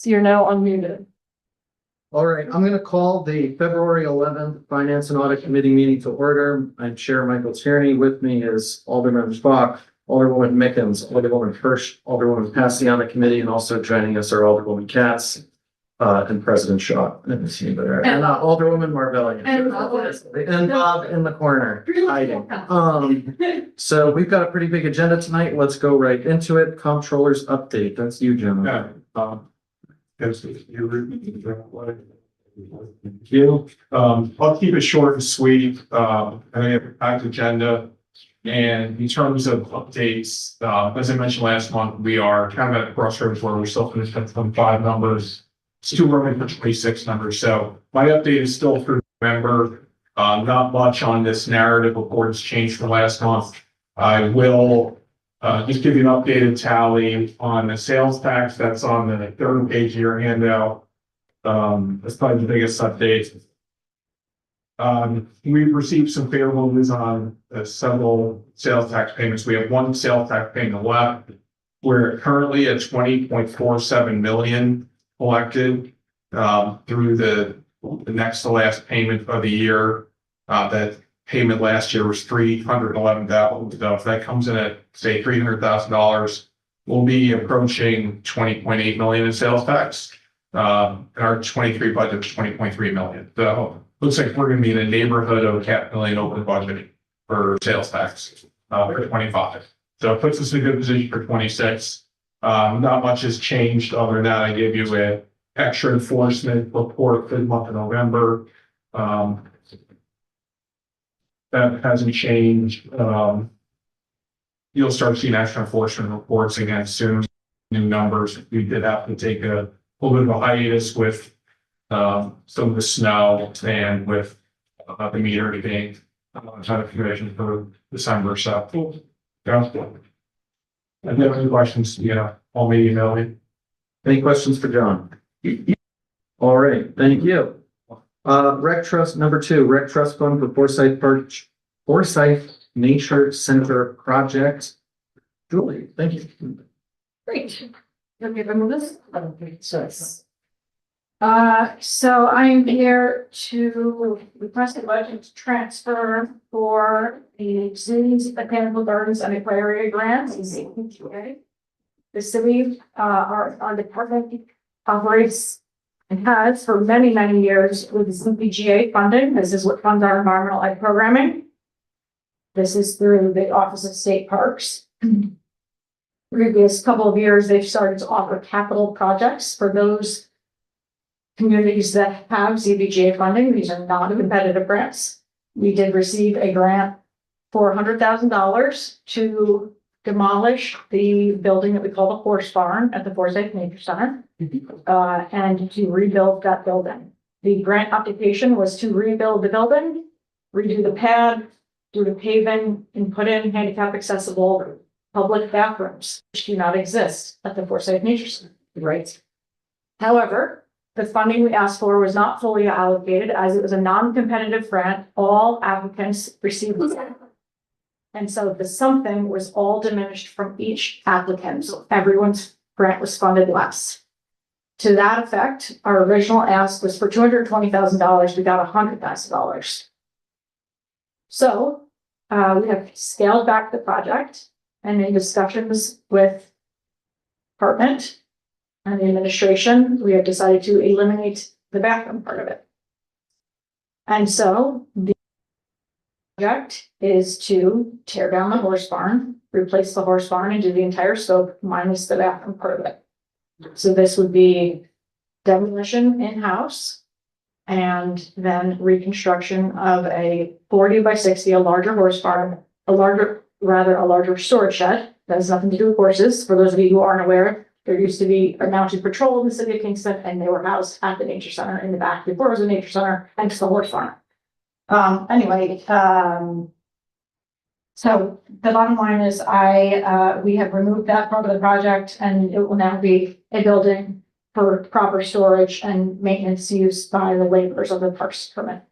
You're now unmuted. All right, I'm gonna call the February 11th Finance and Audit Committee meeting to order. I'm Chair Michael Tierney. With me is Alderman Bach, Alderwoman Mickens, Alderwoman Hirsch, Alderwoman Passy on the committee, and also joining us are Alderwoman Katz and President Shaw. And Alderwoman Marvelli. And Bob in the corner hiding. So we've got a pretty big agenda tonight. Let's go right into it. Comptroller's update. That's you, Jim. Yeah. Thank you. I'll keep it short and sweet. I have a packed agenda. And in terms of updates, as I mentioned last month, we are kind of at a crossroads where we're still finishing at 25 numbers. It's too early for 26 numbers. So my update is still through November. Not much on this narrative report has changed from last month. I will just give you an updated tally on the sales tax that's on the third page of your handout. That's probably the biggest update. We've received some favorable news on several sales tax payments. We have one sales tax payment left. We're currently at 20.47 million collected through the next to last payment of the year. That payment last year was $311,000. If that comes in at say $300,000, we'll be approaching 20.8 million in sales tax. Our 23 budget is 20.3 million. So looks like we're going to be in the neighborhood of $500,000 over the budget for sales tax for 25. So it puts us in a good position for 26. Not much has changed other than that. I gave you an extra enforcement report for the month of November. That hasn't changed. You'll start seeing extra enforcement reports again soon. New numbers. We did have to take a little bit of a hiatus with some of the snow and with the meter being kind of provision for December. So, yeah. If you have any questions, call me, email me. Any questions for John? All right, thank you. Rec Trust number 2, Rec Trust Fund for Forsyth Nature Center Project. Julie, thank you. Great. Let me remove this. So I am here to request a budget transfer for the city's botanical gardens and aquaria grants. The city, our department operates and has for many, many years with CPGA funding. This is what funds our environmental ed programming. This is through the Office of State Parks. Previous couple of years, they've started to offer capital projects for those communities that have CPGA funding. These are not competitive grants. We did receive a grant for $100,000 to demolish the building that we call the horse barn at the Forsyth Nature Center, and to rebuild that building. The grant application was to rebuild the building, redo the pad, do the paving, and put in handicap accessible public bathrooms, which do not exist at the Forsyth Nature Center. Right. However, the funding we asked for was not fully allocated as it was a non-competitive grant. All applicants received it. And so the something was all diminished from each applicant. So everyone's grant was funded less. To that effect, our original ask was for $220,000. We got $100,000. So we have scaled back the project, and in discussions with department and the administration, we have decided to eliminate the bathroom part of it. And so the project is to tear down the horse barn, replace the horse barn, and do the entire scope minus the bathroom part of it. So this would be demolition in-house and then reconstruction of a 40 by 60, a larger horse barn, a larger storage shed. That has nothing to do with horses. For those of you who aren't aware, there used to be a mounted patrol in the city of Kingston, and they were housed at the nature center in the back before it was a nature center and to the horse farm. So the bottom line is we have removed that part of the project, and it will now be a building for proper storage and maintenance use by the laborers of the parks permit.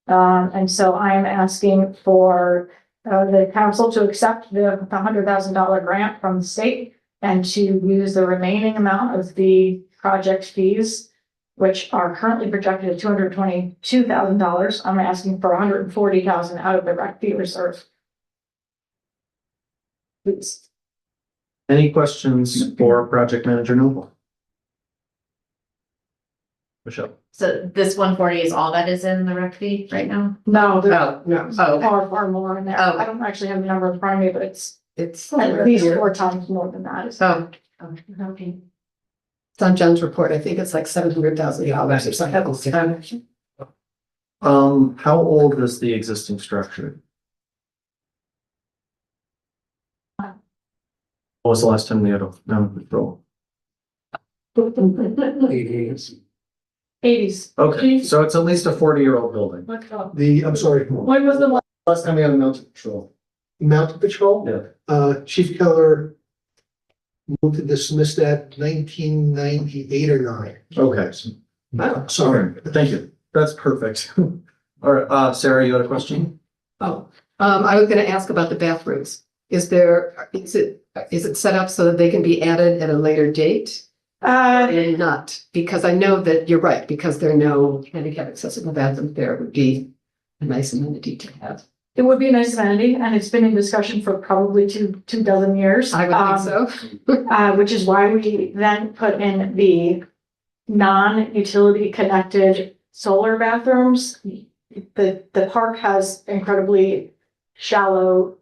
And so I am asking for the council to accept the $100,000 grant from the state and to use the remaining amount of the project fees, which are currently projected at $222,000. I'm asking for $140,000 out of the rec fee reserve. Please. Any questions for project manager Noble? Michelle? So this 140 is all that is in the rec fee right now? No, there's No. far more in there. Oh. I don't actually have the number in front of me, but it's It's. at least 4 times more than that. Oh. Okay. It's on John's report. I think it's like $700,000 or something. How old is the existing structure? When was the last time they had a patrol? 80s. Okay, so it's at least a 40-year-old building. Look it up. I'm sorry, When was the Last time we had a mounted patrol. Mountain Patrol, Yeah. Chief Keller moved to dismiss that 1998 or 9. Okay, Oh, sorry. thank you. That's perfect. All right, Sarah, you had a question? Oh, I was gonna ask about the bathrooms. Is it set up so that they can be added at a later date? And not, because I know that you're right, because there are no handicap accessible bathrooms there would be a nice amenity to have. It would be a nice amenity, and it's been in discussion for probably two dozen years. I would think so. Which is why we then put in the non-utility connected solar bathrooms. The park has incredibly shallow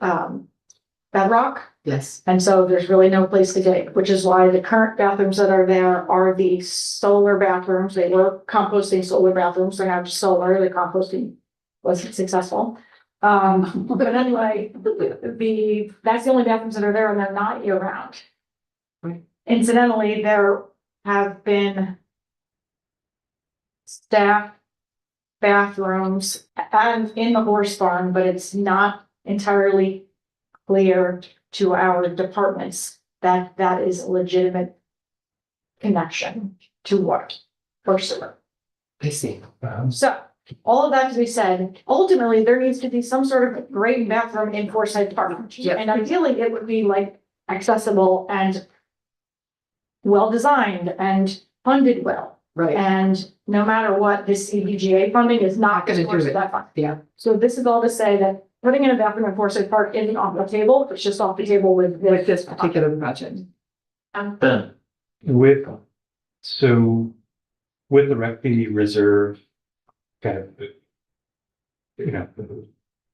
bedrock, Yes, and so there's really no place to dig, which is why the current bathrooms that are there are the solar bathrooms. They were composting solar bathrooms, they're now just solar, the composting wasn't successful. But anyway, that's the only bathrooms that are there, and they're not year round. Right. Incidentally, there have been staff bathrooms and in the horse barn, but it's not entirely clear to our departments that that is a legitimate connection to water or sewer. I see. So, all of that to be said, ultimately, there needs to be some sort of great bathroom in Forsyth Park. Yep. And ideally, it would be like accessible and well-designed and funded well. Right, And no matter what, this CDBGA funding is not Gonna going do to towards it. that fund. yeah. So this is all to say that putting in a bathroom in Forsyth Park isn't off the table, it's just off the table with With this particular project. Ben? So with the rec fee reserve, kind of,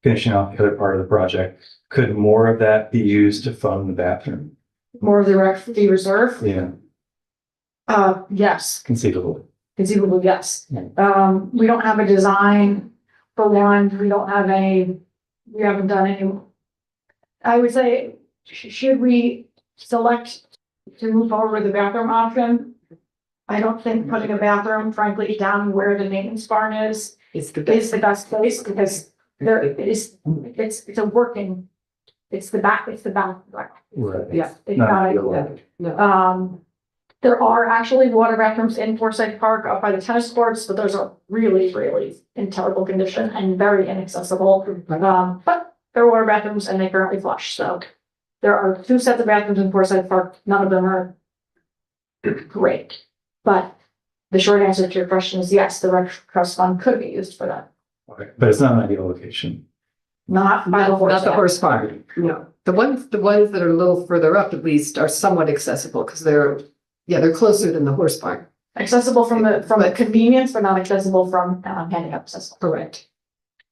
finishing off the other part of the project, could more of that be used to fund the bathroom? More of the rec fee reserve. Yeah, Yes, conceivably. conceivably, yes. Yeah. We don't have a design for one, we haven't done any. I would say, should we select to move forward with the bathroom option? I don't think putting a bathroom, frankly, down where the maintenance barn is It's the the best. best place, because there is, it's a working, it's the back. Right. Yeah. It's Not not, ideal. No, there are actually water bathrooms in Forsyth Park up by the tennis courts, but those are really, really in terrible condition and very inaccessible. But they're water bathrooms and they currently flush, so there are 2 sets of bathrooms in Forsyth Park, none of them are great. But the short answer to your question is yes, the rec trust fund could be used for that, Okay, but it's not an ideal location. not by the not horse. the horse farm. No, the ones that are a little further up at least are somewhat accessible because they're closer than the horse barn. Accessible from the convenience, but not accessible from handicap accessible. Correct.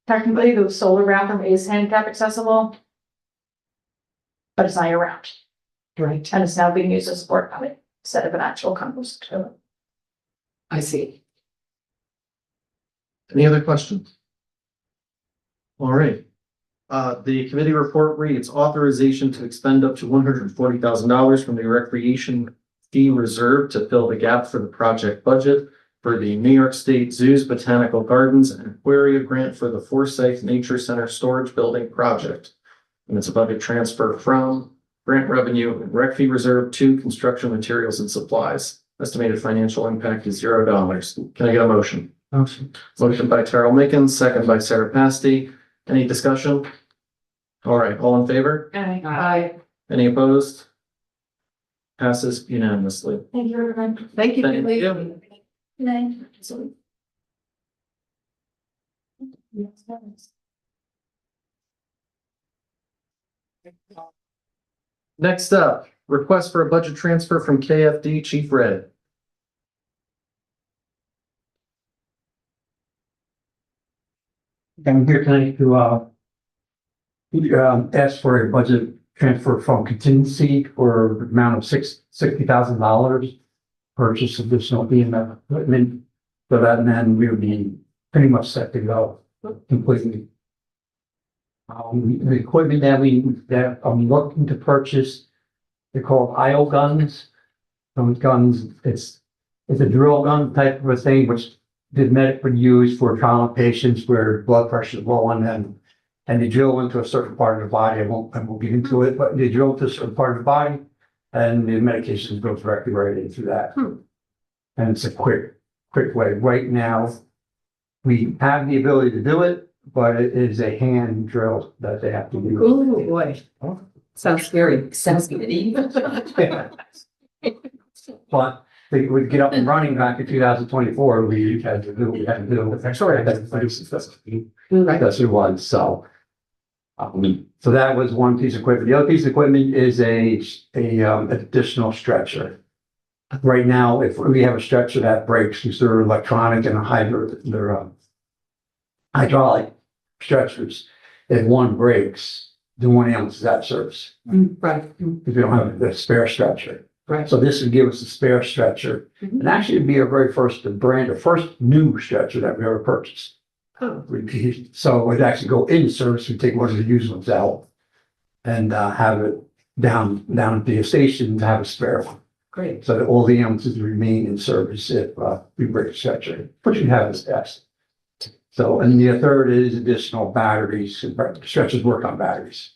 Technically, the solar bathroom is handicap accessible, but it's not year round, Right. and it's now being used as a sport outlet instead of an actual compost. I see. Any other questions? All right. The committee report reads authorization to expend up to $140,000 from the recreation fee reserve to fill the gap for the project budget for the New York State Zoo's Botanical Gardens and Aquaria grant for the Forsyth Nature Center Storage Building project. And it's a budget transfer from grant revenue and rec fee reserve to construction materials and supplies. Estimated financial impact is $0. Can I get a motion? Motion by Terrell Mickens, second by Sarah Pasty. Any discussion? All right, all in favor? Aye. Any opposed? Passes unanimously. Thank you, everyone. Thank you. Thank Julie. you. Good night. Next up, request for a budget transfer from KFD Chief Red. I'm here tonight to, ask for a budget transfer from contingency for an amount of $60,000. Purchase additional EMF equipment, so that then we would be pretty much set to go completely. The equipment that I'm looking to purchase, they're called IO guns. Those guns, it's a drill gun type of a thing, which the medic would use for trauma patients where blood pressure is low on them. And they drill into a certain part of the body. I won't get into it, but they drill into a certain part of the body and the medications go directly right into that. And it's a quick way. Right now, we have the ability to do it, but it is a hand drill that they have to use. Oh, boy. Sounds scary. Sounds good. But they would get up and running back in 2024. We had to do what we had to do. That's right. That's what it was. So that was one piece of equipment. The other piece of equipment is a additional stretcher. Right now, if we have a stretcher that breaks, because they're electronic and they're hydraulic stretchers. If one breaks, then one ambulance is out of service. Right, If we don't have the spare stretcher. right. So this would give us a spare stretcher. Mhm. And actually it'd be our very first new stretcher that we ever purchased. Oh, So it'd actually go in service, we take one of the used ones out and have it down at the station to have a spare one. great. So that all the ambulances remain in service if we break a stretcher, which we have in the past. So, and the third is additional batteries, stretchers work on batteries.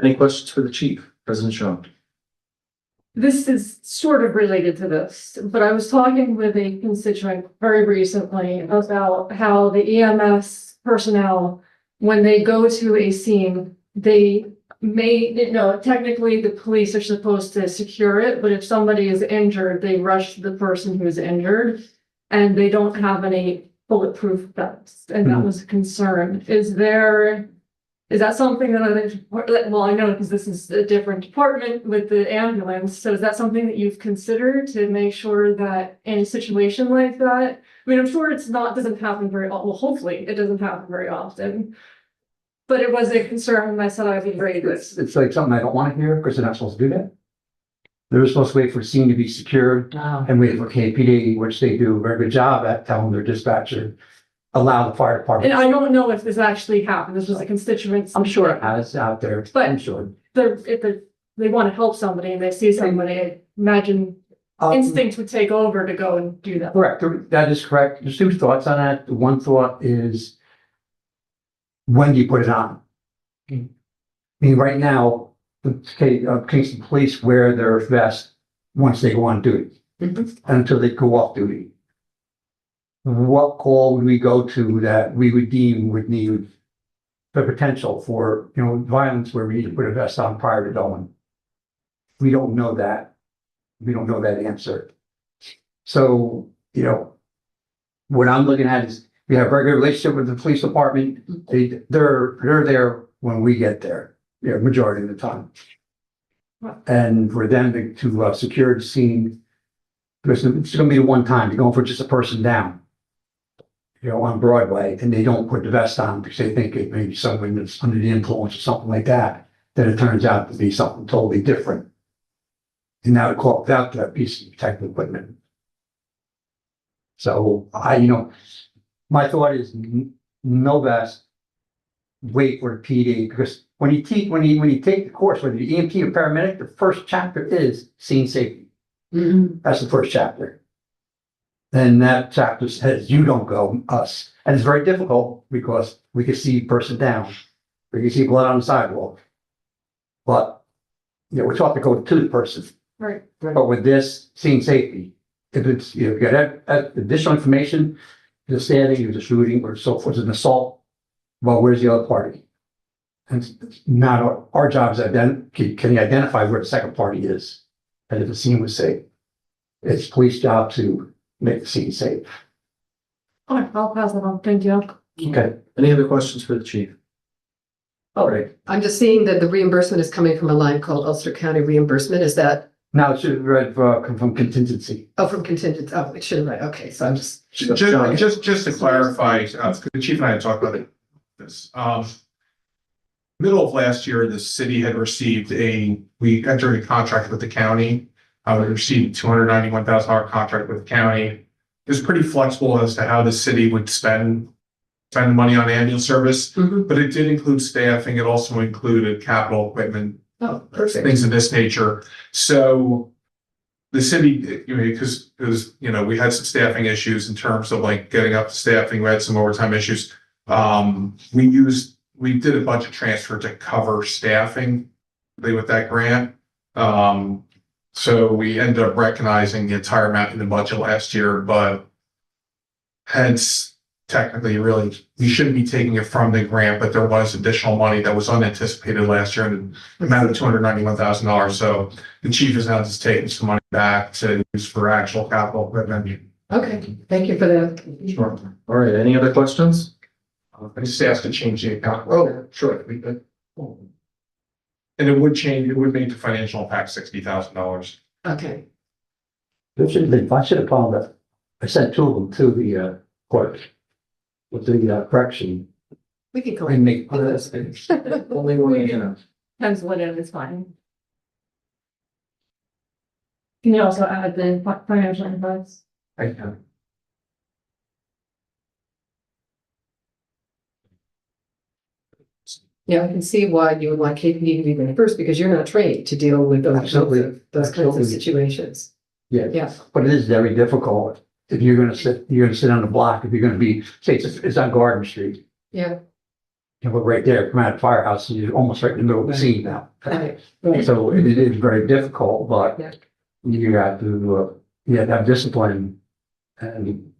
Any questions for the chief, President Sean? This is sort of related to this, but I was talking with a constituent very recently about how the EMS personnel, when they go to a scene, they may, technically the police are supposed to secure it, but if somebody is injured, they rush the person who's injured and they don't have any bulletproof vests, and that was a concern. Is that something well, I know because this is a different department with the ambulance, so is that something that you've considered to make sure that in a situation like that? I mean, I'm sure doesn't happen very, well, hopefully it doesn't happen very often. But it was a concern when I said I'd be very good. It's like something I don't want to hear because they're not supposed to do that. They're supposed to wait for the scene to be secured and wait for KPD, which they do a very good job at telling their dispatcher, allow the fire department. And I don't know if this actually happened, this was a constituent. I'm sure it has out there, But- I'm sure. If they want to help somebody and they see somebody, I imagine instinct would take over to go and do that. Correct, that is correct. There's two thoughts on that. One thought is, when do you put it on? I mean, right now, the Kingston Police wear their vest once they go on duty, until they go off duty. What call would we go to that we would deem would need the potential for, violence where we need to put a vest on prior to going? We don't know that. We don't know that answer. So, what I'm looking at is we have a very good relationship with the police department. They're there when we get there, majority of the time. And for them to secure the scene, because it's gonna be the one time, you're going for just a person down, on Broadway, and they don't put the vest on because they think it may be someone that's under the influence or something like that, then it turns out to be something totally different. And now it calls out that piece of protective equipment. So my thought is no vest, wait for the PD, because when you take the course, whether you're EMT or paramedic, the first chapter is scene safety. That's the first chapter. Then that chapter says, you don't go, us. And it's very difficult because we can see a person down. We can see blood on the sidewalk. But, we're taught to go to the person. Right. But with this, scene safety, if it's, you get additional information, the stabbing, there's a shooting or so forth, an assault, well, where's the other party? And it's not our job is can you identify where the second party is? And if the scene was safe, it's police job to make the scene safe. All right, I'll pass it on. Thank you. Okay, any other questions for the chief? All right, I'm just seeing that the reimbursement is coming from a line called Ulster County reimbursement. Is that, Now it should have read, come from contingency. oh, from contingent? Oh, it should have, right. Okay, so I'm just, Just to clarify, the chief and I had talked about this. Middle of last year, the city had received we entered a contract with the county. We received $291,000 contract with the county. It was pretty flexible as to how the city would spend money on ambulance service, Mhm. but it did include staffing. It also included capital equipment, oh, perfect. things of this nature. So the city, because it was, we had some staffing issues in terms of like getting up to staffing. We had some overtime issues. We did a budget transfer to cover staffing with that grant. So we ended up recognizing the entire amount in the budget last year, but hence technically really, we shouldn't be taking it from the grant, but there was additional money that was unanticipated last year in the amount of $291,000. So the chief is now just taking some money back to use for actual capital equipment. Okay, thank you for that. sure. All right, any other questions? I just asked to change the account. Oh, sure, we could. And it would make the financial impact $60,000. Okay, I should have found that. I sent two of them to the court with the correction. we can And collect. make. Only one, Depends what it is, fine. Can you also add the financial advice? I can. Yeah, I can see why you would want KPD to be there first, because you're not trained to deal with Absolutely. those kinds of Absolutely. situations. Yeah. Yeah. But it is very difficult if you're gonna sit on the block, if you're gonna be, say it's on Garden Street. Yeah, You look right there, come out of the firehouse, and you're almost right in the middle of the scene now. right, right. So it is very difficult, Yeah. but you have to, have discipline. And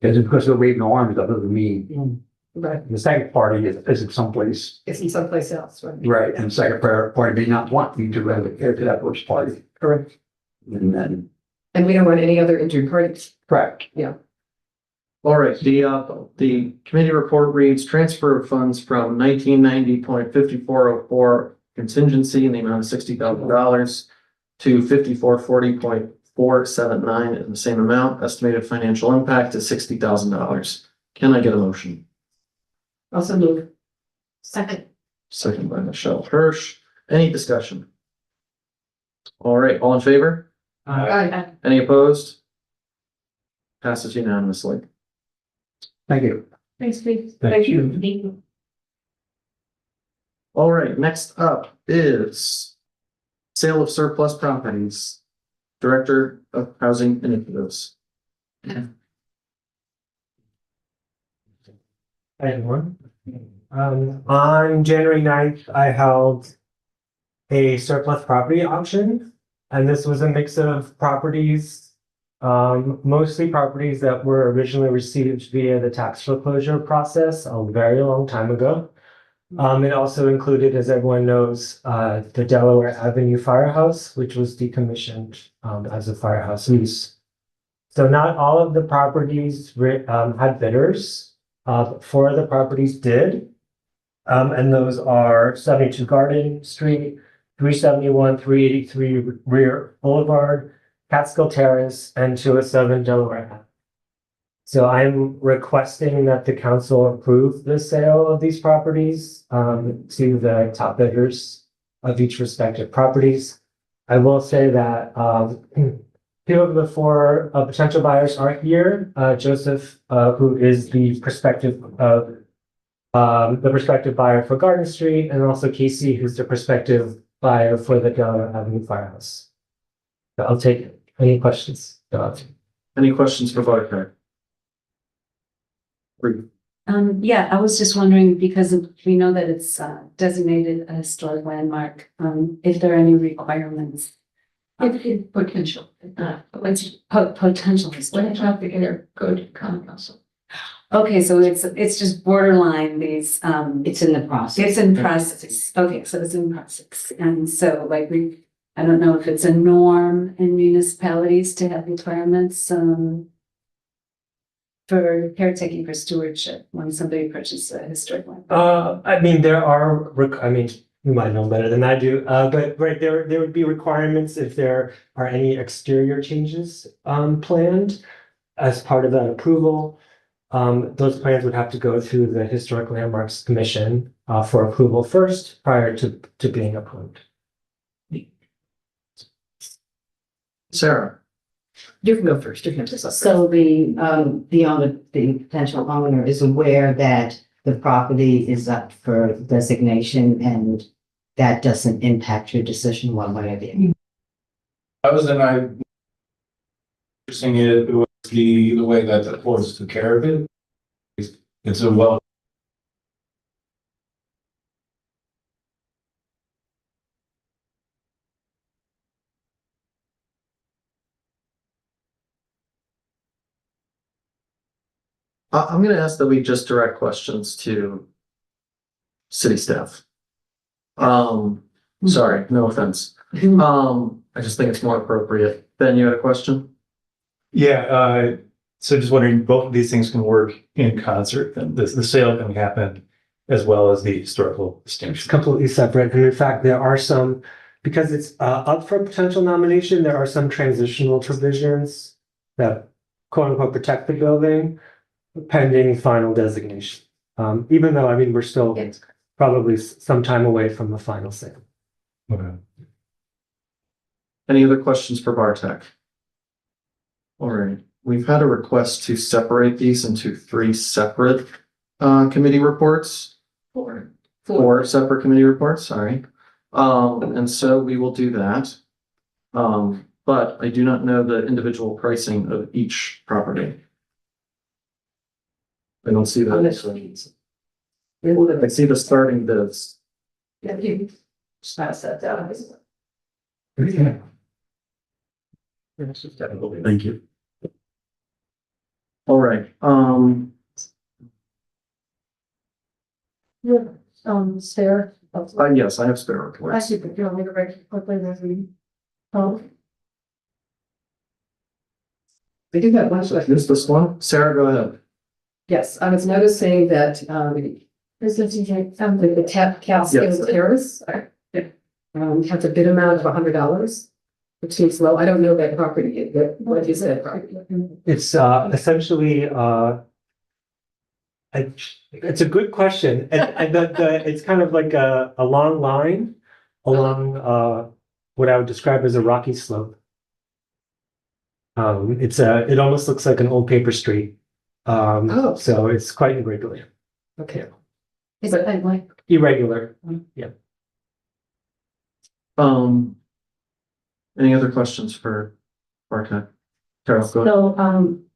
it's because they're waving arms, that doesn't mean Right, the second party is in someplace, it's in someplace else, right? right? And the second party may not want you to render care to that first party. Correct. And then, And we don't want any other injured parties. correct. All right, the committee report reads transfer of funds from 1990.5404 contingency in the amount of $60,000 to 5440.479 in the same amount. Estimated financial impact is $60,000. Can I get a motion? Also move. Second. Second by Michelle Hirsch. Any discussion? All right, all in favor? Aye. Any opposed? Passes unanimously. Thank you. Thanks, Steve. Thank you. All right, next up is sale of surplus properties. Director of Housing Initiatives. Hi, everyone. On January 9th, I held a surplus property auction, and this was a mix of properties, mostly properties that were originally received via the tax foreclosure process a very long time ago. It also included, as everyone knows, the Delaware Avenue Firehouse, which was decommissioned as a firehouse use. So not all of the properties had bidders. Four of the properties did. And those are 72 Garden Street, 371, 383 Rear Boulevard, Catskill Terrace, and 207 Delaware Ave. So I'm requesting that the council approve the sale of these properties to the top bidders of each respective properties. I will say that two of the four potential buyers are here. Joseph, who is the prospective buyer for Garden Street, and also Casey, who's the prospective buyer for the Delaware Avenue Firehouse. So I'll take any questions. Any questions for Barker? Yeah, I was just wondering, because we know that it's designated a historic landmark, if there are any requirements. Potential. Potential. When you have to go to county council. Okay, so it's just borderline these, It's in the process. it's in process. Okay, so it's in process. And so like I don't know if it's a norm in municipalities to have requirements, for caretaking for stewardship when somebody purchases a historic land. I mean, there are, I mean, you might know better than I do, but right, there would be requirements if there are any exterior changes, planned as part of that approval. Those plans would have to go through the Historic Landmarks Commission, for approval first, prior to being approved. Sarah, You can go first. You can just. So the owner, the potential owner is aware that the property is up for designation and that doesn't impact your decision one way or the other. I was interesting it was the way that the courts took care of it. It's a well. I'm gonna ask that we just direct questions to city staff. Sorry, no offense. I just think it's more appropriate. Ben, you had a question? Yeah, so just wondering, both of these things can work in concert, and the sale can happen as well as the historical It's distinction. completely separate, and in fact, there are some, because it's up for potential nomination, there are some transitional provisions that quote unquote protect the building pending final designation. Even though, I mean, we're still probably some time away from the final sale. Okay. Any other questions for Bartek? All right, we've had a request to separate these into 3 separate committee reports. Four separate committee reports, sorry. And so we will do that. But I do not know the individual pricing of each property. I don't see that. I see the starting bids. Yeah, you just pass that down. Thank you. All right, Sarah. yes, I have spare I reports. see, but you want me to write quickly, then We do have one question. Is this one? Sarah, go ahead. Yes, I was noticing that, this is the Cascade Yes. Terrace, has a bid amount of $100, which seems low. I don't know that property, what is that property? It's essentially it's a good question, and it's kind of like a long line along what I would describe as a rocky slope. It almost looks like an old paper street. Oh. So it's quite irregular. Okay. Is it like? Irregular. Yeah. Any other questions for Bartek? Carol, go ahead. So,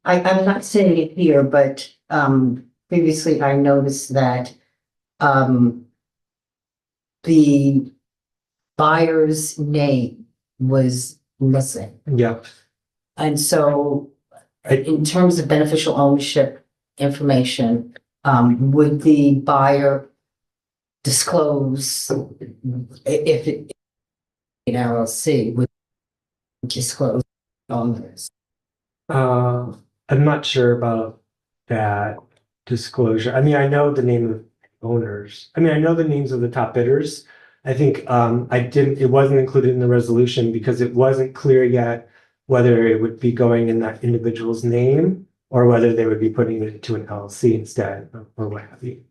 I'm not saying it here, but, previously I noticed that, the buyer's name was missing. Yeah. And so in terms of beneficial ownership information, would the buyer disclose if it, in LLC, would disclose owners? I'm not sure about that disclosure. I mean, I know the name of owners. I mean, I know the names of the top bidders. I think it wasn't included in the resolution because it wasn't clear yet whether it would be going in that individual's name or whether they would be putting it into an LLC instead or what have you.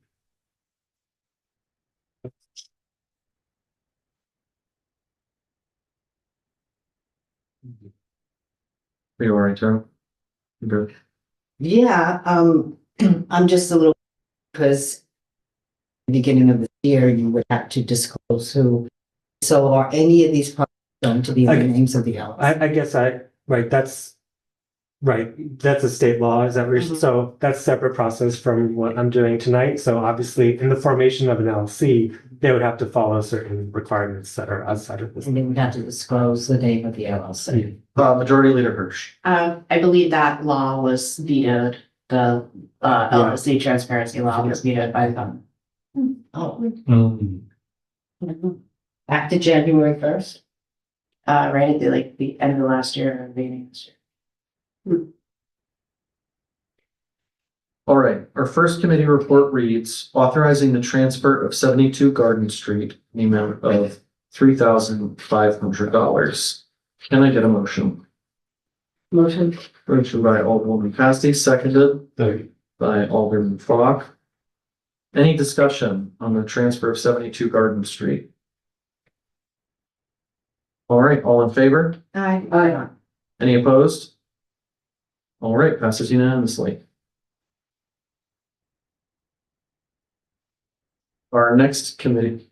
Are you all right, Carol? You good? Yeah, I'm just a little, because beginning of the year, you would have to disclose who. So are any of these projects going to be in the names of the LLC? I guess that's a state law, is that so that's a separate process from what I'm doing tonight. So obviously in the formation of an LLC, they would have to follow certain requirements that are outside of this. And they would have to disclose the name of the LLC. Majority Leader Hirsch. I believe that law was vetoed the LLC transparency law was vetoed by them. Oh, Mm. back to January 1st. Right at the end of the last year or beginning of this year. All right, our first committee report reads authorizing the transfer of 72 Garden Street in the amount of $3,500. Can I get a motion? Motion. Motion by Alderwoman Pasty, seconded by Alderman Fogg. Any discussion on the transfer of 72 Garden Street? All right, all in favor? Aye. Any opposed? All right, passes unanimously. Our next committee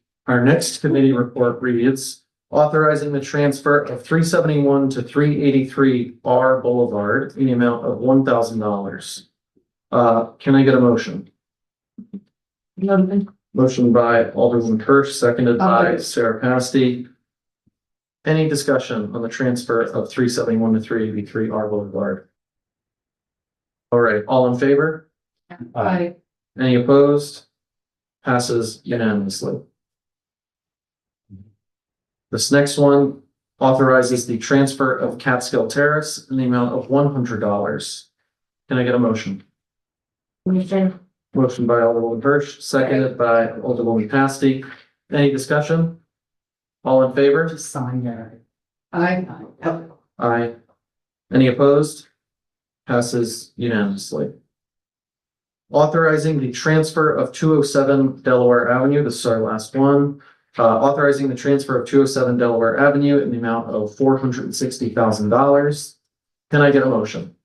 report reads authorizing the transfer of 371 to 383 R Boulevard in the amount of $1,000. Can I get a motion? Motion by Alderman Kirsch, seconded by Sarah Pasty. Any discussion on the transfer of 371 to 383 R Boulevard? All right, all in favor? Aye. Any opposed? Passes unanimously. This next one authorizes the transfer of Catskill Terrace in the amount of $100. Can I get a motion? Motion by Alderwoman Hirsch, seconded by Alderwoman Pasty. Any discussion? All in favor? Just sign there. Aye. Aye. Any opposed? Passes unanimously. Authorizing the transfer of 207 Delaware Avenue, this is our last one. Authorizing the transfer of 207 Delaware Avenue in the amount of $460,000. Can I get a motion?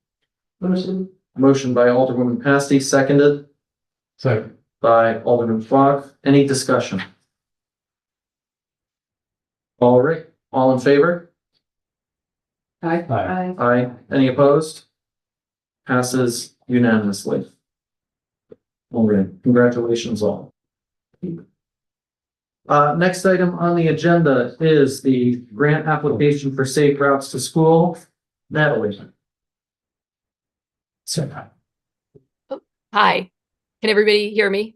Motion. Motion by Alderwoman Pasty, seconded by Alderman Fogg. Any discussion? All right, all in favor? Aye. Aye. Any opposed? Passes unanimously. All right, congratulations all. Next item on the agenda is the grant application for safe routes to school. Natalie. Hi, can everybody hear me?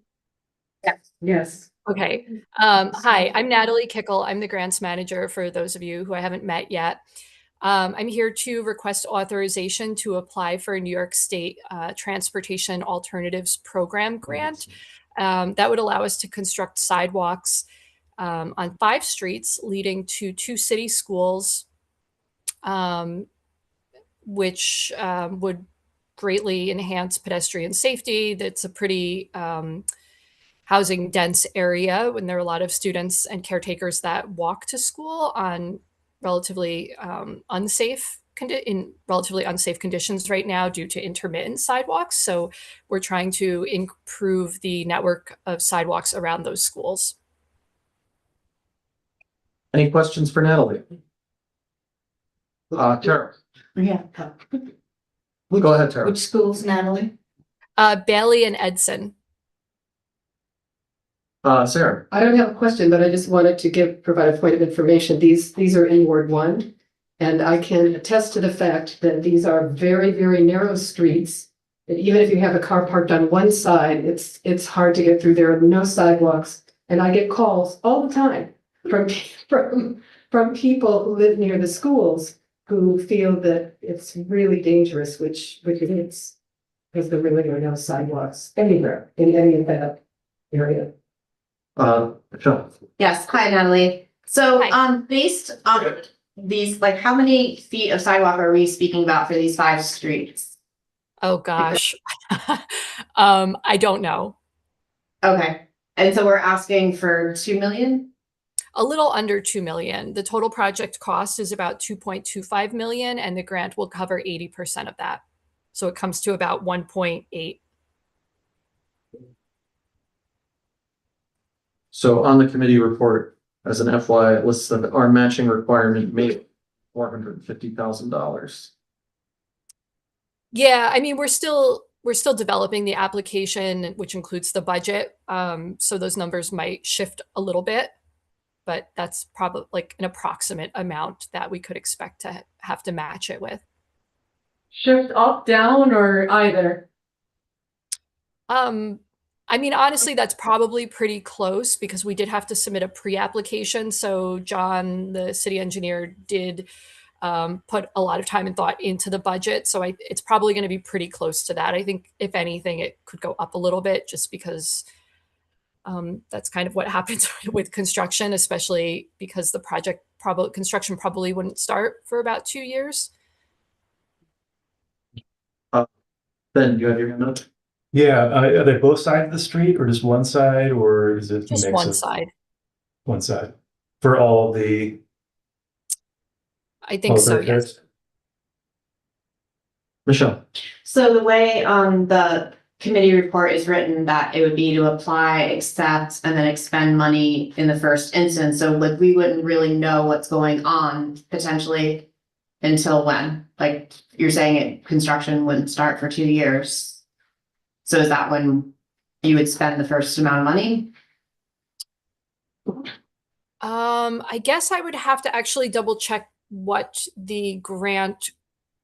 Yes. Okay. Hi, I'm Natalie Kickle. I'm the grants manager for those of you who I haven't met yet. I'm here to request authorization to apply for a New York State Transportation Alternatives Program grant. That would allow us to construct sidewalks on 5 streets leading to 2 city schools, which would greatly enhance pedestrian safety. That's a pretty housing dense area when there are a lot of students and caretakers that walk to school on relatively unsafe conditions right now due to intermittent sidewalks. So we're trying to improve the network of sidewalks around those schools. Any questions for Natalie? Tara. Yeah. Go ahead, Tara. Which schools, Natalie? Bailey and Edson. Sarah. I don't have a question, but I just wanted to provide a point of information. These are in Ward 1. And I can attest to the fact that these are very, very narrow streets. And even if you have a car parked on one side, it's hard to get through. There are no sidewalks. And I get calls all the time from people who live near the schools who feel that it's really dangerous, which it is, because there really are no sidewalks anywhere in any of that area. Michelle. Yes, hi Natalie. So, Hi. based on these, like, how many feet of sidewalk are we speaking about for these 5 streets? Oh gosh. I don't know. Okay, and so we're asking for 2 million? A little under 2 million. The total project cost is about 2.25 million, and the grant will cover 80% of that. So it comes to about 1.8. So on the committee report, as an FYI, it lists that our matching requirement made $450,000. Yeah, I mean, we're still developing the application, which includes the budget. So those numbers might shift a little bit, but that's probably like an approximate amount that we could expect to have to match it with. Shift up, down, or either? I mean, honestly, that's probably pretty close because we did have to submit a pre-application. So John, the city engineer, did put a lot of time and thought into the budget. So it's probably going to be pretty close to that. I think if anything, it could go up a little bit just because that's kind of what happens with construction, especially because the project construction probably wouldn't start for about 2 years. Ben, you have your hand up? Yeah, are they both sides of the street or just one side, or is it a Just mix one of side. one side for all the I think so, yes. thoroughfares? Michelle? So the way the committee report is written, that it would be to apply, accept, and then expend money in the first instance. So like we wouldn't really know what's going on potentially until when? Like you're saying construction wouldn't start for 2 years. So is that when you would spend the first amount of money? I guess I would have to actually double check what the grant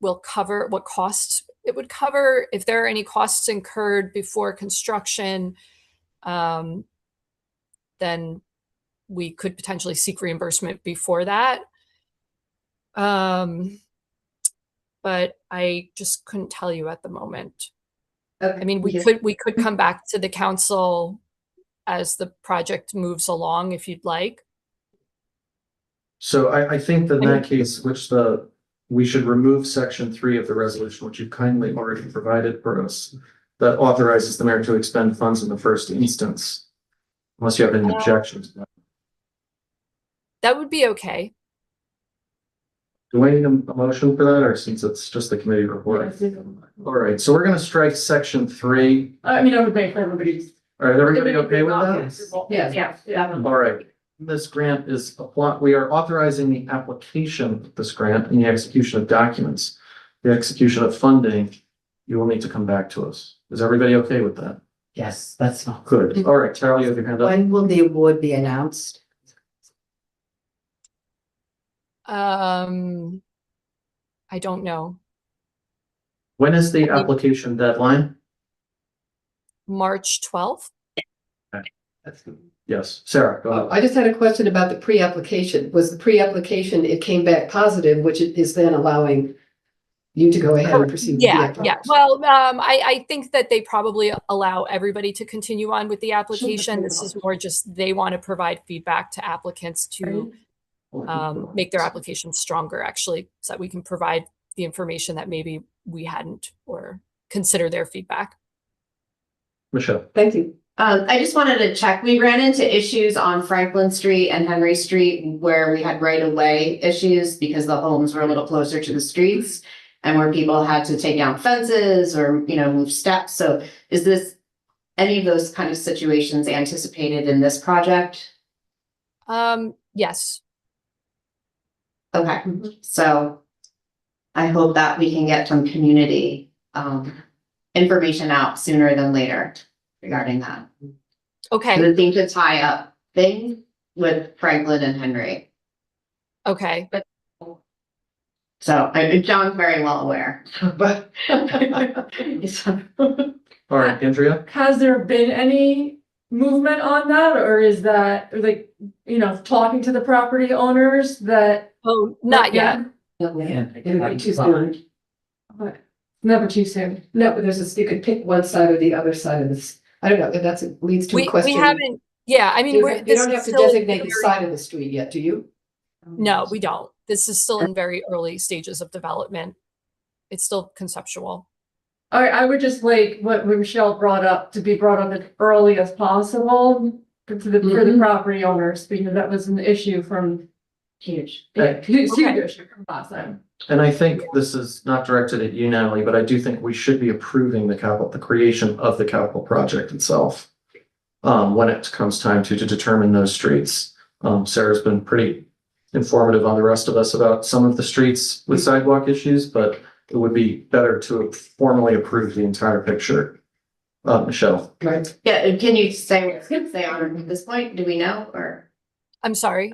will cover, what costs it would cover. If there are any costs incurred before construction, then we could potentially seek reimbursement before that. But I just couldn't tell you at the moment. Okay. I mean, we could come back to the council as the project moves along if you'd like. So I think that in that case, we should remove section 3 of the resolution, which you've kindly already provided for us, that authorizes the mayor to expend funds in the first instance. Unless you have any objections. That would be okay. Do I need a motion for that, or since it's just the committee report? All right, so we're gonna strike section 3. I mean, I would make everybody's. All right, everybody okay with that? Yes. Yeah. All right, this grant is, we are authorizing the application of this grant and the execution of documents. The execution of funding, you will need to come back to us. Is everybody okay with that? Yes, that's fine. Good. All right, Carol, you have your hand up. When will the award be announced? I don't know. When is the application deadline? March 12th? Yes, Sarah, go ahead. I just had a question about the pre-application. Was the pre-application, it came back positive, which is then allowing you to go ahead and proceed with the Yeah. application? Well, I think that they probably allow everybody to continue on with the application. This is more just they want to provide feedback to applicants to make their application stronger, actually, so that we can provide the information that maybe we hadn't or consider their feedback. Michelle. Thank you. I just wanted to check, we ran into issues on Franklin Street and Henry Street where we had right-of-way issues because the homes were a little closer to the streets and where people had to take down fences or, move steps. So is this any of those kind of situations anticipated in this project? Yes. Okay, so I hope that we can get some community information out sooner than later regarding that. Okay. It seems to tie up things with Franklin and Henry. Okay. So John's very well aware, but. All right, Andrea. Has there been any movement on that, or is that like, talking to the property owners that? Oh, not yet. It'd be too soon. Never too soon. No, but you could pick one side or the other side of this. I don't know, leads to a question. We haven't, yeah, I mean, You this don't is have to still designate the very- side of the street yet, do you? No, we don't. This is still in very early stages of development. It's still conceptual. I would just like what Michelle brought up to be brought up as early as possible for the property owners, because that was an issue from. Huge. Huge Okay. issue from last time. And I think this is not directed at you, Natalie, but I do think we should be approving the creation of the capital project itself. When it comes time to determine those streets. Sarah's been pretty informative on the rest of us about some of the streets with sidewalk issues, but it would be better to formally approve the entire picture. Michelle. Right. Yeah, can you say what they are at this point? Do we know, or I'm sorry.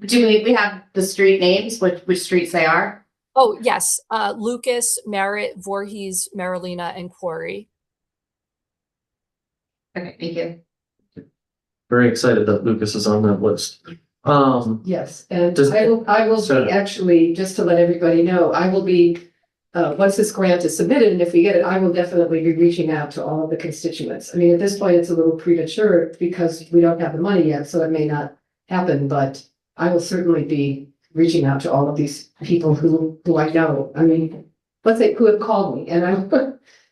do we have the street names, which streets they are? Oh, yes. Lucas, Merritt, Voorhees, Marilena, and Quarry. Okay, thank you. Very excited that Lucas is on that list. Yes, and Does- I will So- be actually, just to let everybody know, I will be, once this grant is submitted, and if we get it, I will definitely be reaching out to all of the constituents. I mean, at this point, it's a little premature because we don't have the money yet, so it may not happen, but I will certainly be reaching out to all of these people who I know. I mean, let's say who have called me, and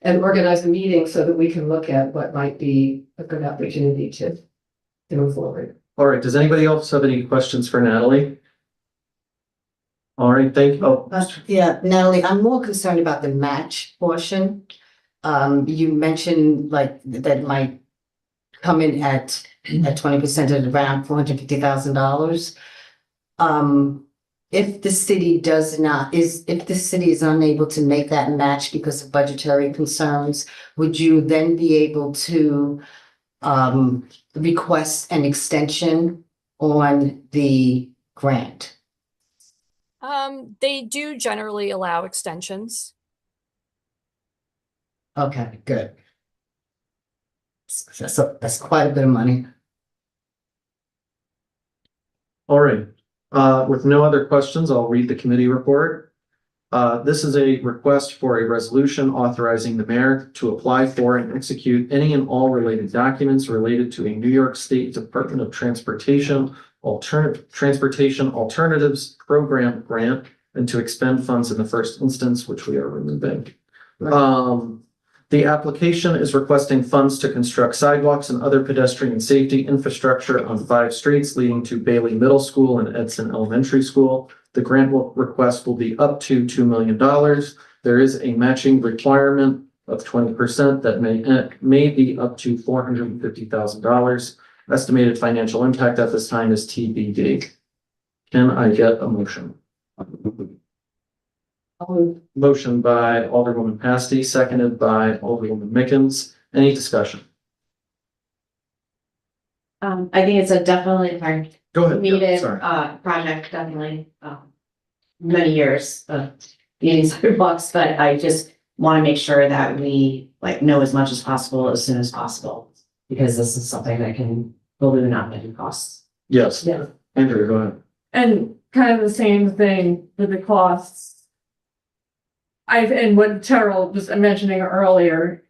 and organize a meeting so that we can look at what might be a good opportunity to move forward. All right, does anybody else have any questions for Natalie? All right, thank you. Oh, Yeah, Natalie, I'm more concerned about the match portion. You mentioned like that it might come in at 20% at around $450,000. If the city if the city is unable to make that match because of budgetary concerns, would you then be able to request an extension on the grant? They do generally allow extensions. Okay, good. That's quite a bit of money. all right. With no other questions, I'll read the committee report. This is a request for a resolution authorizing the mayor to apply for and execute any and all related documents related to a New York State Department of Transportation Transportation Alternatives Program grant and to expend funds in the first instance, which we are removing. The application is requesting funds to construct sidewalks and other pedestrian safety infrastructure on 5 streets leading to Bailey Middle School and Edson Elementary School. The grant request will be up to $2 million. There is a matching requirement of 20% that may be up to $450,000. Estimated financial impact at this time is TBD. Can I get a motion? Motion by Alderwoman Pasty, seconded by Alderwoman Mickens. Any discussion? I think it's a definitely hard Go ahead. Yeah, needed, sorry. project, definitely, many years of needing sidewalks, but I just want to make sure that we like know as much as possible as soon as possible. Because this is something that can balloon up in costs. Yes. Yeah. Andrew, go ahead. And kind of the same thing with the costs. And what Terrell was mentioning earlier,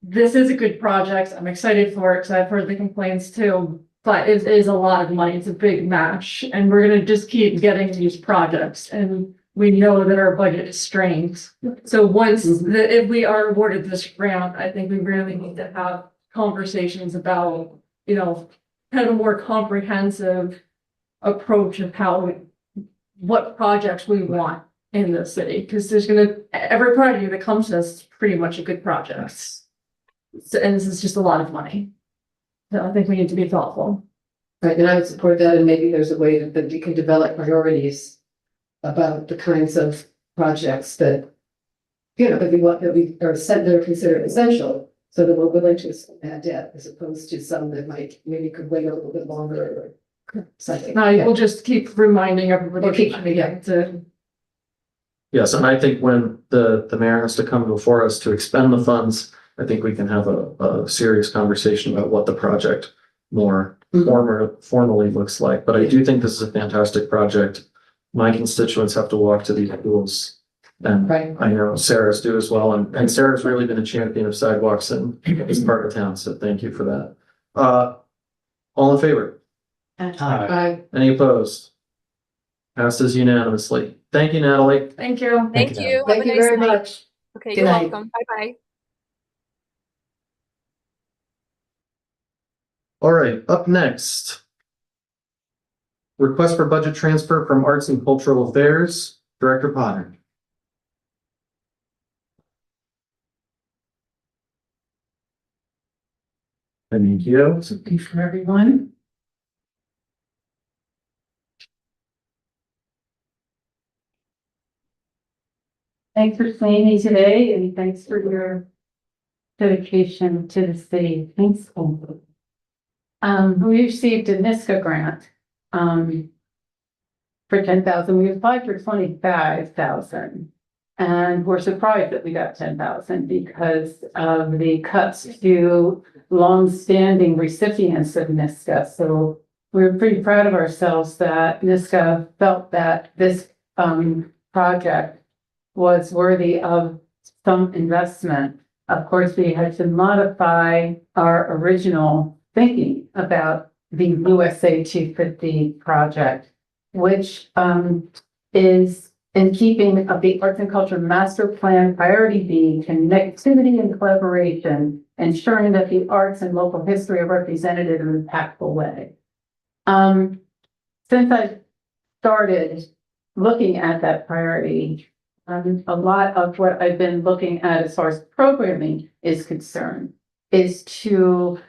this is a good project. I'm excited for it because I've heard the complaints too. But it is a lot of money. It's a big match, and we're gonna just keep getting these projects. And we know that our budget is strained. So once if we are awarded this grant, I think we really need to have conversations about, kind of a more comprehensive approach of what projects we want in the city, because every project that comes to us is pretty much a good project. So, and this is just a lot of money. So I think we need to be thoughtful. Right, and I would support that, and maybe there's a way that we can develop priorities about the kinds of projects that, that we want, that are considered essential, so that we're willing to spend that debt, as opposed to some that maybe could wait a little bit longer or something. I will just keep reminding everybody. To Yes, and I think when the mayor has to come before us to expend the funds, I think we can have a serious conversation about what the project more formally looks like. But I do think this is a fantastic project. My constituents have to walk to these schools. And Right. I know Sarah's do as well. And Sarah's really been a champion of sidewalks in this part of town. So thank you for that. All in favor? Bye. Any opposed? Passes unanimously. Thank you, Natalie. Thank you. Thank you. Have Thank a you nice very night. much. Okay, Good you're night. welcome. Bye-bye. All right, up next. Request for budget transfer from Arts and Cultural Affairs, Director Potter. Thank you. Something for everyone. Thanks for seeing me today, and thanks for your dedication to the city. Thanks. We received a NISCA grant, for 10,000. We applied for 25,000. And we're surprised that we got 10,000 because of the cuts to longstanding recipients of NISCA. So we're pretty proud of ourselves that NISCA felt that this project was worthy of some investment. Of course, we had to modify our original thinking about the USA 250 project, which is in keeping of the Arts and Culture Master Plan Priority B, connectivity and collaboration, ensuring that the arts and local history are represented in an impactful way. Since I started looking at that priority, a lot of what I've been looking at as far as programming is concerned is to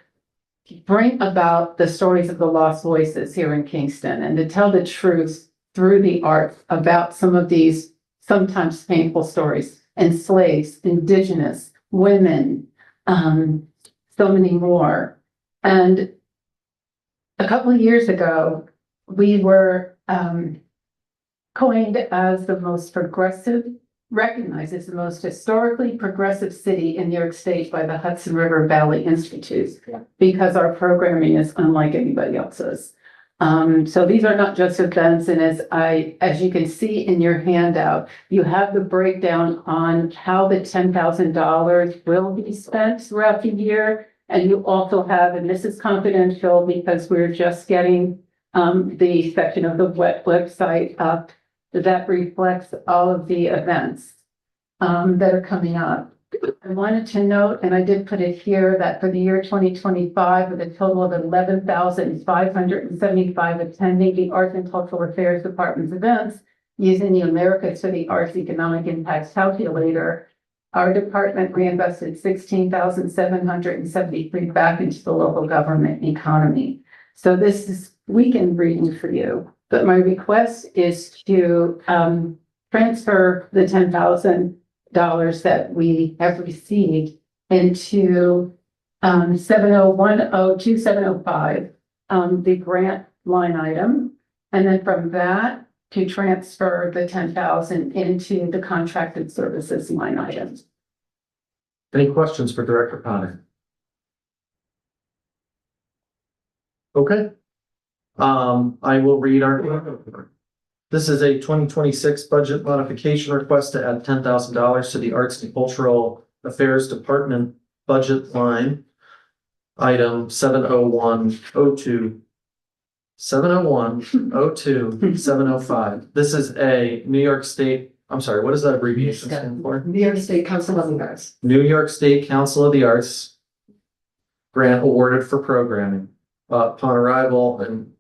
bring about the stories of the lost voices here in Kingston and to tell the truth through the arts about some of these sometimes painful stories, enslaved, indigenous, women, so many more. And a couple of years ago, we were coined as the most progressive, recognized as the most historically progressive city in New York State by the Hudson River Valley Institute, because our programming is unlike anybody else's. So these are not just events, and as you can see in your handout, you have the breakdown on how the $10,000 will be spent throughout the year. And you also have, and this is confidential because we're just getting the section of the website up that reflects all of the events that are coming up. I wanted to note, and I did put it here, that for the year 2025, with a total of 11,575 attending the Arts and Cultural Affairs Department's events using the Americas for the Arts Economic Impacts Calculator, our department reinvested 16,773 back into the local government economy. So this is weekend reading for you, but my request is to transfer the $10,000 that we have received into 70102705, the grant line item, and then from that to transfer the 10,000 into the contracted services line items. Any questions for Director Potter? Okay. I will read our. This is a 2026 budget modification request to add $10,000 to the Arts and Cultural Affairs Department budget line. Item 70102. 705. This is a New York State, I'm sorry, what does that abbreviation stand for? New York State Council of the Arts. New York State Council of the Arts grant awarded for programming upon arrival, and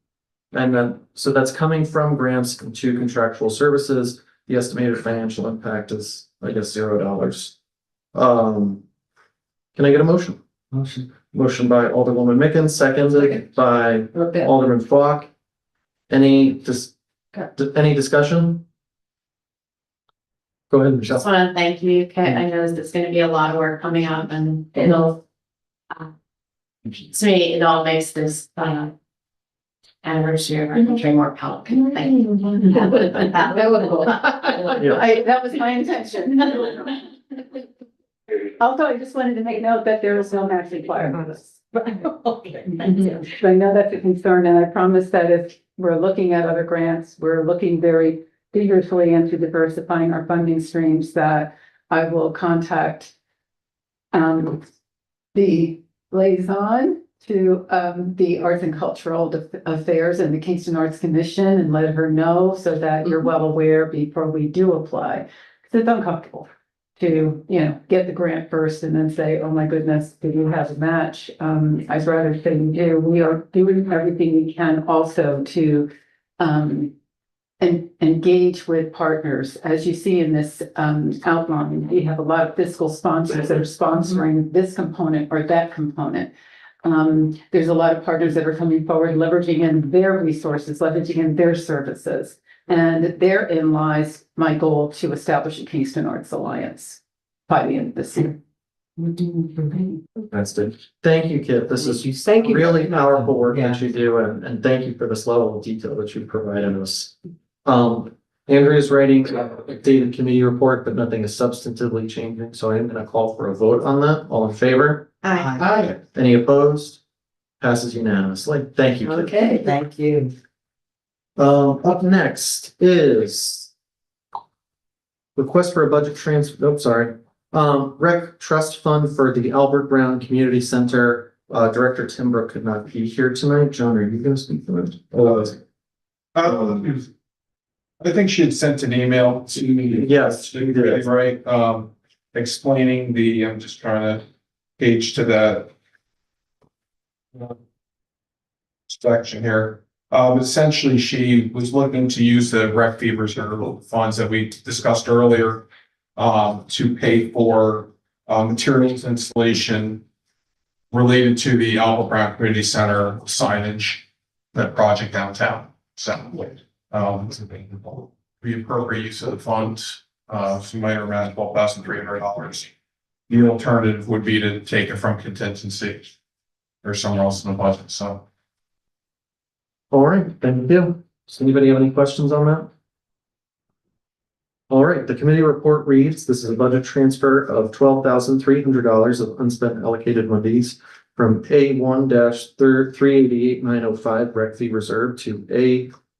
then so that's coming from grants into contractual services. The estimated financial impact is, I guess, $0. Can I get a motion? Motion by Alderwoman Mickens, seconded by Alderman Falk. Any discussion? Go ahead, I Michelle. just want to thank you, Kit. I know there's going to be a lot of work coming up, and it'll, to me, it all makes this anniversary of our country more palatable. Thank you. That was my intention. Also, I just wanted to make note that there is no match required on this. Okay, thank you. So I know that's a concern, and I promise that if we're looking at other grants, we're looking very vigorously into diversifying our funding streams, that I will contact the liaison to the Arts and Cultural Affairs and the Kingston Arts Commission and let her know so that you're well aware before we do apply. Because it's uncomfortable to, get the grant first and then say, oh my goodness, do you have a match? I'd rather say we do. We are doing everything we can also to engage with partners. As you see in this outline, we have a lot of fiscal sponsors that are sponsoring this component or that component. There's a lot of partners that are coming forward, leveraging in their resources, leveraging in their services. And therein lies my goal to establish a Kingston Arts Alliance by the end of this year. That's it. Thank you, Kit. This is really powerful work that you do, and thank you for this level of detail that you provided us. Andrea's writing a dated committee report, but nothing is substantively changing, so I am gonna call for a vote on that. All in favor? Aye. Any opposed? Passes unanimously. Thank you. Kim. Okay, thank you. Up next is request for a budget rec trust fund for the Albert Brown Community Center. Director Timbrook could not be here tonight. John, are you gonna speak to it? I think she had sent an email to me. Yes, she did. Right, explaining I'm just trying to page to that. Section here. Essentially, she was looking to use the rec fee reserve funds that we discussed earlier to pay for materials installation related to the Albert Brown Community Center signage, that project downtown. So, the appropriate use of the funds, somewhere around $12,300. The alternative would be to take it from contingency or somewhere else in the budget, so. All right, thank you. Does anybody have any questions on that? All right, the committee report reads, this is a budget transfer of $12,300 of unspent allocated monies from A1-388905 rec fee reserve to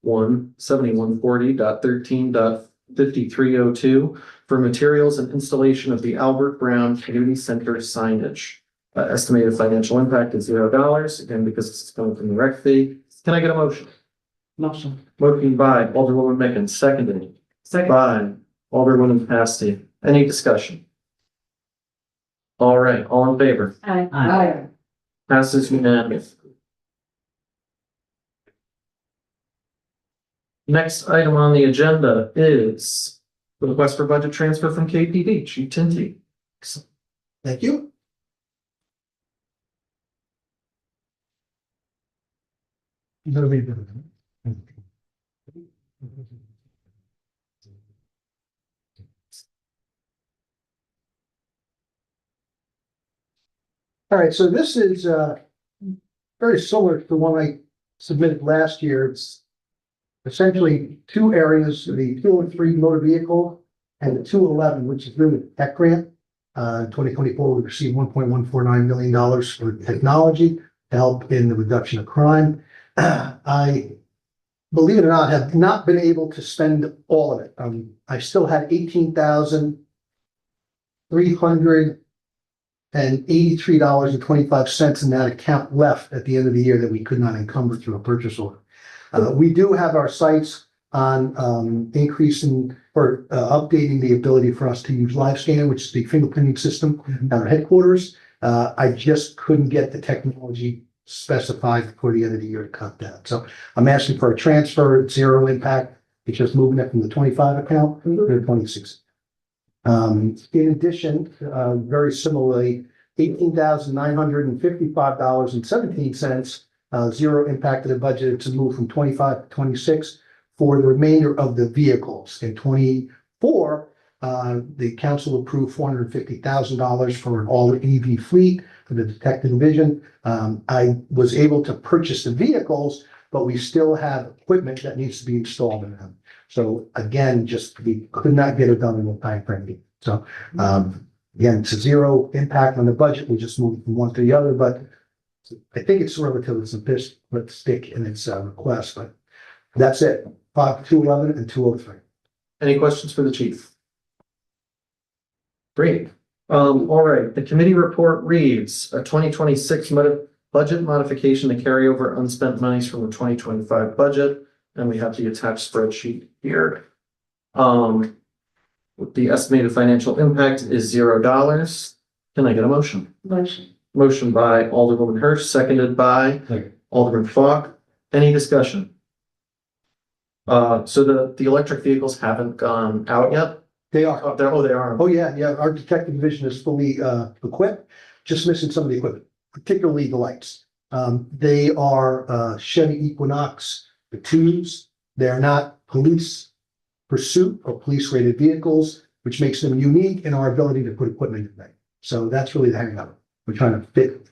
A17140.13.5302 for materials and installation of the Albert Brown Community Center signage. Estimated financial impact is $0, again, because it's coming from the rec fee. Can I get a motion? Motion. Motion by Alderwoman Mickens, seconded by Alderwoman Pasty. Any discussion? All right, all in favor? Aye. Passes unanimous. Next item on the agenda is the request for budget transfer from KPD, Chief Tinty. Thank you. All right, so this is very similar to the one I submitted last year. It's essentially two areas, the 203 motor vehicle and the 211, which is really the tech grant. In 2024, we received $1.149 million for technology to help in the reduction of crime. I, believe it or not, have not been able to spend all of it. I still had $18,383.25 in that account left at the end of the year that we could not encumber through a purchase order. We do have our sights on increasing or updating the ability for us to use live scan, which is the fingerprinting system at our headquarters. I just couldn't get the technology specified before the end of the year to cut that. So I'm asking for a transfer at zero impact. It's just moving it from the 25 account to the 26. In addition, very similarly, $18,955.17, zero impact to the budget to move from 25 to 26 for the remainder of the vehicles. In 24, the council approved $450,000 for an all EV fleet for the detective division. I was able to purchase the vehicles, but we still have equipment that needs to be installed in them. So again, just we could not get it done in the time frame. So again, it's a zero impact on the budget. We just moved from one to the other, but I think it's relatively simplistic in its request, but that's it. 211 and 203. Any questions for the chief? Great. All right, the committee report reads a 2026 budget modification to carry over unspent monies from the 2025 budget. And we have the attached spreadsheet here. The estimated financial impact is $0. Can I get a motion? Motion. Motion by Alderwoman Hirsch, seconded by Alderman Falk. Any discussion? So the electric vehicles haven't gone out yet? They are. Oh, they are. Oh, yeah. Our detective division is fully equipped, just missing some of the equipment, particularly the lights. They are Chevy Equinox, the twos. They're not police pursuit or police rated vehicles, which makes them unique in our ability to put equipment in them. So that's really the hang up. We're trying to fit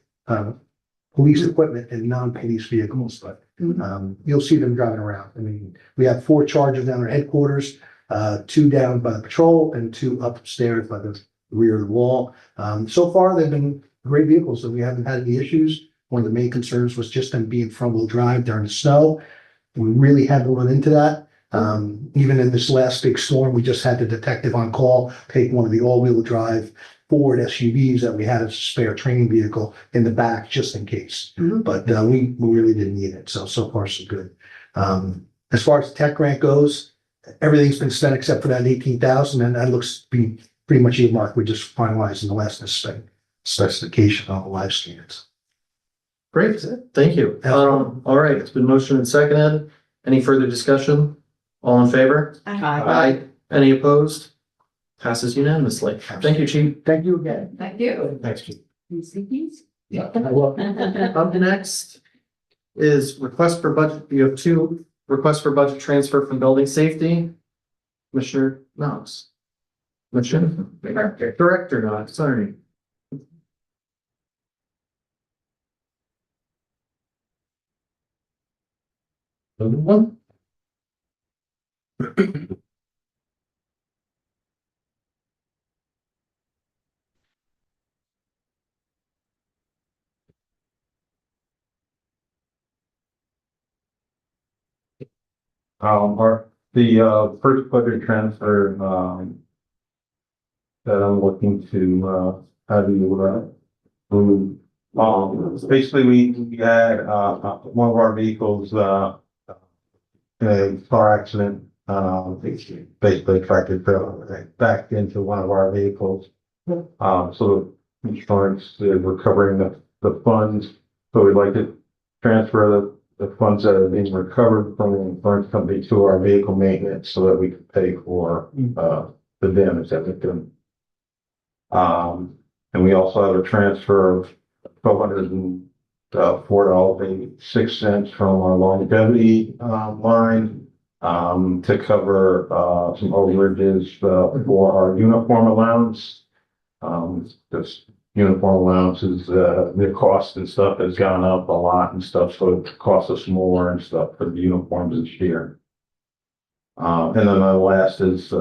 police equipment in non-police vehicles, but You'll see them driving around. I mean, we have 4 chargers down at headquarters, 2 down by the patrol and 2 upstairs by the rear of the wall. So far, they've been great vehicles, and we haven't had any issues. One of the main concerns was just them being front-wheel drive during the snow. We really haven't run into that. Even in this last big storm, we just had the detective on call, take one of the all-wheel drive Ford SUVs that we had as a spare training vehicle in the back, just in case. But we really didn't need it, so far so good. As far as the tech grant goes, everything's been spent except for that 18,000, and that looks to be pretty much earmarked. We're just finalizing the last specification on the live scans. Great, thank you. All right, it's been motioned and seconded. Any further discussion? All in favor? Aye. Any opposed? Passes unanimously. Thank you, Chief. Thank you again. Thank you. Thanks, Chief. Yeah. Up next is request for budget. You have 2 requests for budget transfer from building safety. Commissioner Knox. Commissioner Director Knox, sorry. One. First budget transfer, that I'm looking to, have you, move. Basically, we had, one of our vehicles, in a car accident, basically tractor trailer backed into one of our vehicles. So the insurance is recovering the funds, so we'd like to transfer the funds that are being recovered from the insurance company to our vehicle maintenance so that we can pay for, the damage that we've done. And we also have a transfer of $1,204.06 from our longevity line to cover some overages for our uniform allowance. This uniform allowances, the cost and stuff has gone up a lot and stuff, so it costs us more and stuff for the uniforms this year. And then the last is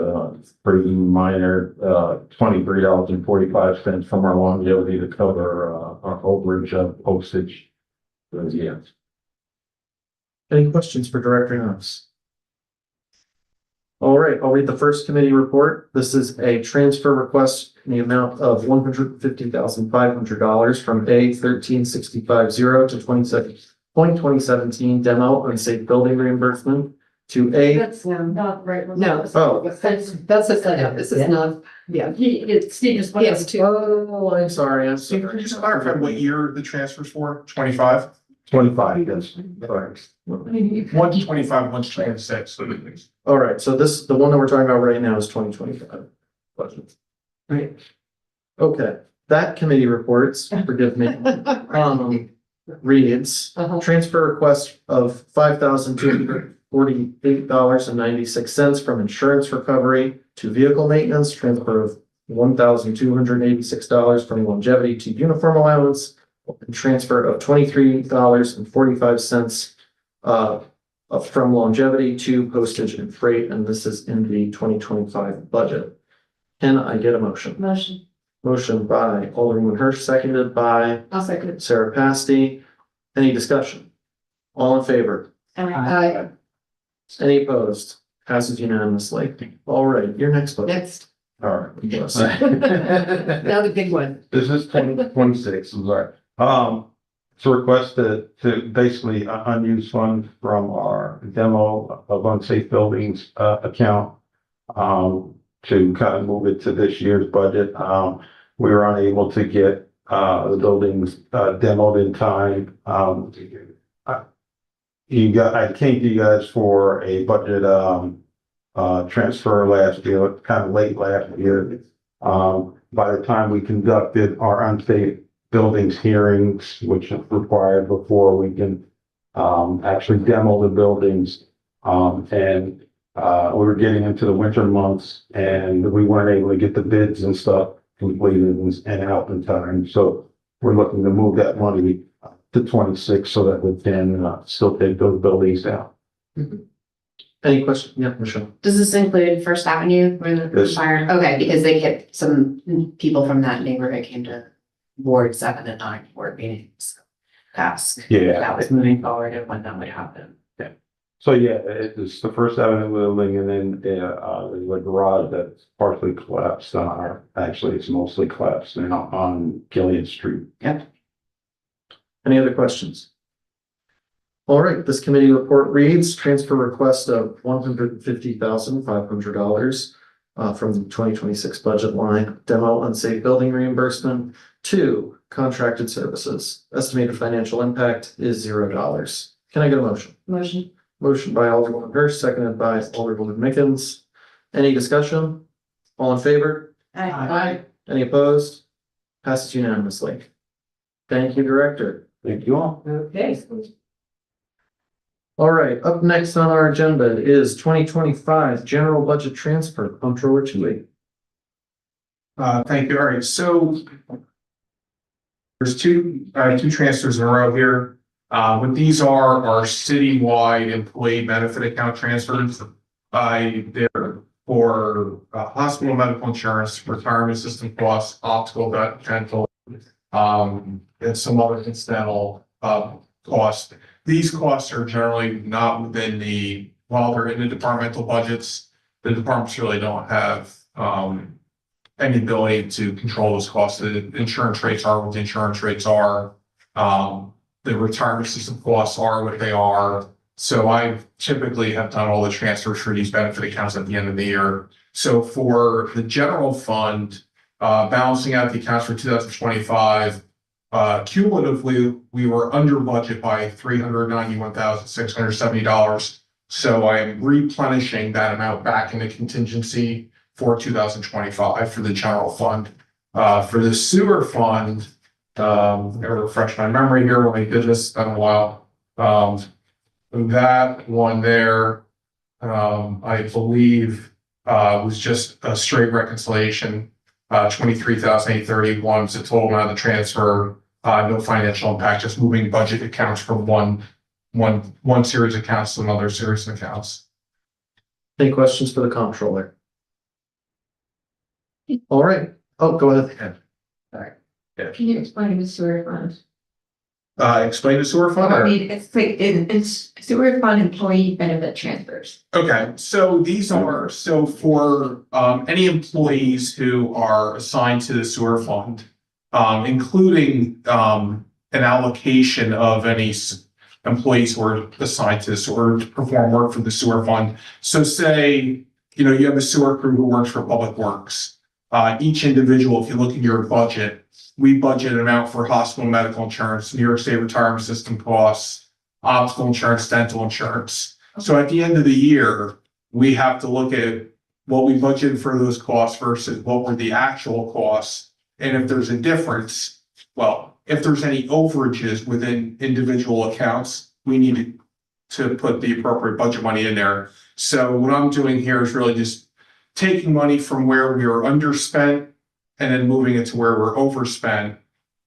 pretty minor, $23.45 from our longevity to cover our overage of postage. Yeah. Any questions for Director Knox? All right, I'll read the first committee report. This is a transfer request in the amount of $150,500 from A 13650 to 2017 demo unsafe building reimbursement to A. That's not right. No. Oh. That's a setup. This is not, yeah. Steve just. He has 2. Oh, I'm sorry. I'm So sorry. can you just clarify what year the transfer's for? 25? 25, yes. One's 25, one's 26. All right, so the one that we're talking about right now is 2025 budget. Right. Okay, that committee reports, forgive me, reads, transfer request of $5,248.96 from insurance recovery to vehicle maintenance, transfer of $1,286 from longevity to uniform allowance, and transfer of $23.45 from longevity to postage and freight, and this is in the 2025 budget. Can I get a motion? Motion. Motion by Alderman Hirsch, seconded by I'll second it. Sarah Pasty. Any discussion? All in favor? Aye. Any opposed? Passes unanimously. All right, your next budget. Next. All right. Yes. Now the big one. This is 2026, I'm sorry. It's a request to basically unused funds from our demo of unsafe buildings, account, to kind of move it to this year's budget. We were unable to get, the buildings, demoed in time. I came to you guys for a budget, transfer last year, kind of late last year. By the time we conducted our unsafe buildings hearings, which is required before we can actually demo the buildings. And we were getting into the winter months and we weren't able to get the bids and stuff completed and out in time. So we're looking to move that money to 26 so that we can still take those buildings down. Any questions? Yeah, Michelle. Does this include First Avenue where the Yes. fire? Okay, because they get some people from that neighborhood came to Ward 7 and 9 board meetings. Ask. Yeah. That was moving forward and when that would happen. So yeah, it's the First Avenue building and then the garage that's partially collapsed. Actually, it's mostly collapsed now on Gillian Street. Any other questions? All right, this committee report reads transfer request of $150,500 from the 2026 budget line, demo unsafe building reimbursement to contracted services. Estimated financial impact is $0. Can I get a motion? Motion. Motion by Alderwoman Hirsch, seconded by Alderwoman Mickens. Any discussion? All in favor? Aye. Any opposed? Passes unanimously. Thank you, Director. Thank you all. Okay. All right, up next on our agenda is 2025 general budget transfer, Comptroller Tui. Thank you. All right, so there's two transfers in a row here. What these are citywide employee benefit account transfers. They're for hospital medical insurance, retirement system costs, optical, dental, and some other incidental costs. These costs are generally not within while they're in the departmental budgets, the departments really don't have any ability to control those costs. The insurance rates are what the insurance rates are. The retirement system costs are what they are. So I typically have done all the transfers for these benefit accounts at the end of the year. So for the general fund, balancing out the accounts for 2025, cumulatively, we were under budget by $391,670. So I am replenishing that amount back into contingency for 2025 for the general fund. For the sewer fund, I'll refresh my memory here when we did this, been a while. That one there, I believe, was just a straight reconciliation. 23,831 is the total amount of the transfer. No financial impact, just moving budget accounts from one series of accounts to another series of accounts. Any questions for the Comptroller? All right. Oh, go ahead. Sorry. Yeah. Can you explain the sewer fund? Explain the sewer fund? I or- mean, it's like, it's sewer fund employee benefit transfers. Okay, so these are, so for any employees who are assigned to the sewer fund, including an allocation of any employees who are assigned to the sewer to perform work for the sewer fund. So say, you have a sewer crew who works for Public Works. Each individual, if you look at your budget, we budget an amount for hospital medical insurance, New York State retirement system costs, optical insurance, dental insurance. So at the end of the year, we have to look at what we budgeted for those costs versus what were the actual costs. And if there's a difference, well, if there's any overages within individual accounts, we need to put the appropriate budget money in there. So what I'm doing here is really just taking money from where we are underspent and then moving it to where we're overspent.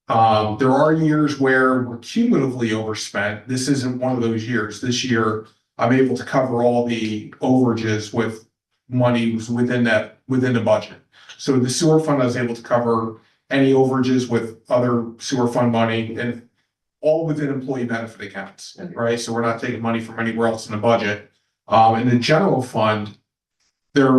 There are years where we're cumulatively overspent. This isn't one of those years. This year, I'm able to cover all the overages with money within the budget. So the sewer fund, I was able to cover any overages with other sewer fund money and all within employee benefit accounts, right? So we're not taking money from anywhere else in the budget. In the general fund, the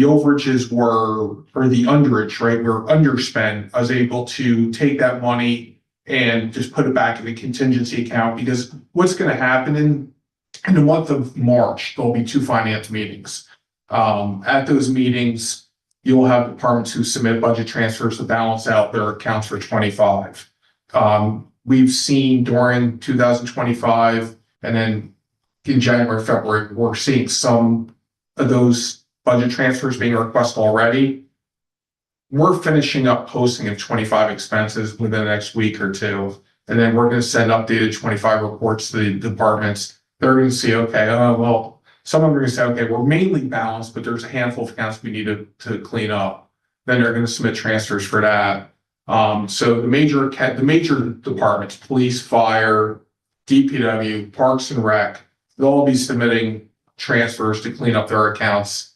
overages or the underage, right? We're underspent. I was able to take that money and just put it back in the contingency account because what's going to happen in the month of March, there'll be 2 finance meetings. At those meetings, you'll have departments who submit budget transfers to balance out their accounts for 25. We've seen during 2025 and then in January, February, we're seeing some of those budget transfers being requested already. We're finishing up posting of 25 expenses within the next week or two. And then we're going to send updated 25 reports to the departments. They're going to see, okay, well, some of them are going to say, okay, we're mainly balanced, but there's a handful of accounts we need to clean up. Then they're going to submit transfers for that. So the major departments, police, fire, DPW, Parks and Rec, they'll all be submitting transfers to clean up their accounts.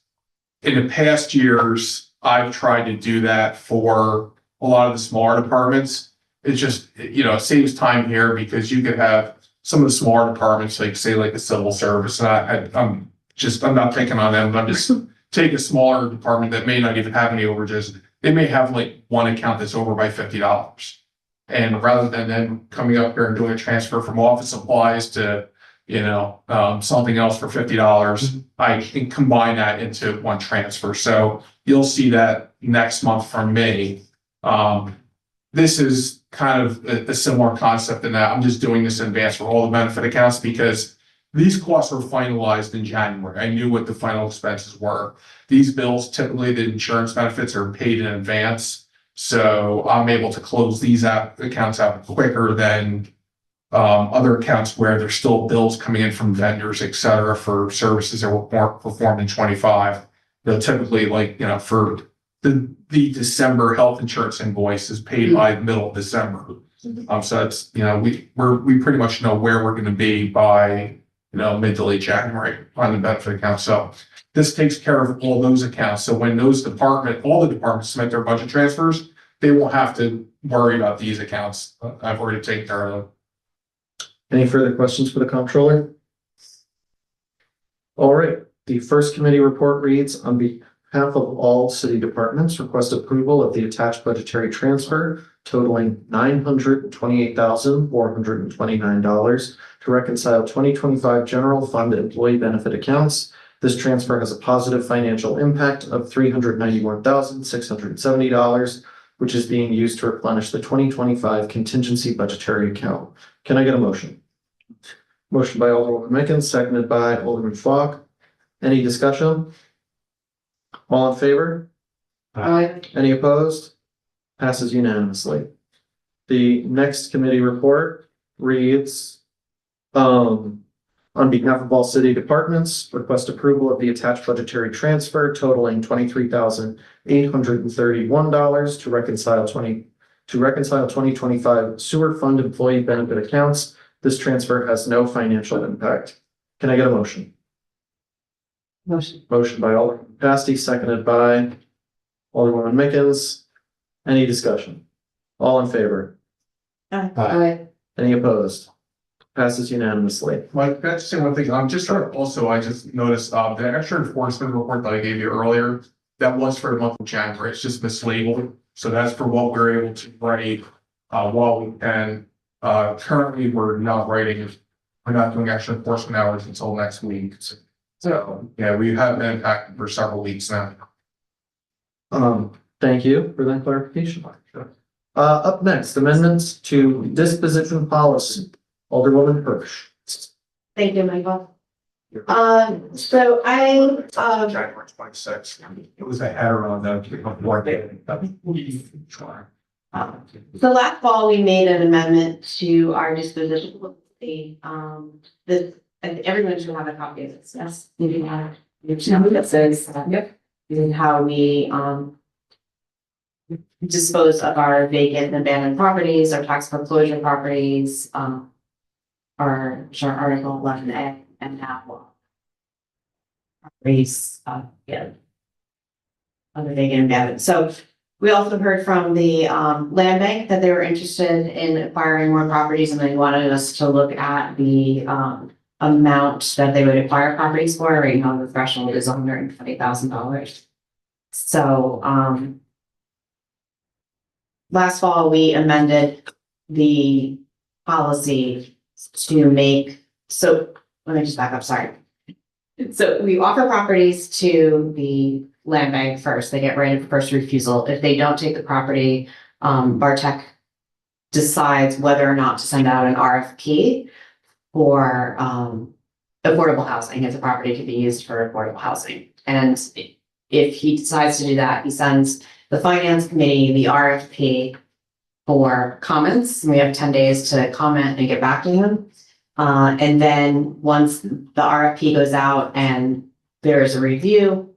In the past years, I've tried to do that for a lot of the smaller departments. It's just, it saves time here because you could have some of the smaller departments, like say like the civil service, and I'm not picking on them, I'm just take a smaller department that may not even have any overages. They may have like one account that's over by $50. And rather than them coming up here and doing a transfer from office supplies to, something else for $50, I can combine that into one transfer. So you'll see that next month from me. This is kind of a similar concept in that I'm just doing this in advance for all the benefit accounts because these costs were finalized in January. I knew what the final expenses were. These bills, typically the insurance benefits are paid in advance. So I'm able to close these accounts out quicker than other accounts where there's still bills coming in from vendors, et cetera, for services that were performed in 25. Typically for the December health insurance invoice is paid by the middle of December. So it's, we pretty much know where we're going to be by, mid to late January on the benefit account. So this takes care of all those accounts. So when all the departments submit their budget transfers, they won't have to worry about these accounts. I've already taken care of them. Any further questions for the comptroller? All right, the first committee report reads, on behalf of all city departments, request approval of the attached budgetary transfer totaling $928,429 to reconcile 2025 general fund employee benefit accounts. This transfer has a positive financial impact of $391,670, which is being used to replenish the 2025 contingency budgetary account. Can I get a motion? Motion by Alderwoman Mickens, seconded by Alderman Falk. Any discussion? All in favor? Aye. Any opposed? Passes unanimously. The next committee report reads, on behalf of all city departments, request approval of the attached budgetary transfer totaling $23,831 to reconcile 2025 sewer fund employee benefit accounts. This transfer has no financial impact. Can I get a motion? Motion. Motion by Alderman Pasty, seconded by Alderwoman Mickens. Any discussion? All in favor? Aye. Any opposed? Passes unanimously. Mike, can I just say one thing? I just noticed the extra enforcement report that I gave you earlier, that was for the month of January. It's just mislabeled. So that's for what we're able to write while we can. Currently, we're not doing extra enforcement hours until next week. So yeah, we have been impacted for several weeks now. Thank you for that clarification. Up next, amendments to disposition policy. Alderwoman Hirsch. Thank you, Michael. January 26th. It was a header on the board. So last fall, we made an amendment to our disposition policy. And everyone should have a copy of this, yes? You can have. That says, Yep. and how we, dispose of our vacant and abandoned properties, our tax foreclosure properties, our Article 11A and that one. Properties, other vacant and abandoned. So we also heard from the land bank that they were interested in acquiring more properties and they wanted us to look at the amount that they would acquire properties for. Right now, the threshold is $120,000. So last fall, we amended the policy to make, so let me just back up, sorry. So we offer properties to the land bank first. They get right of first refusal. If they don't take the property, Bartek decides whether or not to send out an RFP for affordable housing, if the property can be used for affordable housing. And if he decides to do that, he sends the finance committee the RFP for comments. We have 10 days to comment and get back to him. And then once the RFP goes out and there is a review,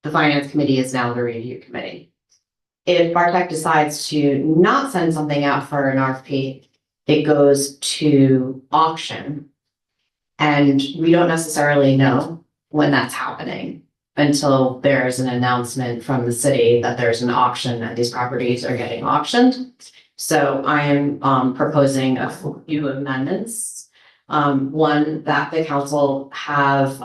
the finance committee is now the review committee. if Bartek decides to not send something out for an RFP, it goes to auction. And we don't necessarily know when that's happening until there's an announcement from the city that there's an auction and these properties are getting auctioned. So I am proposing a few amendments. One, that the council have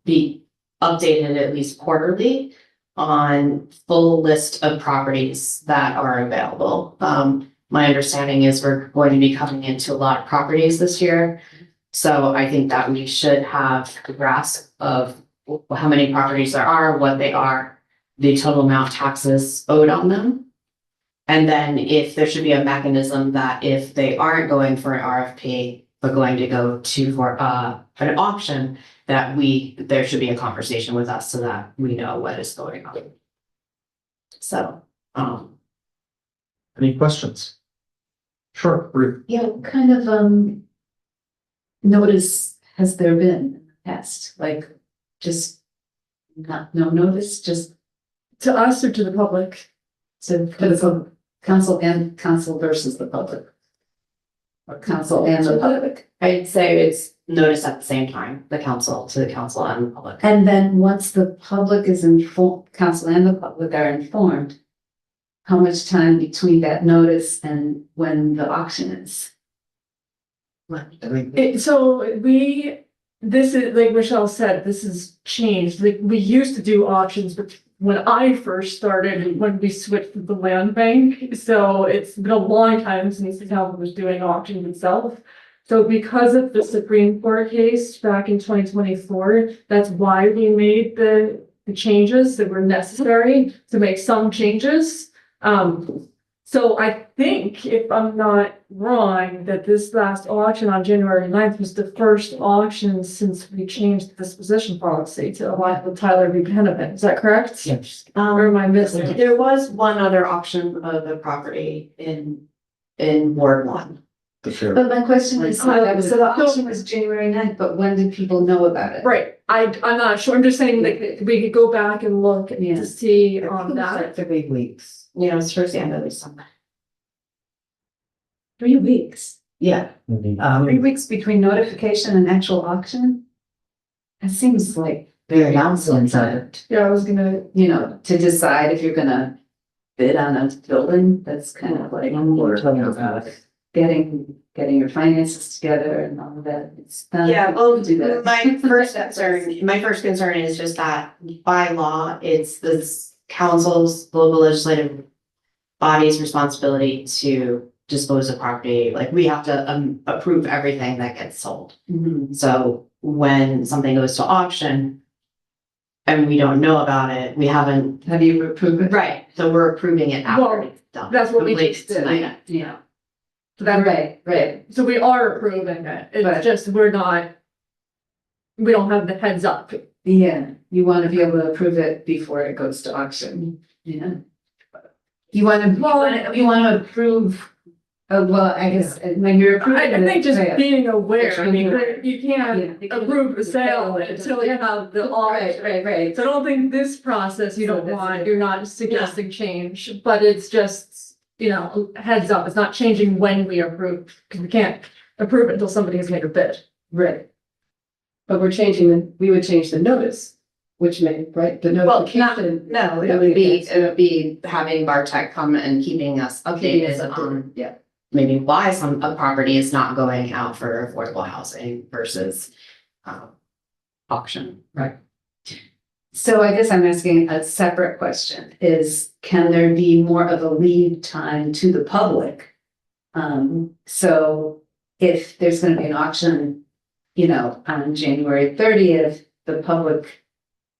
be updated at least quarterly on full list of properties that are available. My understanding is we're going to be coming into a lot of properties this year. So I think that we should have a grasp of how many properties there are, what they are, the total amount of taxes owed on them. And then if there should be a mechanism that if they aren't going for an RFP, but going to go to for an auction, that there should be a conversation with us so that we know what is going on. So, Any questions? Sure, Ruth. Yeah, what kind of notice has there been in the past? Like, just no notice, just To us or to the public? to the council and council versus the public? Or council and the public? I'd say it's noticed at the same time, the council to the council and the public. And then once the public is informed, council and the public are informed, how much time between that notice and when the auction is? This is, like Michelle said, this has changed. Like, we used to do auctions, but when I first started, when we switched to the land bank, so it's been a long time since the town was doing auctions itself. So because of the Supreme Court case back in 2024, that's why we made the changes that were necessary to make some changes. So I think, if I'm not wrong, that this last auction on January 9th was the first auction since we changed the disposition policy to align with Tyler v. Penniman. Is that correct? Yes. Or am I missing? There was one other auction of the property in Ward 1. But my question is, so the auction was January 9th, but when did people know about it? Right, I'm not sure. I'm just saying that we could go back and look to see on that. 3 weeks. Yeah, it's towards the end of the summer. 3 weeks. Yeah. 3 weeks between notification and actual auction? It seems like Very announcements on long. it, Yeah, I was gonna, to decide if you're gonna bid on a building, that's kind of like, or Tell me about it. getting your finances together and all of that. It's not- Yeah, well, do that. my first concern is just that by law, it's this council's local legislative body's responsibility to dispose of property. Like, we have to approve everything that gets sold. Mhm. So when something goes to auction and we don't know about it, we haven't. Have you approved it? Right, so we're approving it after Well, it's done. that's what we Late just did. tonight. Yeah. so that, Right. so we are approving it. But- It's just, we don't have the heads up. Yeah, you want to be able to approve it before it goes to auction, You want to approve, well, I guess, when you're approving. I think just it, being aware, I mean, you yeah, can't because approve the sale until you have the auction. Right. So I don't think this process you So don't this want, is- you're not suggesting change, but it's just, heads up, it's not changing when we approve, because we can't approve it until somebody has made a bid. Right. But we would change the notice, which may, right, the Well, notification. No, it would be having Bartek come and keeping us updated on Yeah. maybe why a property is not going out for affordable housing versus auction. So I guess I'm asking a separate question is, can there be more of a lead time to the public? So if there's gonna be an auction, on January 30th, the public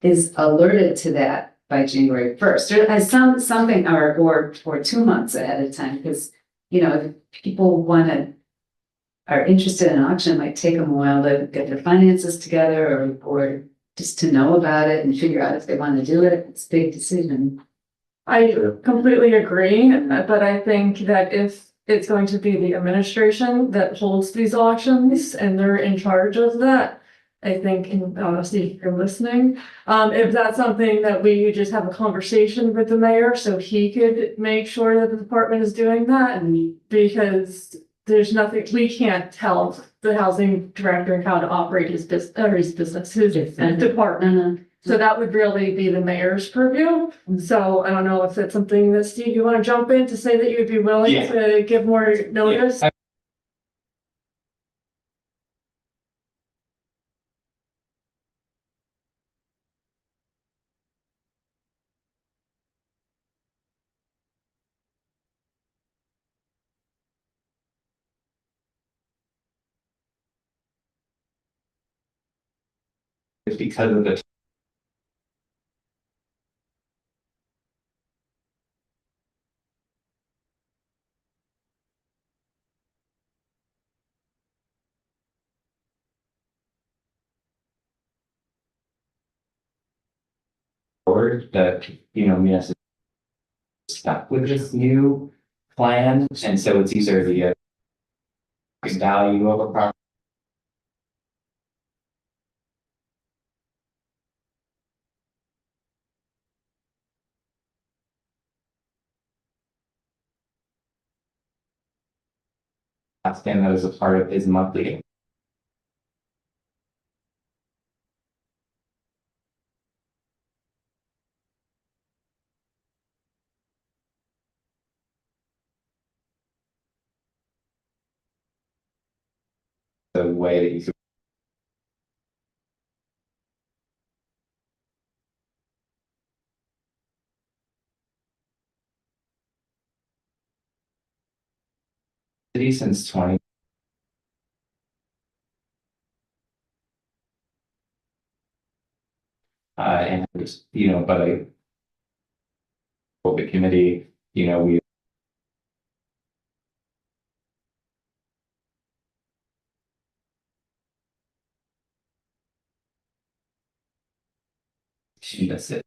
is alerted to that by January 1st, or as something, or 2 months ahead of time, because, if people are interested in an auction, it might take them a while to get their finances together or just to know about it and figure out if they want to do it. It's a big decision. I completely agree, but I think that if it's going to be the administration that holds these auctions and they're in charge of that, I think, and honestly, if you're listening, if that's something that we just have a conversation with the mayor, so he could make sure that the department is doing that, and because there's nothing, we can't tell the housing director how to operate his business, his department. So that would really be the mayor's purview. So I don't know if that's something that, Steve, you want to jump in to say that you'd be willing Yeah. to give more notice? It's because of the board that, we have stuck with this new plan, and so it's easier to get value of a property. Ask him that as a part of his monthly. The way that you could city since 20. And, but the committee, we miss it.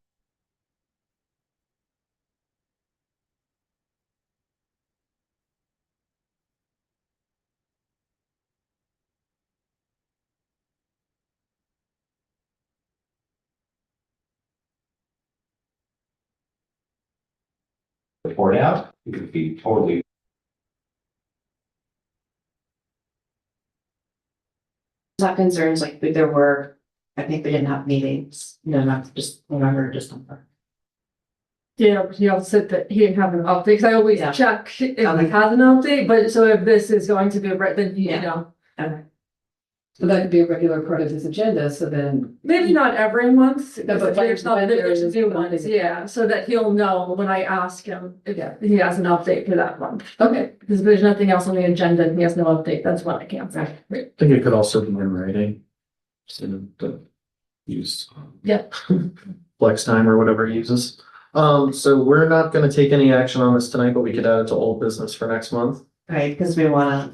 Report out, it could be totally. Not concerns, like there were, I think we didn't have meetings, not just November, December. Yeah, he also said that he didn't have an update, because I always Yeah. check if he Okay. has an update, but so if this is going to be, then, Okay. So that could be a regular part of his agenda, so then. maybe not every month, No, but there's not, when there's there's new something. ones, yeah, so that he'll know when I ask him if he has an update for that month. Okay, Because if there's nothing else on the agenda and he has no update, that's when I can't say. I think it could also be in writing. So the use. Yep. Flex time or whatever he uses. So we're not gonna take any action on this tonight, but we could add it to old business for next month. Right, because we wanna,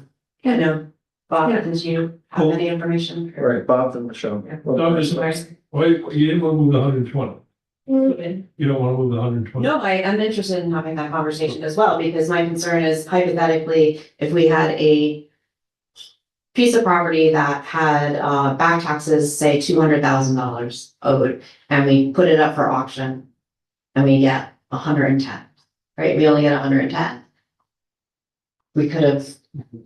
Bob, did you have any information? All right, Bob and Michelle. Right. You didn't want to move the 120. You don't want to move the 120. No, I'm interested in having that conversation as well, because my concern is hypothetically, if we had a piece of property that had back taxes, say $200,000 owed, and we put it up for auction, and we get 110, right? We only get 110. We could have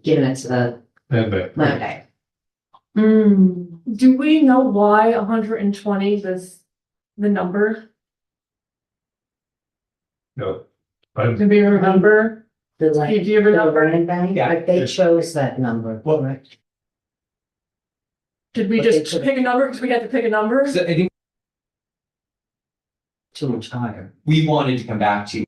given it to the land bank. Do we know why 120 is the number? No. Do we remember? The Do land, you the remember? land bank, Yeah. but they chose that number, correct? Did we But they just could- pick a number because we had to pick a number? So I think Too much higher. we wanted to come back to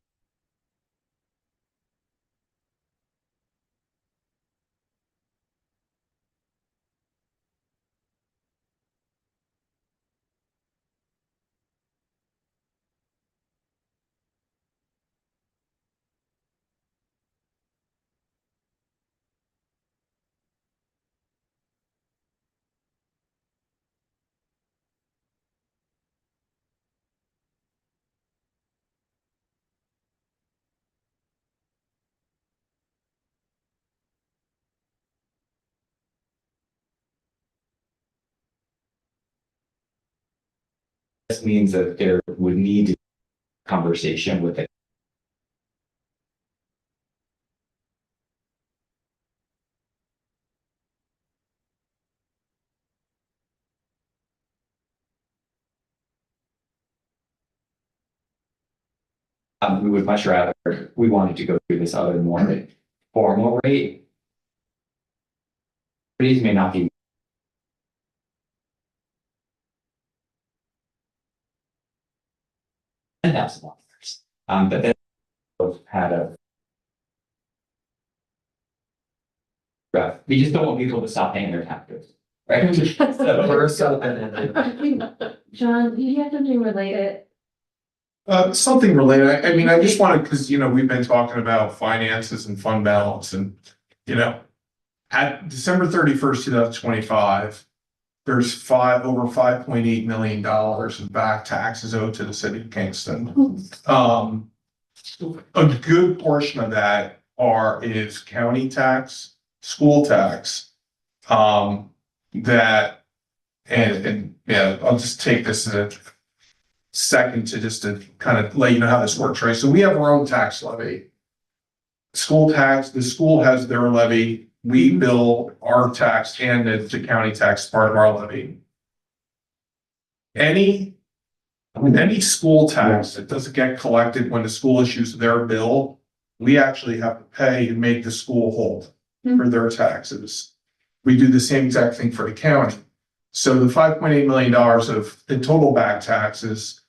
just means that there would need to be a conversation with the we would much rather, we wanted to go through this other more formal rate. These may not be. $10,000. But then we've had a. Right, we just don't want people to stop paying their taxes, right? So We're so open-ended. John, do you have something related? Something related, I mean, I just wanted, because, you know, we've been talking about finances and fund balance and, you know, at December 31st, 2025, there's over $5.8 million of back taxes owed to the city of Kingston. A good portion of that is county tax, school tax, that, and yeah, I'll just take this as a second to kind of let you know how this works, right? So we have our own tax levy. School tax, the school has their levy, we bill our tax and the county tax part of our levy. Any school tax that doesn't get collected when the school issues their bill, we actually have to pay to make the school whole for their taxes. We do the same exact thing for the county. So the $5.8 million of the total back taxes,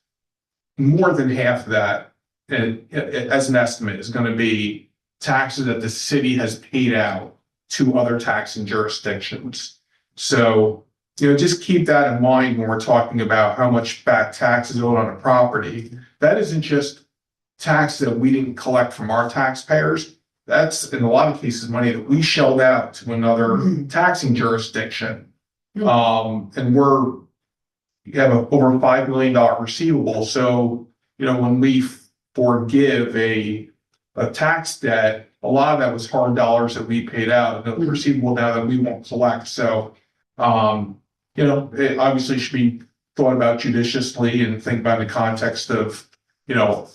more than half of that, and as an estimate, is going to be taxes that the city has paid out to other taxing jurisdictions. So, you know, just keep that in mind when we're talking about how much back tax is owed on a property. That isn't just tax that we didn't collect from our taxpayers. That's in a lot of cases money that we shelled out to another taxing jurisdiction. And we have over $5 million receivable. So, you know, when we forgive a tax debt, a lot of that was hard dollars that we paid out, and the receivable now that we won't collect. So, you know, it obviously should be thought about judiciously and think about in the context of, you know,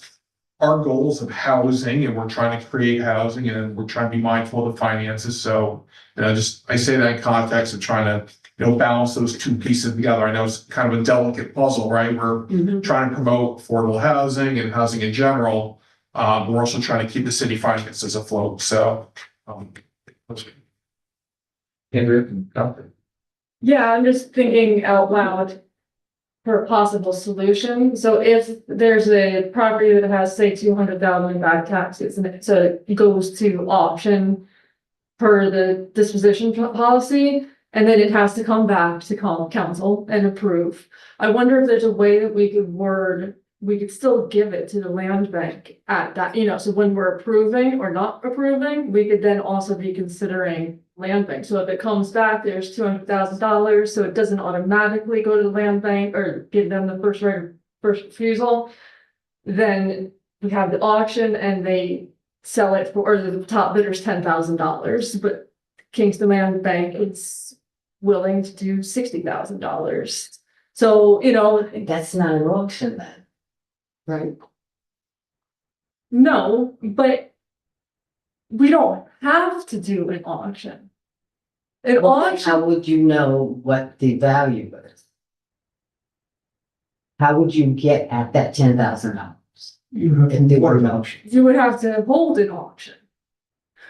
our goals of housing, and we're trying to create housing, and we're trying to be mindful of the finances. So, you know, I say that in context of trying to, you know, balance those two pieces together. I know it's kind of a delicate puzzle, right? We're trying to promote affordable housing and housing in general. We're also trying to keep the city finances afloat. So, Andrew, Yeah, I'm just thinking out loud for a possible solution. So if there's a property that has, say, 200,000 in back taxes, and it goes to auction per the disposition policy, and then it has to come back to council and approve. I wonder if there's a way that we could still give it to the land bank at that, you know, so when we're approving or not approving, we could then also be considering land bank. So if it comes back, there's $200,000, so it doesn't automatically go to the land bank or give them the first refusal. Then we have the auction and they sell it for, or the top bidder's $10,000, but Kingston Land Bank is willing to do $60,000. So, you know. That's not an auction then. Right. No, but we don't have to do an auction. An auction, How would you know what the value is? How would you get at that $10,000? If there were no auction. you would have to hold an auction.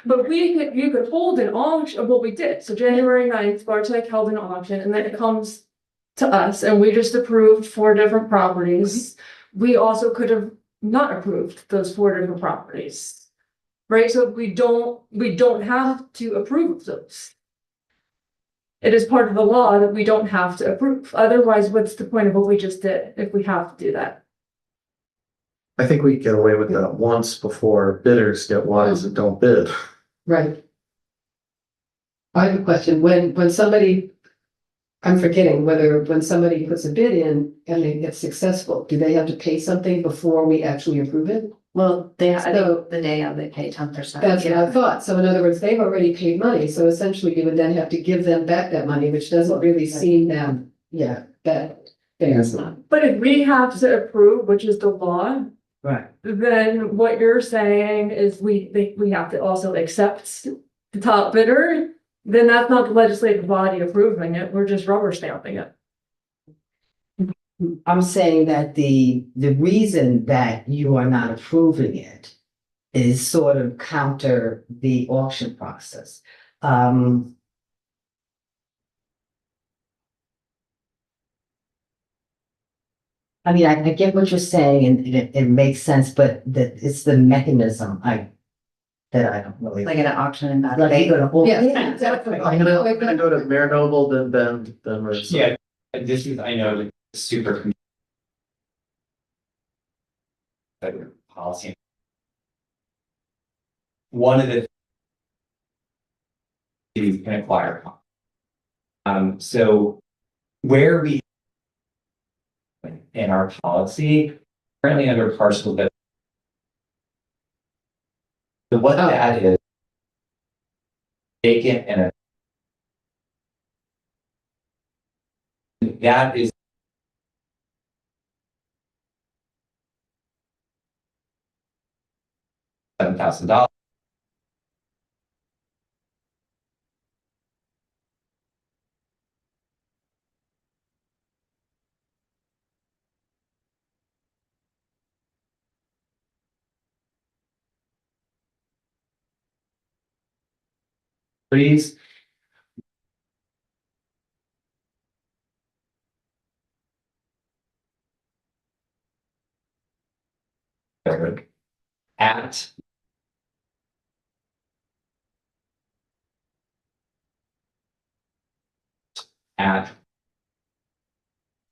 But you could hold an auction of what we did. So January 9th, Bartek held an auction, and then it comes to us and we just approved 4 different properties. We also could have not approved those 4 different properties. Right? So we don't have to approve those. It is part of the law that we don't have to approve. Otherwise, what's the point of what we just did if we have to do that? I think we get away with that once before bidders get wise and don't bid. Right. I have a question. When somebody, I'm forgetting when somebody puts a bid in and they get successful, do they have to pay something before we actually approve it? Well, I So- think the day of they pay 10%. That's what I thought. So in other words, they've already paid money. So essentially you would then have to give them back that money, which doesn't really seem that, that It's not. But if we have to approve, which is the law, Right. then what you're saying is we have to also accept the top bidder, then that's not the legislative body approving it, we're just rubber stamping it. I'm saying that the reason that you are not approving it is sort of counter the auction process. I mean, I get what you're saying and it makes sense, but it's the mechanism that I don't really. Like an auction and that. Like you go to auction. Yeah, exactly. I'm gonna go to Mayor Noble, then Marissa. Yeah, this is, I know, like, super. Policy. One of the. You can acquire. So where we. In our policy, currently under parcel that. So what that is. Vacant and that is. $7,000. Please. At. At.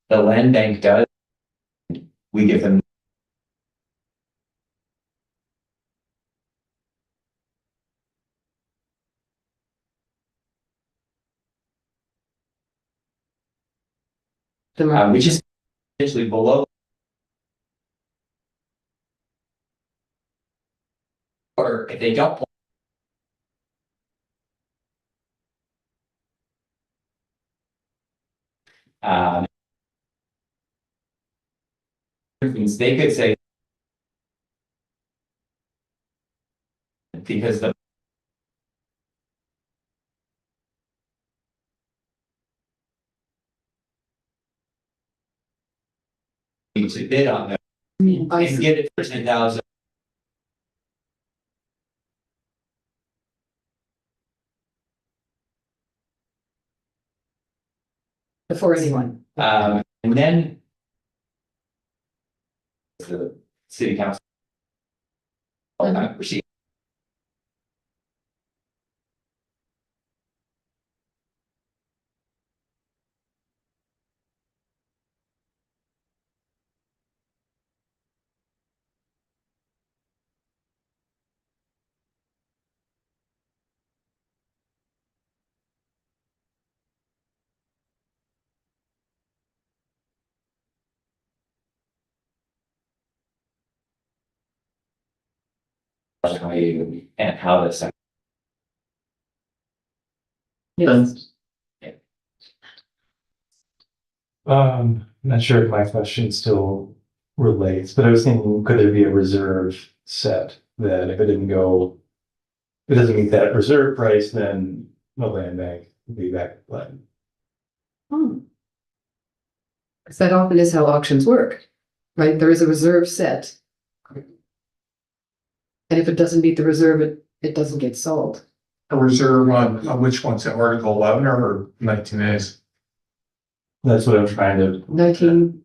The land bank does. We give them. Which is essentially below. Or if they don't. Means they could say. Because the. To bid on them. And get it for 10,000. Before anyone. And then. The city council. Receive. How you and how this. Yes. Not sure if my question still relates, but I was thinking, could there be a reserve set that if it didn't go, if it doesn't meet that reserve price, then the land bank will be back at play. Because that often is how auctions work, right? There is a reserve set. And if it doesn't meet the reserve, it doesn't get sold. A reserve on which one's at Article 11 or 19A's? That's what I'm trying to.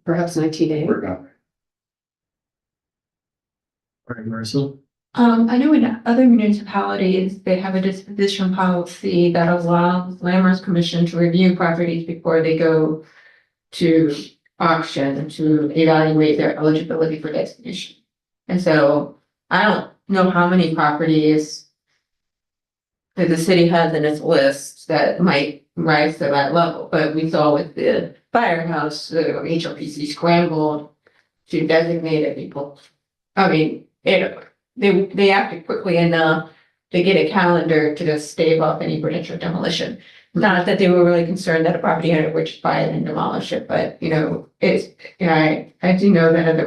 Perhaps 19A. work on. All right, Marissa. I know in other municipalities, they have a disposition policy that allows Landmarks Commission to review properties before they go to auction to evaluate their eligibility for disposition. And so I don't know how many properties that the city has in its list that might rise to that level, but we saw with the firehouse, the HRPC scrambled to designate it people. I mean, they acted quickly enough to get a calendar to just stave off any potential demolition. Not that they were really concerned that a property owner would just buy it and demolish it, but, it's, I do know that other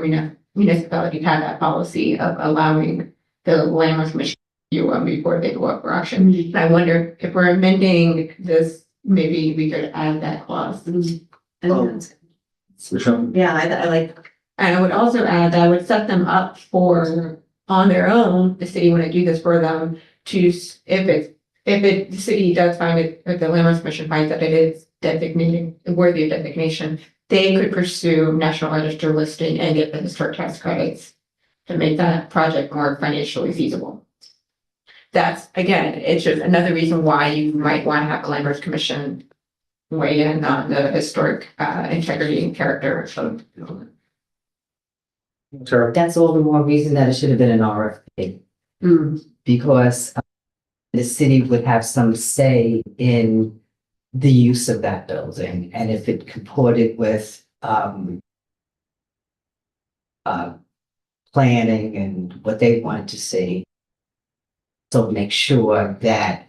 municipalities have that policy of allowing the landlord commission to do one before they go up for auction. And I wonder if we're amending this, maybe we could add that clause. Yeah, I like, And I would also add that I would set them up for, on their own, the city, when I do this for them, to, the city does find it, if the landlord commission finds that it is designated, worthy of designation, they could pursue national register listing and get the historic tax credits to make that project more financially feasible. That's, again, it's just another reason why you might want to have the landlord commission weigh in on the historic integrity and character of. Tara? That's all the more reason that it should have been an RFP. Because the city would have some say in the use of that building, and if it comported with planning and what they wanted to see. So make sure that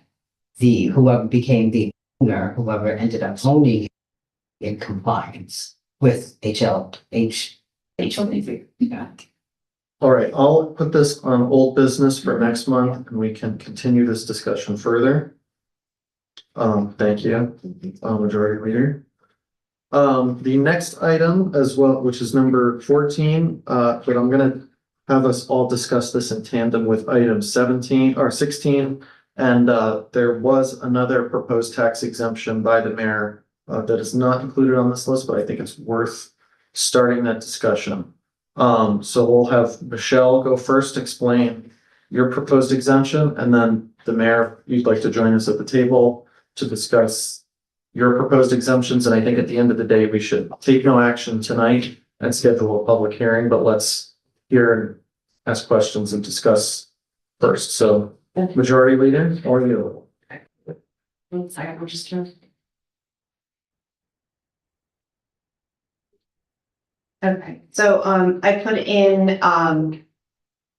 whoever became the owner, whoever ended up owning it, in compliance with HLV. Yeah. All right, I'll put this on old business for next month and we can continue this discussion further. Thank you, Majority Leader. The next item as well, which is number 14, but I'm gonna have us all discuss this in tandem with item 17 or 16. And there was another proposed tax exemption by the mayor that is not included on this list, but I think it's worth starting that discussion. So we'll have Michelle go first, explain your proposed exemption, and then the mayor, you'd like to join us at the table to discuss your proposed exemptions. And I think at the end of the day, we should take no action tonight and schedule a public hearing, but let's hear and ask questions and discuss first. So Majority Leader, or you? sorry, I'm just trying. Okay, so I put in an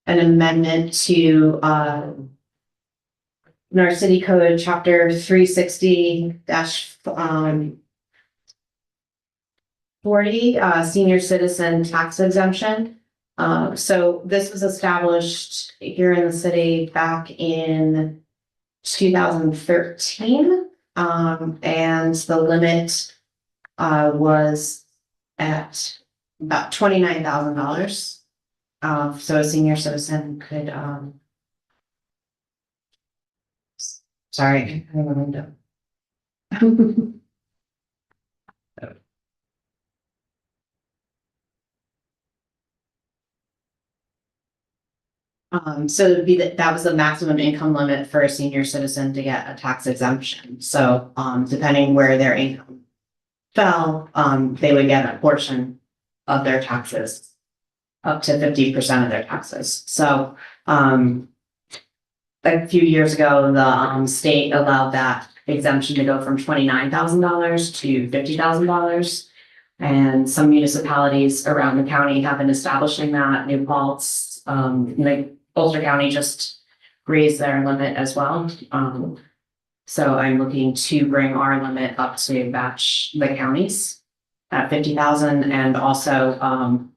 amendment to in our city code chapter 360 40 senior citizen tax exemption. So this was established here in the city back in 2013. And the limit was at about $29,000. So a senior citizen could, sorry, I have a window. So it'd be that was the maximum income limit for a senior citizen to get a tax exemption. So, depending where their income fell, they would get a portion of their taxes, up to 50% of their taxes. So, a few years ago, the state allowed that exemption to go from $29,000 to $50,000. And some municipalities around the county have been establishing that. New Paltz, like Ulster County just raised their limit as well. So I'm looking to bring our limit up to match the counties at 50,000 and also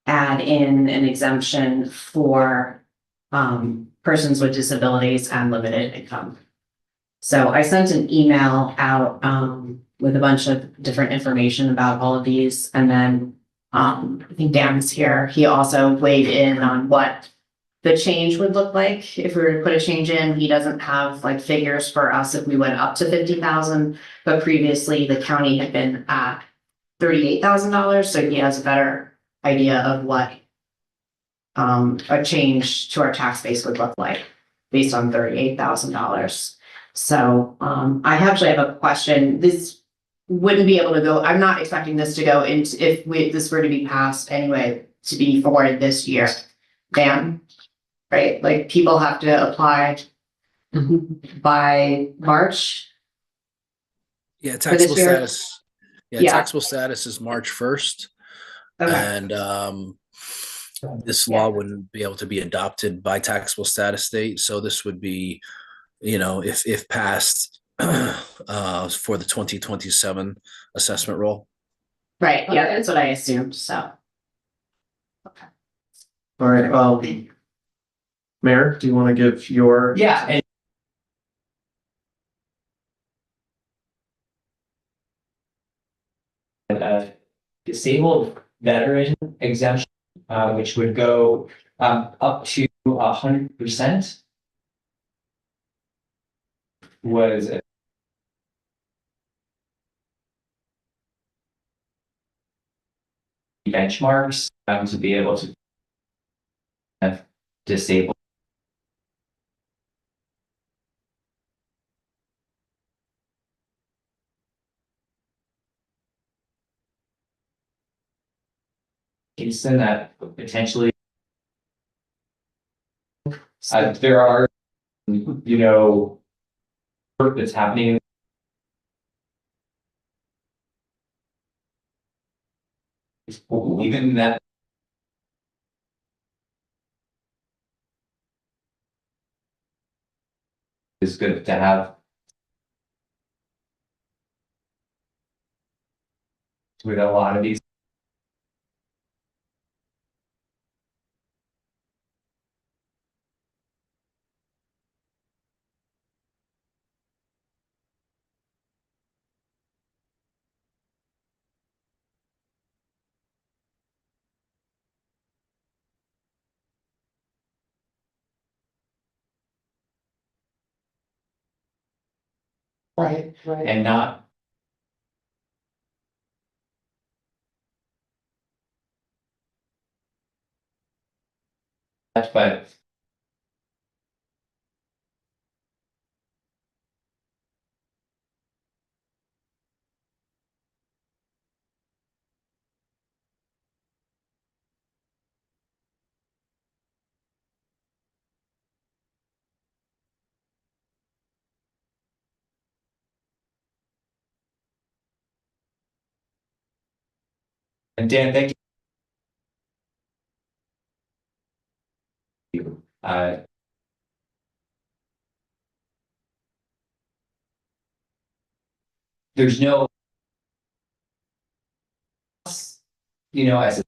add in an exemption for persons with disabilities and limited income. So I sent an email out with a bunch of different information about all of these. And then I think Dan's here. He also weighed in on what the change would look like if we were to put a change in. He doesn't have like figures for us if we went up to 50,000, but previously the county had been at $38,000. So he has a better idea of what a change to our tax base would look like based on $38,000. So I actually have a question. This wouldn't be able to go, I'm not expecting this to go into, if this were to be passed anyway, to be forwarded this year. Dan, right? Like people have to apply by March. Yeah, taxable year? status. Yeah. Taxable status is March 1st. Okay. And this law wouldn't be able to be adopted by taxable status date. So this would be, if passed for the 2027 assessment role. Right, yeah, that's what I assumed, so. All right, Mayor, do you want to give your? Yeah, and disabled veteran exemption, which would go up to 100%. Was benchmarks to be able to have disabled. Houston that potentially there are, you know, work that's happening. Even that is good to have with a lot of these. Right. And not but and Dan, thank you. There's no, you know, as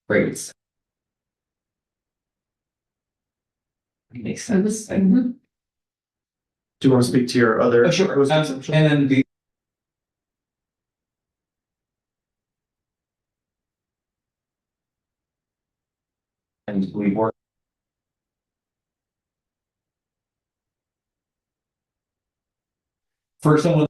rates. Makes sense. Do you want to speak to your other? Oh, sure. And then the and we work for someone.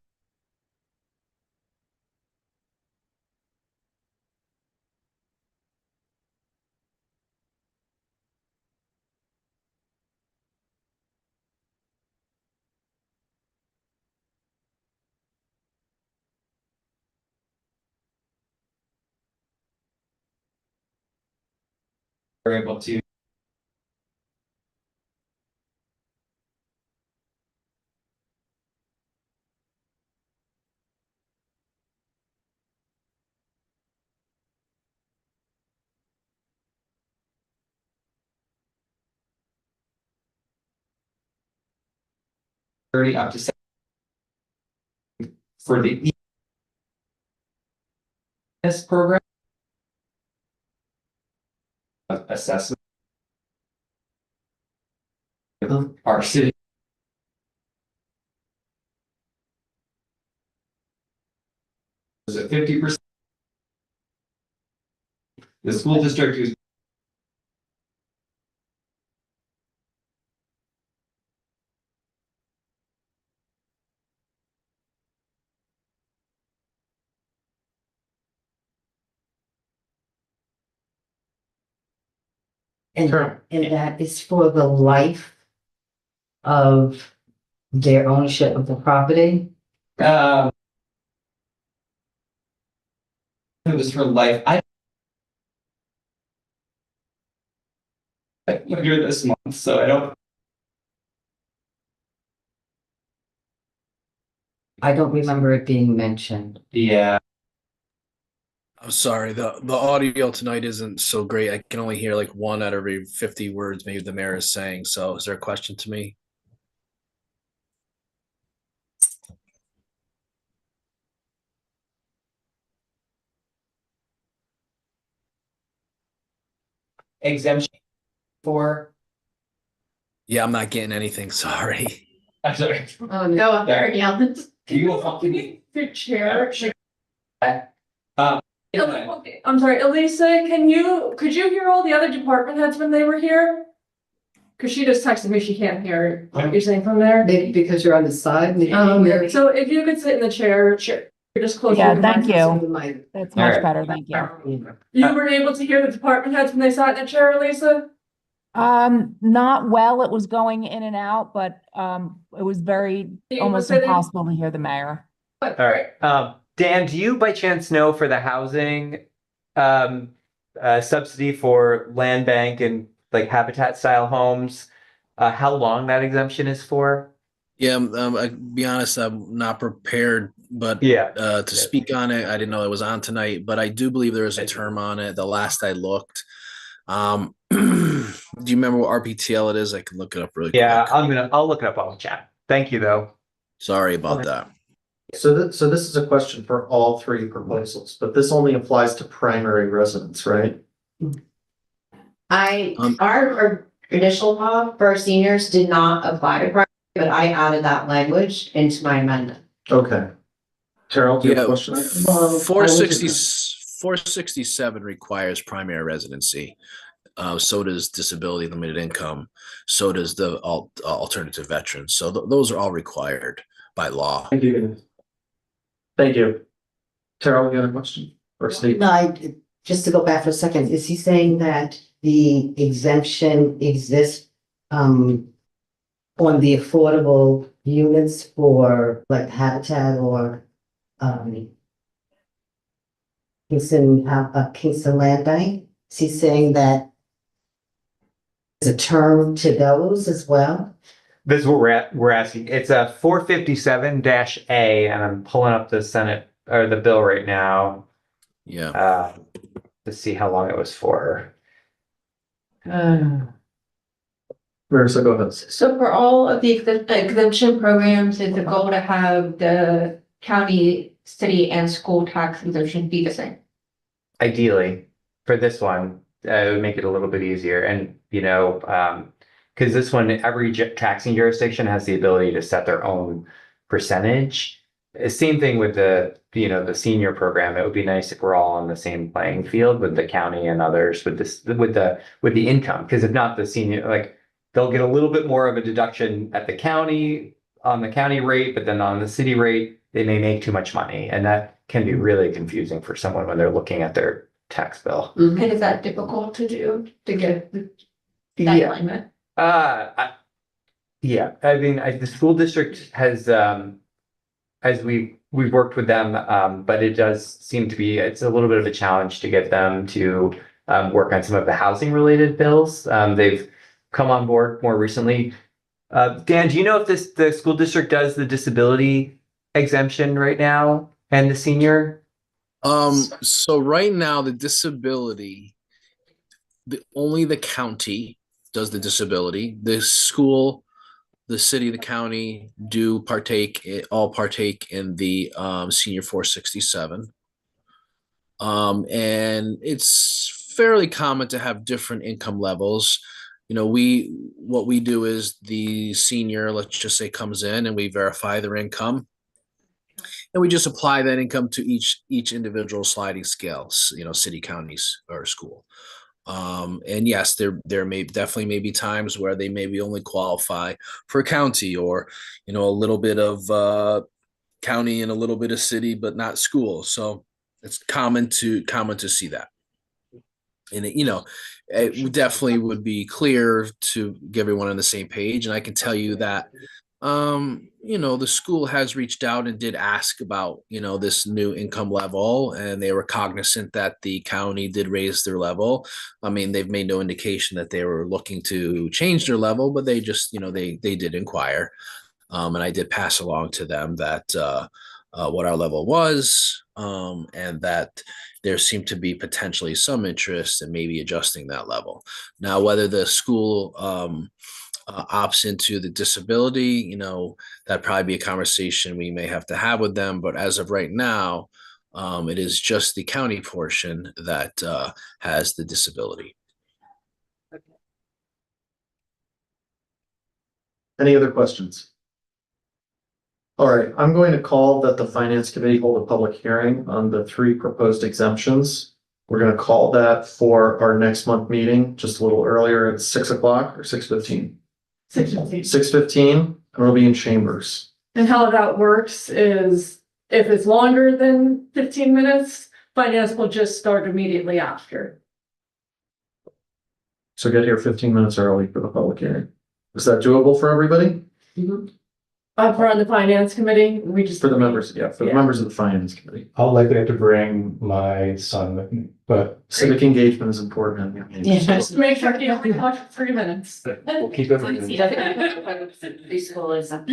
We're able to up to 7 for the ES program assessment. Our city is at 50%. The school district is And that is for the life of their ownership of the property. it was for life. I here this month, so I don't. I don't remember it being mentioned. Yeah. I'm sorry, the audio tonight isn't so great. I can only hear like one out of every 50 words maybe the mayor is saying. So is there a question to me? Exemption for, Yeah, I'm not getting anything. Sorry. I'm sorry. No, I'm very young. Your chair. Um, I'm sorry, Elisa, could you hear all the other department heads when they were here? Cause she just texted me, she can't hear what you're saying from there. Maybe because you're on the side. maybe you're- So if you could sit in the chair, you're just close. Yeah, to the thank mic. you. That's All much right. better, thank you. You were able to hear the department heads when they sat in the chair, Elisa? Not well, it was going in and out, but, it was almost sitting? impossible to hear the mayor. All right. Dan, do you by chance know for the housing subsidy for land bank and like habitat style homes, how long that exemption is for? Yeah, I be honest, I'm not prepared, but Yeah. to speak on it, I didn't know it was on tonight, but I do believe there is a term on it. The last I looked. Do you remember what RPTL it is? I can look it up really quick. I'll look it up on the chat. Thank you though. Sorry about that. So this is a question for all three proposals, but this only applies to primary residents, right? Our initial law for seniors did not apply to primary, but I added that language into my amendment. Okay. Terrell, do you have a question? 467 requires primary residency. So does disability limited income. So does the alternative veterans. So those are all required by law. Thank you. Thank you. Terrell, you have a question? Or Steve? No, just to go back for a second, is he saying that the exemption exists on the affordable units for like Habitat or Kingston Land Bank? Is he saying that there's a term to those as well? This is what we're asking. It's a 457-A, and I'm pulling up the Senate or the bill right now. Yeah. To see how long it was for. Marissa, go ahead. So for all of the exemption programs, is the goal to have the county, city and school tax exemption be the same? Ideally, for this one, it would make it a little bit easier. And, because this one, every taxing jurisdiction has the ability to set their own percentage. Same thing with the senior program. It would be nice if we're all on the same playing field with the county and others with the income. Because if not, the senior, like, they'll get a little bit more of a deduction at the county on the county rate, but then on the city rate, they may make too much money. And that can be really confusing for someone when they're looking at their tax bill. And is that difficult to do, to get that alignment? Yeah, I mean, the school district has, as we've worked with them, but it does seem to be, it's a little bit of a challenge to get them to work on some of the housing related bills. They've come on board more recently. Dan, do you know if the school district does the disability exemption right now and the senior? So right now the disability, only the county does the disability. The school, the city, the county do all partake in the senior 467. And it's fairly common to have different income levels. What we do is the senior, let's just say, comes in and we verify their income. And we just apply that income to each individual sliding scale, city, counties, or school. And yes, there may definitely be times where they maybe only qualify for a county or, a little bit of county and a little bit of city, but not school. So it's common to see that. And it definitely would be clear to get everyone on the same page. And I can tell you that, the school has reached out and did ask about, this new income level, and they were cognizant that the county did raise their level. I mean, they've made no indication that they were looking to change their level, but they just, they did inquire. And I did pass along to them that, what our level was, and that there seemed to be potentially some interest in maybe adjusting that level. Now, whether the school opts into the disability, that'd probably be a conversation we may have to have with them. But as of right now, it is just the county portion that has the disability. Any other questions? All right, I'm going to call that the Finance Committee hold a public hearing on the 3 proposed exemptions. We're going to call that for our next month meeting, just a little earlier at 6 o'clock or 6:15. 6:15. 6:15, and it'll be in chambers. And how that works is if it's longer than 15 minutes, finance will just start immediately after. So get here 15 minutes early for the public hearing. Is that doable for everybody? For on the finance committee, we just. For the members, yeah, for the members of the Finance Committee. I'll likely have to bring my son with me, but Civic engagement is important. Just make sure you only talk for 3 minutes. we'll keep it. Preschool is up.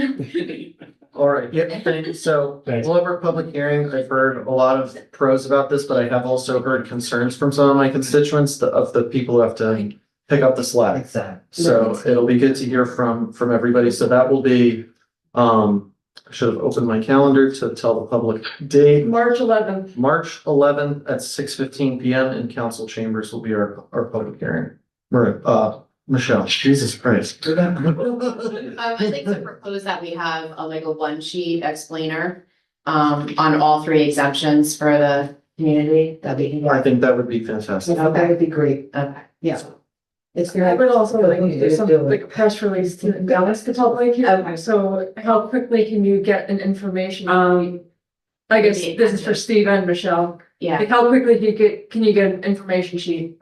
All right, yeah, so we'll have our public hearing. I've heard a lot of pros about this, but I have also heard concerns from some of my constituents of the people who have to pick up the slack. Exactly. So it'll be good to hear from everybody. So that will be, I should have opened my calendar to tell the public date. March 11th. March 11th at 6:15 PM in council chambers will be our public hearing. Michelle, Jesus Christ. I think to propose that we have like a 1-sheet explainer on all 3 exemptions for the community. That'd be. I think that would be fantastic. That would be great. Okay. Yeah. It's I very. would also like to do something like a press release to announce the public here. Okay. So how quickly can you get an information? I guess this is for Steve and Michelle. Yeah. Like how quickly can you get an information sheet?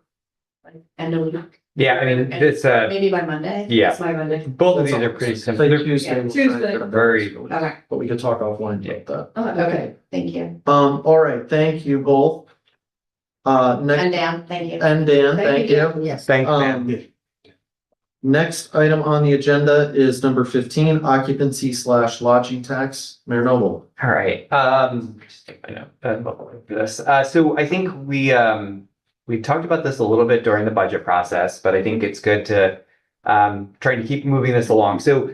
End of the week. Yeah, I mean, it's Maybe by Monday. Yeah. It's by Monday. both of these are pretty simple. Say Tuesday. we'll try and Tuesday. get them Very- done. Okay. But we could talk offline about that. Okay. Thank you. All right, thank you both. And Next, Dan, thank you. and Dan, thank you. Yes. Thanks, Um, man. Next item on the agenda is number 15, occupancy/lodging tax. Mayor Noble. All right, just take my note, for this. So I think we talked about this a little bit during the budget process, but I think it's good to try to keep moving this along. So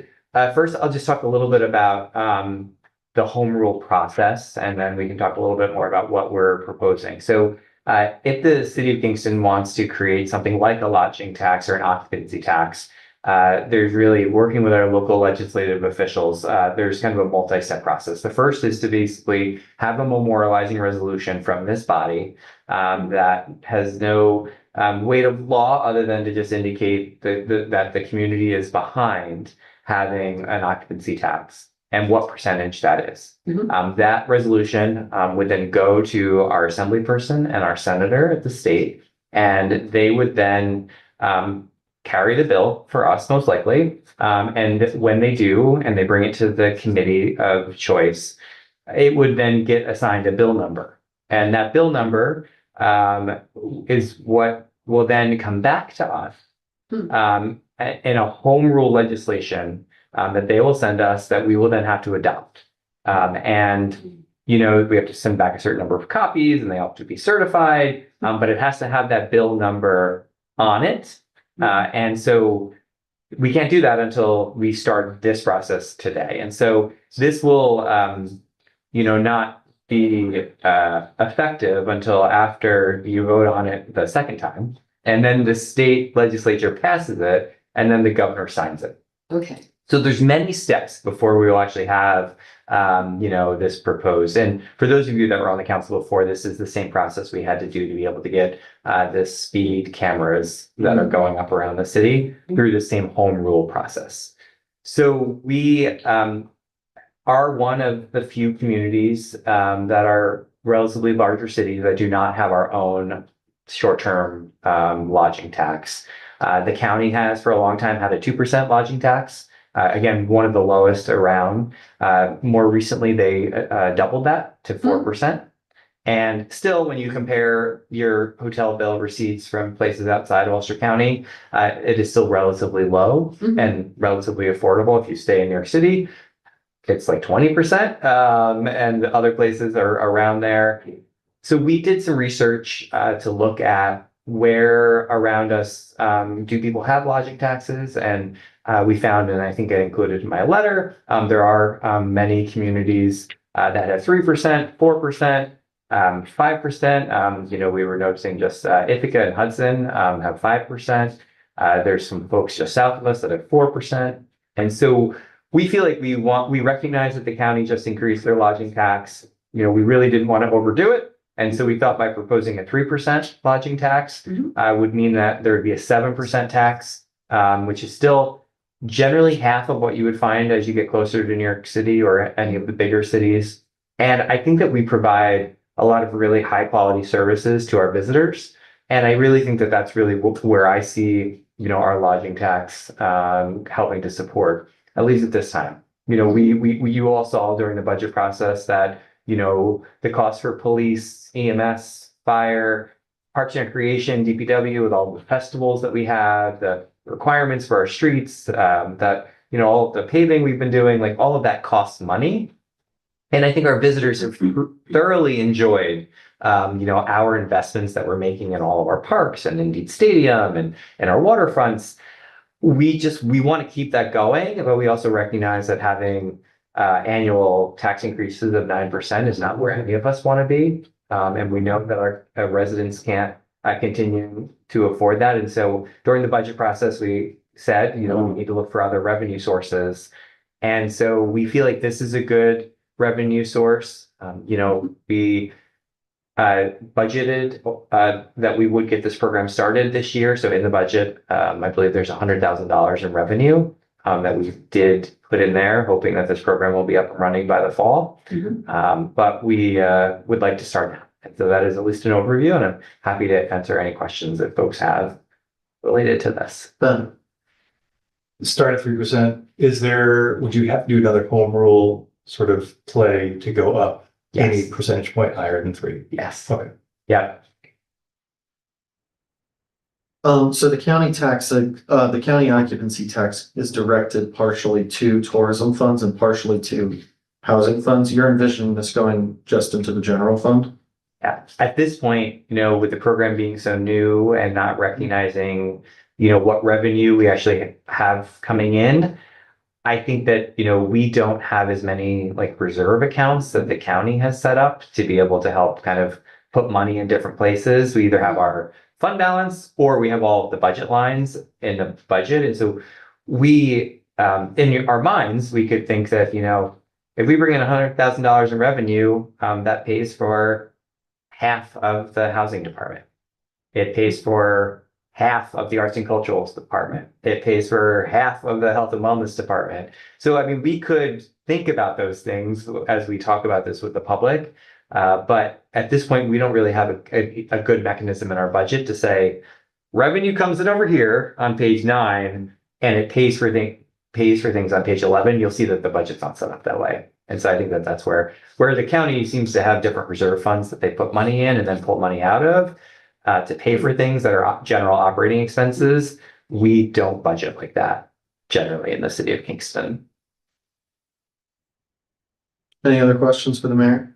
first, I'll just talk a little bit about the home rule process, and then we can talk a little bit more about what we're proposing. So if the city of Kingston wants to create something like a lodging tax or an occupancy tax, there's really working with our local legislative officials. There's kind of a multi-step process. The first is to basically have a memorializing resolution from this body that has no weight of law other than to just indicate that the community is behind having an occupancy tax and what percentage that is. That resolution would then go to our assembly person and our senator at the state, and they would then carry the bill for us, most likely. And when they do, and they bring it to the committee of choice, it would then get assigned a bill number. And that bill number is what will then come back to us in a home rule legislation that they will send us that we will then have to adopt. And, we have to send back a certain number of copies and they have to be certified, but it has to have that bill number on it. And so we can't do that until we start this process today. And so this will, not be effective until after you vote on it the second time. And then the state legislature passes it and then the governor signs it. Okay. So there's many steps before we will actually have, this proposed. And for those of you that were on the council before, this is the same process we had to do to be able to get the speed cameras that are going up around the city through the same home rule process. So we are one of the few communities that are relatively larger cities that do not have our own short-term lodging tax. The county has for a long time had a 2% lodging tax. Again, one of the lowest around. More recently, they doubled that to 4%. And still, when you compare your hotel bill receipts from places outside of Ulster County, it is still relatively low and relatively affordable if you stay in New York City. it's like 20%, and other places are around there. So we did some research to look at where around us do people have lodging taxes, and we found, and I think I included in my letter, there are many communities that have 3%, 4%, 5%. We were noticing just Ithaca and Hudson have 5%. There's some folks just south of us that have 4%. And so we feel like we recognize that the county just increased their lodging tax. We really didn't want to overdo it. And so we thought by proposing a 3% lodging tax would mean that there would be a 7% tax, which is still generally half of what you would find as you get closer to New York City or any of the bigger cities. And I think that we provide a lot of really high quality services to our visitors. And I really think that that's really where I see, our lodging tax helping to support, at least at this time. You all saw during the budget process that, the cost for police, EMS, fire, Parks and Recreation, DPW, with all the festivals that we have, the requirements for our streets, that, all of the paving we've been doing, like all of that costs money. And I think our visitors have thoroughly enjoyed, our investments that we're making in all of our parks and Indeed Stadium and our waterfronts. We want to keep that going, but we also recognize that having annual tax increases of 9% is not where any of us want to be. And we know that our residents can't continue to afford that. And so during the budget process, we said, we need to look for other revenue sources. And so we feel like this is a good revenue source. We budgeted that we would get this program started this year. So in the budget, I believe there's $100,000 in revenue that we did put in there, hoping that this program will be up and running by the fall. But we would like to start now. And so that is at least an overview, and I'm happy to answer any questions that folks have related to this. Ben, Start at 3%. Would you have to do another home rule sort of play to go up any percentage point higher than 3? Yes. Okay. Yeah. so the county tax, the county occupancy tax is directed partially to tourism funds and partially to housing funds. You're envisioning this going just into the general fund? Yeah. At this point, with the program being so new and not recognizing, what revenue we actually have coming in, I think that, we don't have as many like reserve accounts that the county has set up to be able to help kind of put money in different places. We either have our fund balance or we have all of the budget lines in the budget. And so we, in our minds, we could think that, if we bring in $100,000 in revenue, that pays for half of the housing department. It pays for half of the arts and cultural department. It pays for half of the health and wellness department. So, we could think about those things as we talk about this with the public. But at this point, we don't really have a good mechanism in our budget to say revenue comes in over here on page 9 and it pays for things on page 11. You'll see that the budget's not set up that way. And so I think that that's where the county seems to have different reserve funds that they put money in and then pull money out of to pay for things that are general operating expenses. We don't budget like that generally in the city of Kingston. Any other questions for the mayor?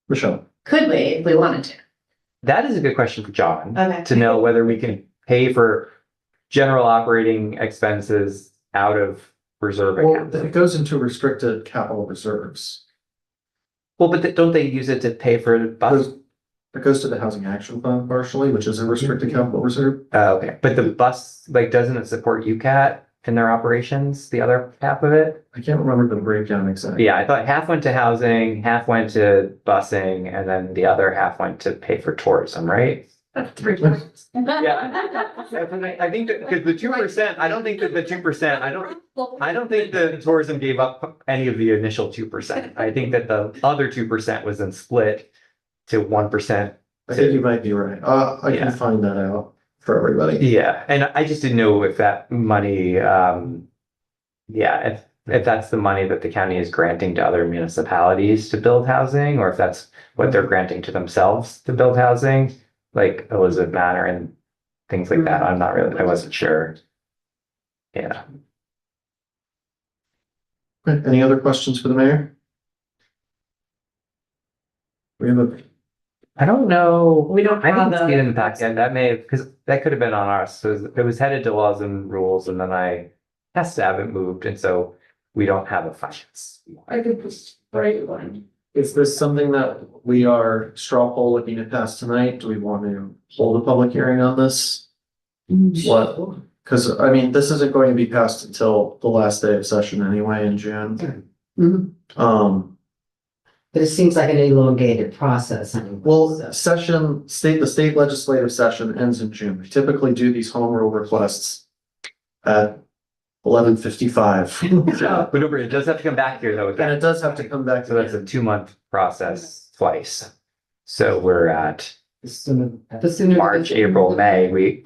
Michelle? Could we, if we wanted to? That is a good question for John. Okay. To know whether we can pay for general operating expenses out of reserve accounts. It goes into restricted capital reserves. Well, but don't they use it to pay for the bus? It goes to the housing action fund partially, which is a restricted capital reserve. Okay, but the bus, doesn't it support UCAT in their operations, the other half of it? I can't remember the breakdown exactly. Yeah, I thought half went to housing, half went to busing, and then the other half went to pay for tourism, right? That's 3 points. Yeah. I think that because the 2%, I don't think that the 2%, I don't think the tourism gave up any of the initial 2%. I think that the other 2% was then split to 1%. I think you might be right. I can find that out for everybody. Yeah, and I just didn't know if that money, if that's the money that the county is granting to other municipalities to build housing, or if that's what they're granting to themselves to build housing, like Elizabeth Manor and things like that. I wasn't sure. Yeah. Any other questions for the mayor? We have a, I don't know. We don't I have didn't see it a. in the packet. And that may have, because that could have been on us. So it was headed to laws and rules and then I has to have it moved. And so we don't have a finance. I could just write one. is this something that we are straw poll looking to pass tonight? Do we want to hold a public hearing on this? What? Because I mean, this isn't going to be passed until the last day of session anyway in June. Um, But it seems like an elongated process. well, the state legislative session ends in June. We typically do these home rule requests at 11:55. But remember, it does have to come back here though. And it does have to come back So to that's a 2-month process twice. So we're at The sooner. March, April, May, we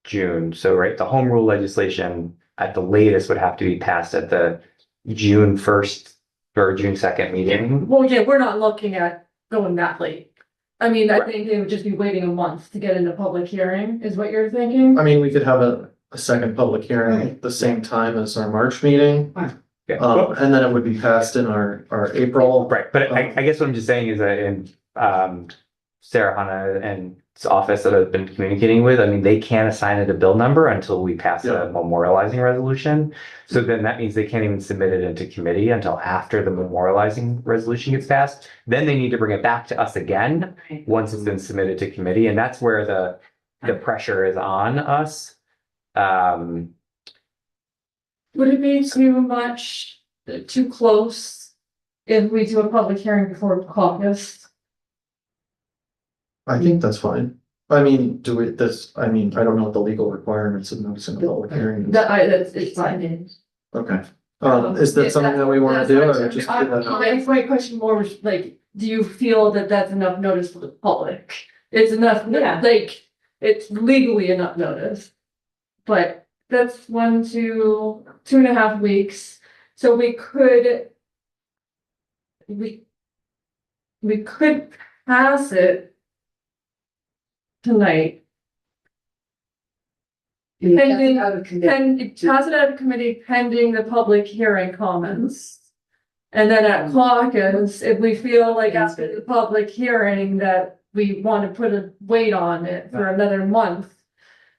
June. So right, the home rule legislation at the latest would have to be passed at the June 1st or June 2nd meeting. Well, yeah, we're not looking at going that late. I mean, I think it would just be waiting a month to get into public hearing, is what you're thinking? I mean, we could have a second public hearing at the same time as our March meeting. Yeah. And then it would be passed in our April. Right, but I guess what I'm just saying is that in Sarah Hanna and its office that I've been communicating with, I mean, they can't assign it a bill number until we pass a memorializing resolution. So then that means they can't even submit it into committee until after the memorializing resolution gets passed. Then they need to bring it back to us again, once it's been submitted to committee, and that's where the pressure is on us. Would it be too close if we do a public hearing before caucus? I think that's fine. I mean, I don't know what the legal requirements of noticing a public hearing is. It's fine. Okay. Is that something that we want to do or just? give that up? My question more was like, do you feel that that's enough notice for the public? It's enough, like, it's legally enough notice. But that's 2.5 weeks, so we could pass it tonight. Pending, pass it out of committee pending the public hearing comments. And then at caucus, if we feel like after the public hearing that we want to put a weight on it for another month,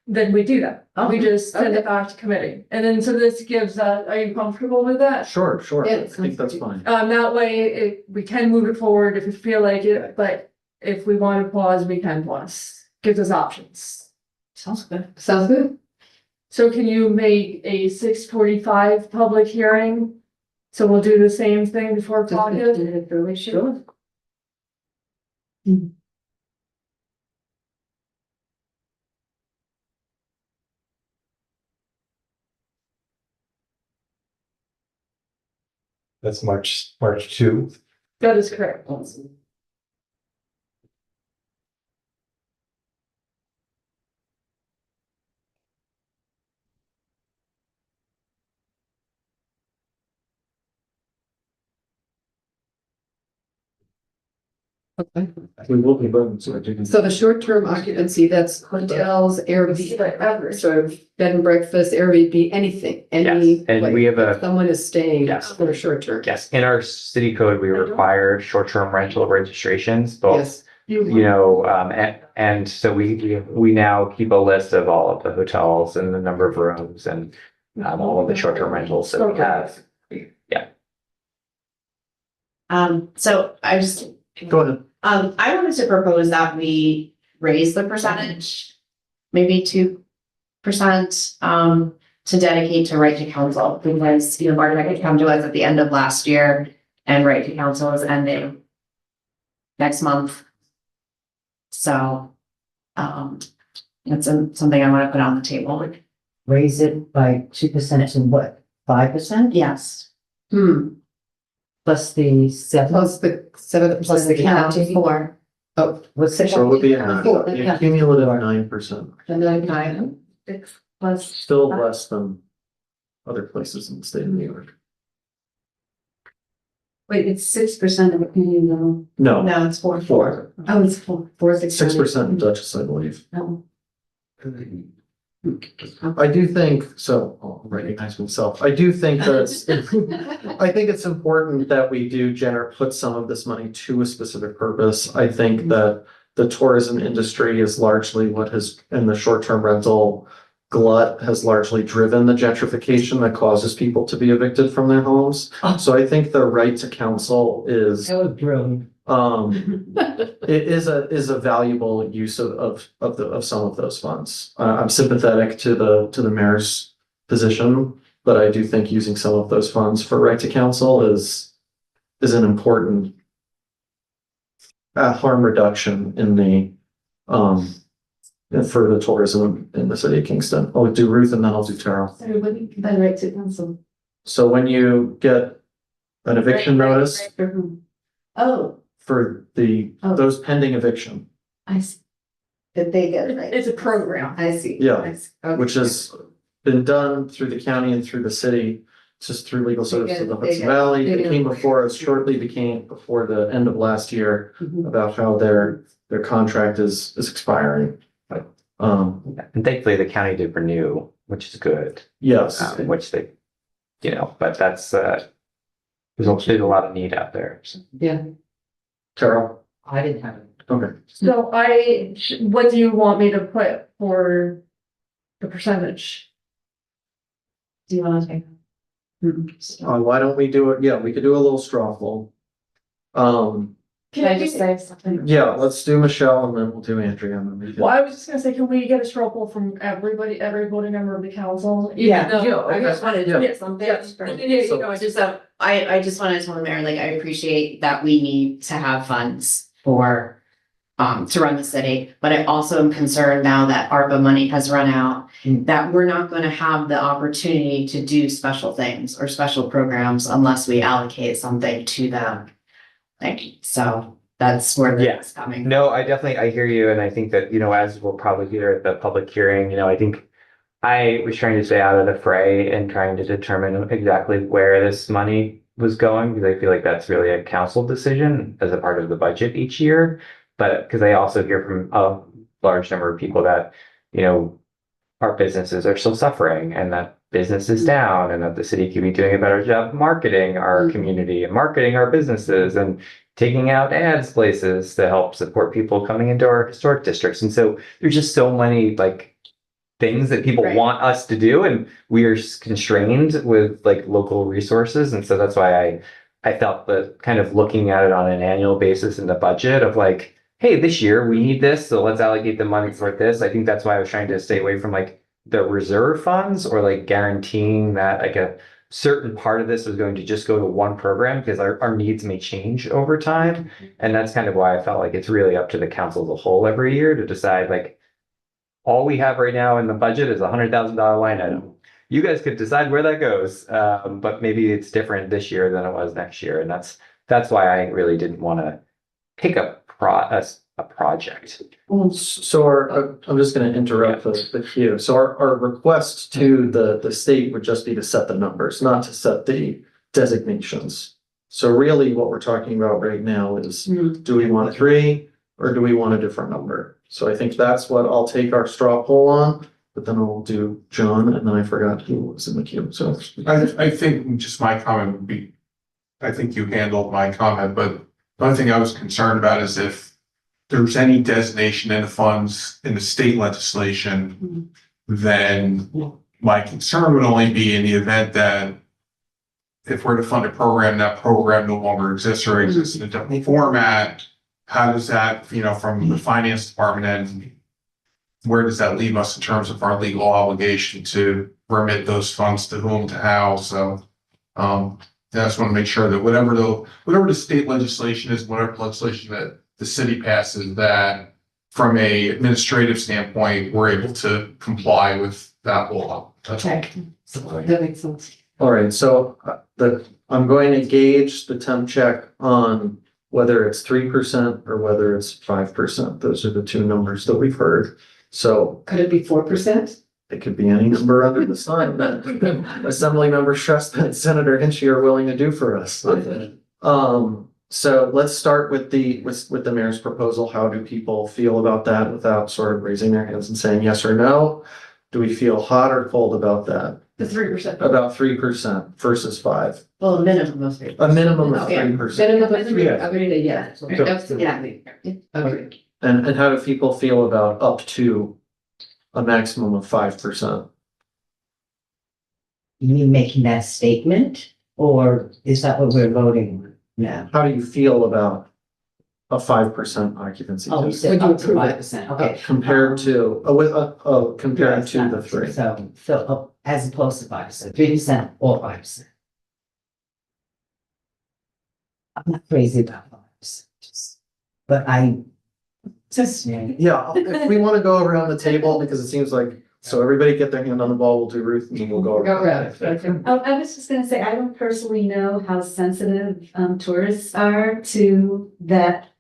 then we do that. We just send it back to committee. And then, so this gives, are you comfortable with that? Sure. Yeah, I think that's fine. That way, we can move it forward if we feel like it, but if we want to pause, we can pause. Gives us options. Sounds good. Sounds good. So can you make a 6:45 public hearing? So we'll do the same thing before caucus? Sure. That's March 2. That is correct. We will be voting, so I do. So the short-term occupancy, that's hotels, Airbnb, sort of bed and breakfast, Airbnb, anything, any. Yes, and like, we have if someone is staying Yes. for a short term. Yes, in our city code, we require short-term rental registrations, both, Yes. you know, and so we now keep a list of all of the hotels and the number of rooms and all of the short-term rentals that we have. Yeah. So I just, Go ahead. I wanted to propose that we raise the percentage, maybe 2%, to dedicate to right to counsel, because, you know, Bartek had come to us at the end of last year and right to counsel is ending next month. So, that's something I want to put on the table. Raise it by 2% to what, 5%? Yes. Plus the 7. Plus the 7%. Plus the county. 4. Oh, what's the? So it would be a Four. cumulative 9%, And then 9. Plus. still less than other places in the state of New York. Wait, it's 6% of opinion though. No, No, it's 4. 4, Oh, it's 4. 6% in Dutchess, I believe. Oh. I do think, so I'll recognize myself, I do think that I think it's important that we do put some of this money to a specific purpose. I think that the tourism industry is largely what has, and the short-term rental glut has largely driven the gentrification that causes people to be evicted from their homes. So I think the right to counsel is, That was brilliant. it is a valuable use of some of those funds. I'm sympathetic to the mayor's position, but I do think using some of those funds for right to counsel is an important harm reduction in the for the tourism in the city of Kingston. I'll do Ruth and then I'll do Tara. Everybody, then right to council. So when you get an eviction notice For whom? Oh, for those pending eviction, I see. Did they get it right? It's a program. I see. Yeah, I see. Okay. which has been done through the county and through the city, just through legal services of the Hudson Valley. It came before us, became before the end of last year about how their contract is expiring. And thankfully the county did renew, which is good. Yes. Which they, but that's, there's a lot of need out there. So. Yeah. Carol? I didn't have it. Okay. So what do you want me to put for the percentage? Do you want to take? Why don't we do it? Yeah, we could do a little straw poll. Can I just say something? Yeah, let's do Michelle and then we'll do Andrea. And then we can- Well, I was just gonna say, can we get a straw poll from every voting member of the council? Even Yeah, though- I just wanted Yeah. to get something. So- I just wanted to tell the mayor, like, I appreciate that we need to have funds for to run the city, but I also am concerned now that ARPA money has run out, that we're not gonna have the opportunity to do special things or special programs unless we allocate something to them. So that's where that's coming. No, I hear you. And I think that, as we'll probably hear at the public hearing, I think I was trying to stay out of the fray and trying to determine exactly where this money was going, because I feel like that's really a council decision as a part of the budget each year. But because I also hear from a large number of people that, our businesses are still suffering and that business is down and that the city could be doing a better job marketing our community and marketing our businesses and taking out ads places to help support people coming into our historic districts. And so there's just so many things that people want us to do, and we are constrained with local resources. And so that's why I felt that kind of looking at it on an annual basis in the budget of hey, this year we need this, so let's allocate the money for this. I think that's why I was trying to stay away from the reserve funds or guaranteeing that a certain part of this is going to just go to one program, because our needs may change over time. And that's kind of why I felt like it's really up to the council as a whole every year to decide all we have right now in the budget is $100,000 line item. You guys could decide where that goes, but maybe it's different this year than it was next year. And that's why I really didn't want to pick up a project. So I'm just gonna interrupt the queue. So our request to the state would just be to set the numbers, not to set the designations. So really what we're talking about right now is, do we want 3 or do we want a different number? So I think that's what I'll take our straw poll on, but then I'll do John, and then I forgot who was in the queue, so. I think just my comment would be, I think you handled my comment, but the only thing I was concerned about is if there's any designation in the funds in the state legislation, then my concern would only be in the event that if we're to fund a program, that program no longer exists or exists in a different format, how does that, from the finance department end, where does that leave us in terms of our legal obligation to remit those funds to whom, to how? So, I just want to make sure that whatever the state legislation is, whatever legislation that the city passes, that from a administrative standpoint, we're able to comply with that law. That's all. That makes sense. All right, so I'm going to gauge the temp check on whether it's 3% or whether it's 5%. Those are the two numbers that we've heard. So could it be 4%? It could be any number under the sun that Assembly Member Shrestha and Senator Hinchey are willing to do for us. So let's start with the mayor's proposal. How do people feel about that without sort of raising their hands and saying yes or no? Do we feel hot or cold about that? The 3%. About 3% versus 5%. Well, a minimum of three. A minimum of Okay. 3%. Minimum of three, Yeah. I would say yes, absolutely. Okay. And how do people feel about up to a maximum of 5%? You mean making that statement, or is that what we're voting on now? How do you feel about a 5% occupancy? Oh, you test? said Would you up to approve it? 5%, okay. Compared to, compared to the 3. So, as opposed to 5%, 3% or 5%. I'm not crazy about 5%, but I just. Yeah, if we want to go around the table, because it seems like, so everybody get their hand on the ball, we'll do Ruth and we'll go Go around. around. I was just gonna say, I don't personally know how sensitive tourists are to that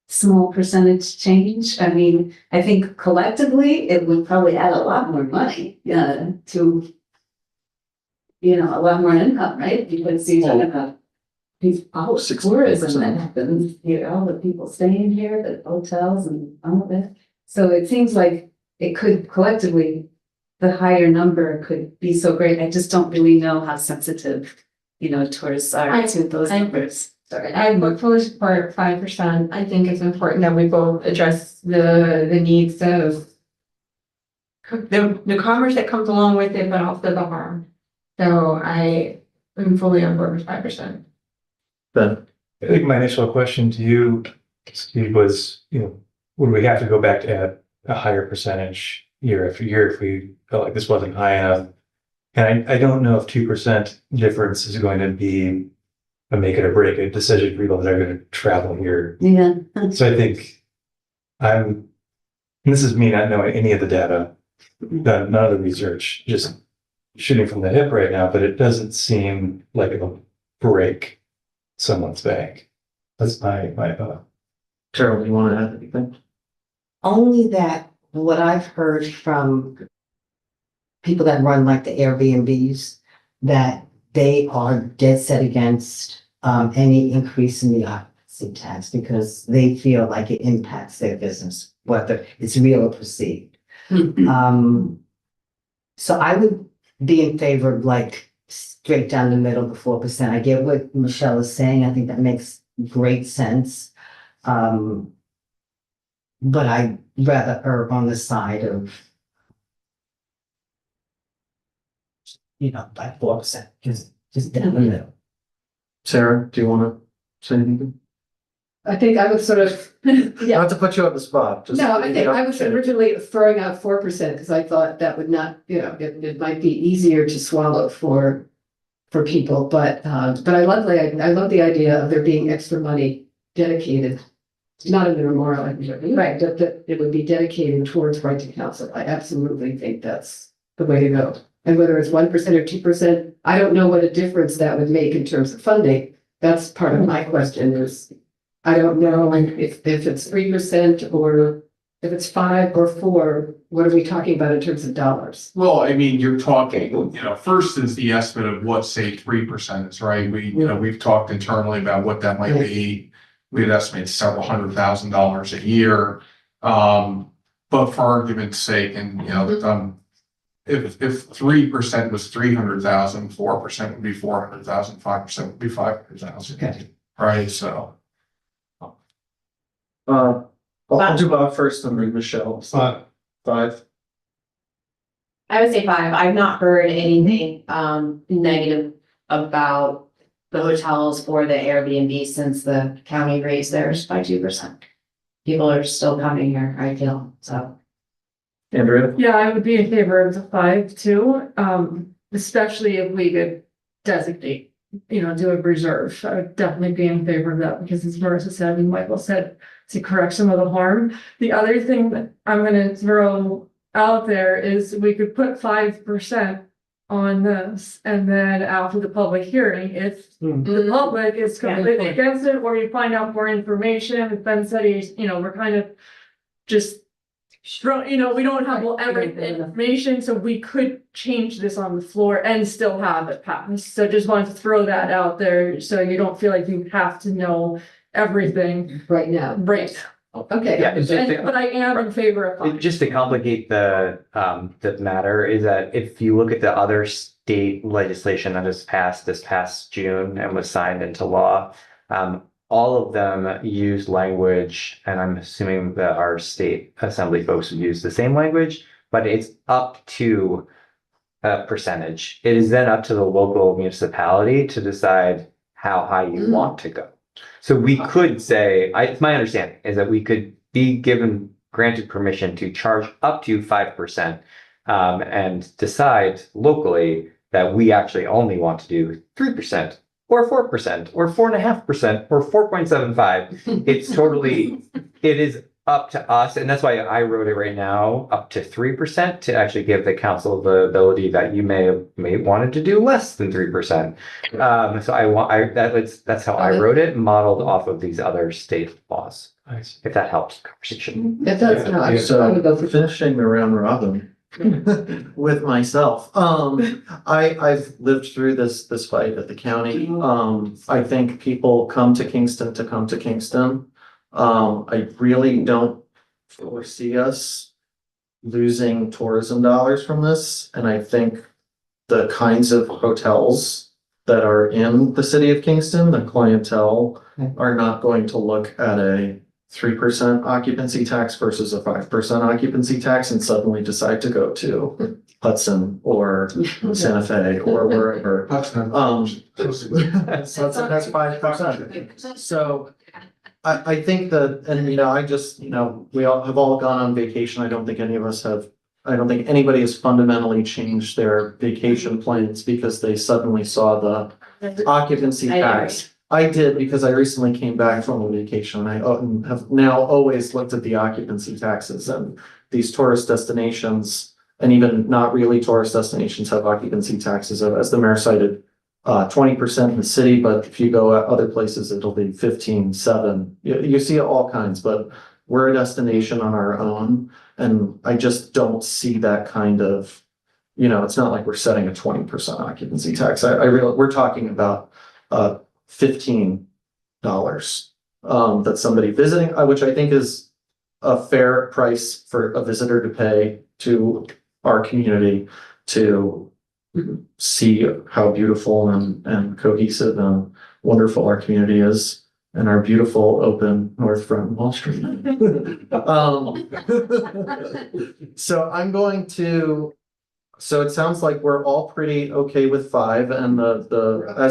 small percentage change. I mean, I think collectively, it would probably add a lot more money to, a lot more income, right? Because you're talking about these tourism that happens, the people staying here, the hotels and all of it. So it seems like it could collectively, the higher number could be so great. I just don't really know how sensitive, tourists are to those numbers. Sorry, I would fully support 5%. I think it's important that we both address the needs of the commerce that comes along with it, but also the harm. So I am fully on board with 5%. Ben, I think my initial question to you, Steve, was, would we have to go back to add a higher percentage year after year if we felt like this wasn't high enough? And I don't know if 2% difference is going to be a make it or break it decision for people that are going to travel here. Yeah. So I think and this is me not knowing any of the data, done none of the research, just shooting from the hip right now, but it doesn't seem like it'll break someone's bank. That's my thought. Carol, do you want to add anything? Only that what I've heard from people that run like the Airbnbs, that they are dead set against any increase in the occupancy tax because they feel like it impacts their business, whether it's real or perceived. So I would be in favor of like straight down the middle, the 4%. I get what Michelle is saying. I think that makes great sense. But I'd rather err on the side of, like 4%, just down the middle. Sarah, do you want to say anything? I think I was sort of, yeah. Not to put you on the spot. Just No, I think I was originally throwing out 4% because I thought that would not, it might be easier to swallow for people, but I love the idea of there being extra money dedicated, not in the memorial, right, that it would be dedicated towards right to counsel. I absolutely think that's the way to go. And whether it's 1% or 2%, I don't know what a difference that would make in terms of funding. That's part of my question is, I don't know if it's 3% or if it's 5 or 4, what are we talking about in terms of dollars? Well, I mean, you're talking, first is the estimate of what, say, 3% is, right? We've talked internally about what that might be. We'd estimate several $100,000 a year. But for argument's sake, and if 3% was 300,000, 4% would be 400,000, 5% would be 500,000. Okay. Right, so. I'll do Bob first and then Michelle. 5. I would say 5. I've not heard anything negative about the hotels or the Airbnb since the county raised theirs by 2%. People are still coming here, I feel, so. Andrea? Yeah, I would be in favor of the 5 too, especially if we could designate, do a reserve. I would definitely be in favor of that because as Marissa said, and Michael said, to correct some of the harm. The other thing that I'm gonna throw out there is we could put 5% on this, and then after the public hearing, if the public is completely against it, or you find out more information, as Ben said, we're kind of just we don't have every information, so we could change this on the floor and still have it pass. So just wanted to throw that out there, so you don't feel like you have to know everything right now. Right. Okay. Yeah, it's just But I am in favor of five. just to complicate the matter is that if you look at the other state legislation that was passed this past June and was signed into law, all of them use language, and I'm assuming that our state assembly folks would use the same language, but it's up to a percentage. It is then up to the local municipality to decide how high you want to go. So we could say, it's my understanding is that we could be granted permission to charge up to 5%, and decide locally that we actually only want to do 3% or 4% or 4.5% or 4.75. It's totally, it is up to us. And that's why I wrote it right now up to 3% to actually give the council the ability that you may wanted to do less than 3%. So that's how I wrote it, modeled off of these other state laws. Nice. If that helps the conversation. It does. No, I would So go for finishing the round robin with myself. I've lived through this fight at the county. I think people come to Kingston to come to Kingston. I really don't foresee us losing tourism dollars from this. And I think the kinds of hotels that are in the city of Kingston, the clientele are not going to look at a 3% occupancy tax versus a 5% occupancy tax and suddenly decide to go to Hudson or Santa Fe or wherever. Hudson has 5%. So I think that, and I just, we all have gone on vacation. I don't think any of us have, I don't think anybody has fundamentally changed their vacation plans because they suddenly saw the occupancy tax. I did because I recently came back from a vacation. I have now always looked at the occupancy taxes, and these tourist destinations and even not really tourist destinations have occupancy taxes, as the mayor cited, 20% in the city, but if you go at other places, it'll be 15, 7. You see all kinds, but we're a destination on our own. And I just don't see that kind of, it's not like we're setting a 20% occupancy tax. We're talking about, $15, that somebody visiting, which I think is a fair price for a visitor to pay to our community to see how beautiful and cohesive and wonderful our community is and our beautiful open North Front Wall Street. So I'm going to, so it sounds like we're all pretty okay with 5 and as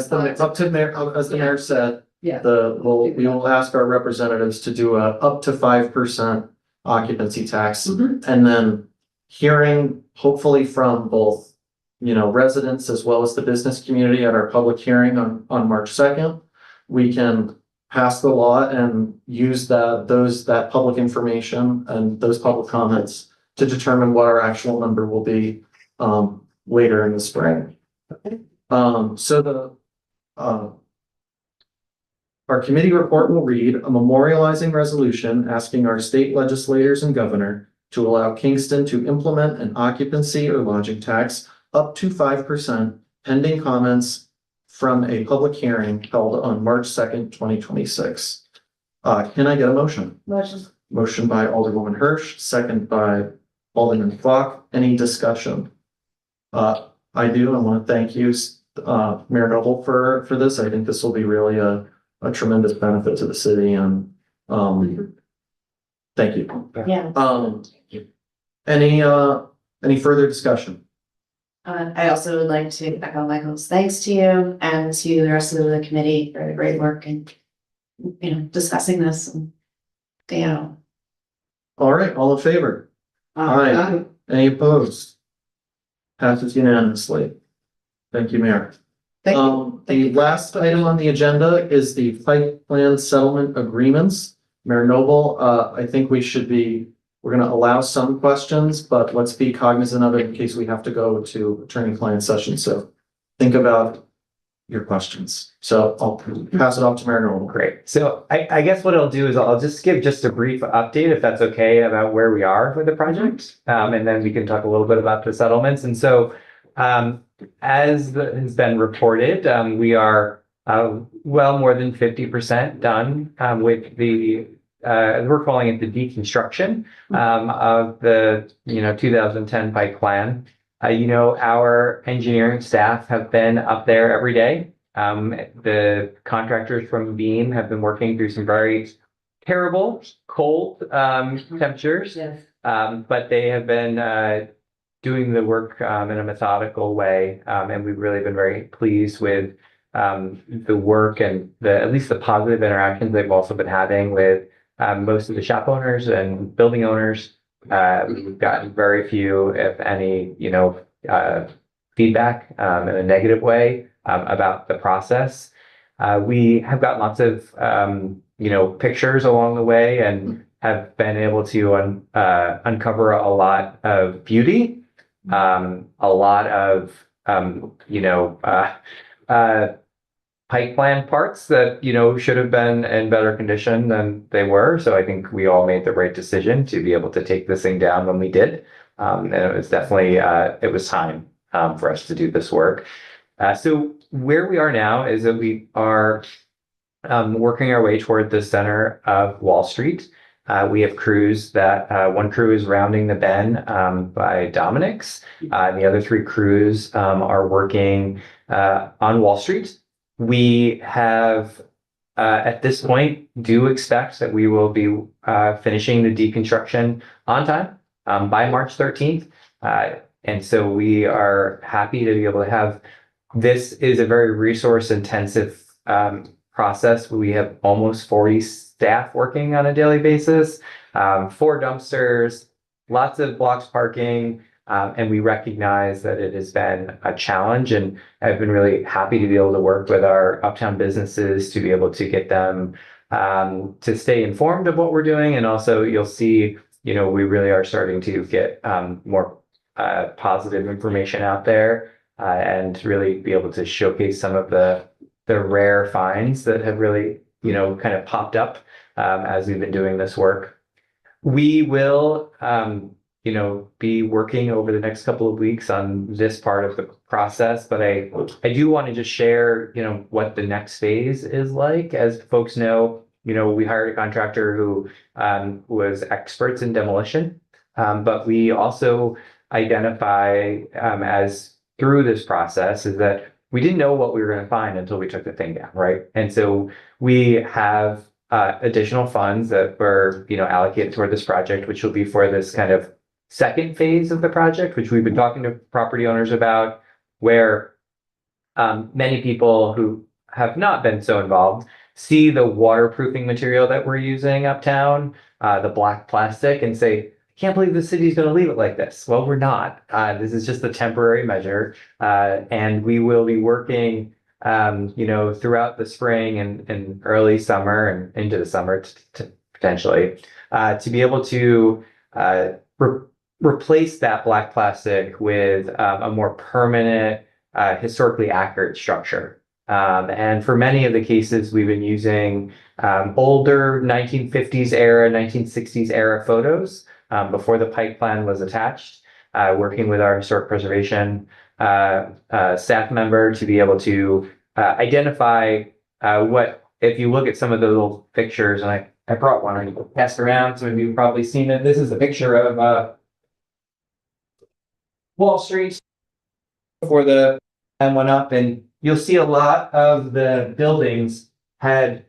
the mayor said, Yeah. we will ask our representatives to do a up to 5% occupancy tax. And then hearing hopefully from both, residents as well as the business community at our public hearing on March 2nd, we can pass the law and use that public information and those public comments to determine what our actual number will be later in the spring. Our committee report will read a memorializing resolution asking our state legislators and governor to allow Kingston to implement an occupancy or lodging tax up to 5% pending comments from a public hearing held on March 2nd, 2026. Can I get a motion? Motion by Alderwoman Hirsch, second by Alderman Flock. Any discussion? I do. I want to thank you, Mayor Noble, for this. I think this will be really a tremendous benefit to the city, and thank you. Yeah. Any further discussion? I also would like to echo Michael's thanks to you and to the rest of the committee for the great work and, discussing this and, All right, all in favor? Aye. Any opposed? Passes unanimously. Thank you, Mayor. The last item on the agenda is the site plan settlement agreements. Mayor Noble, I think we're going to allow some questions, but let's be cognizant of it in case we have to go to attorney-client session. So think about your questions. So I'll pass it off to Mayor Noble. Great. So I guess what I'll do is I'll just give just a brief update, if that's okay, about where we are with the project. And then we can talk a little bit about the settlements. And so as has been reported, we are well more than 50% done with the we're calling it the deconstruction of the 2010 Pike Plan. Our engineering staff have been up there every day. The contractors from Beam have been working through some very terrible cold temperatures, but they have been doing the work in a methodical way, and we've really been very pleased with the work and at least the positive interactions they've also been having with most of the shop owners and building owners. We've gotten very few, if any, feedback in a negative way about the process. We have got lots of pictures along the way and have been able to uncover a lot of beauty, a lot of Pike Plan parts that should have been in better condition than they were. So I think we all made the right decision to be able to take this thing down when we did, and it was definitely it was time for us to do this work. So where we are now is that we are working our way toward the center of Wall Street. We have crews that one crew is rounding the bend by Dominic's. The other three crews are working on Wall Street. We have, at this point, do expect that we will be finishing the deconstruction on time by March 13th. And so we are happy to be able to have, this is a very resource intensive process. We have almost 40 staff working on a daily basis, 4 dumpsters, lots of blocks parking, and we recognize that it has been a challenge, and I've been really happy to be able to work with our uptown businesses to be able to get them to stay informed of what we're doing. And also you'll see, we really are starting to get more positive information out there and really be able to showcase some of the rare finds that have really, kind of popped up as we've been doing this work. We will, be working over the next couple of weeks on this part of the process, but I do want to just share, what the next phase is like. As folks know, we hired a contractor who was experts in demolition, but we also identify as through this process is that we didn't know what we were going to find until we took the thing down, right? And so we have additional funds that were, allocated toward this project, which will be for this kind of second phase of the project, which we've been talking to property owners about, where many people who have not been so involved see the waterproofing material that we're using uptown, the black plastic, and say, can't believe the city's going to leave it like this. Well, we're not. This is just a temporary measure. And we will be working, throughout the spring and early summer and into the summer potentially, to be able to replace that black plastic with a more permanent, historically accurate structure. And for many of the cases, we've been using older 1950s era, 1960s era photos before the Pike Plan was attached, working with our historic preservation staff member to be able to identify if you look at some of the little pictures, and I brought one, I passed around, so you've probably seen it. This is a picture of Wall Street before the plan went up, and you'll see a lot of the buildings had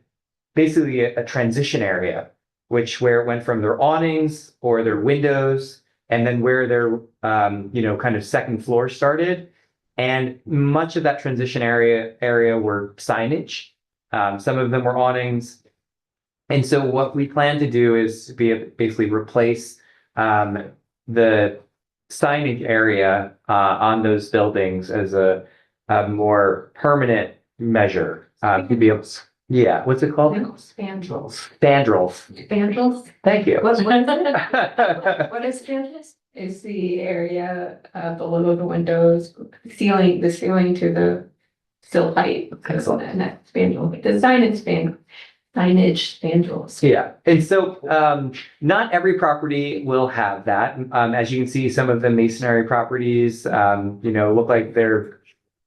basically a transition area, where it went from their awnings or their windows, and then where their kind of second floor started. And much of that transition area were signage. Some of them were awnings. And so what we plan to do is basically replace the signage area on those buildings as a more permanent measure. To be able to, yeah, what's it called? Spandrels. Spandrels. Spandrels? Thank you. What is spandrels? Is the area below the windows, the ceiling to the sill height, because of that spandrel, the signage spandrels. Yeah, and so not every property will have that. As you can see, some of the masonry properties, look like they're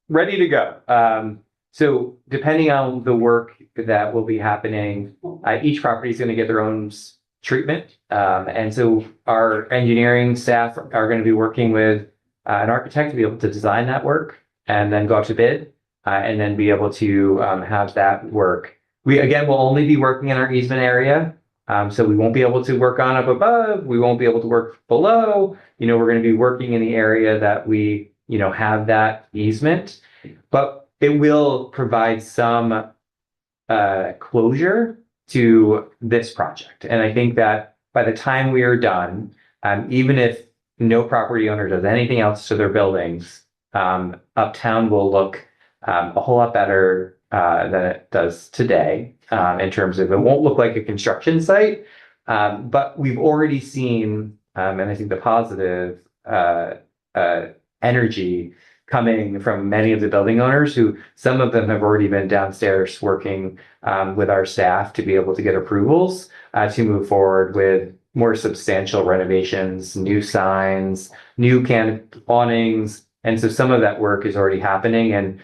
ready to go. So depending on the work that will be happening, each property is going to get their own treatment. And so our engineering staff are going to be working with an architect to be able to design that work and then go out to bid, and then be able to have that work. We, again, will only be working in our easement area. So we won't be able to work on up above. We won't be able to work below. We're going to be working in the area that we, have that easement. But it will provide some closure to this project. And I think that by the time we are done, even if no property owner does anything else to their buildings, Uptown will look a whole lot better than it does today, in terms of it won't look like a construction site. But we've already seen, and I think the positive energy coming from many of the building owners, who some of them have already been downstairs working with our staff to be able to get approvals to move forward with more substantial renovations, new signs, new awnings. And so some of that work is already happening, and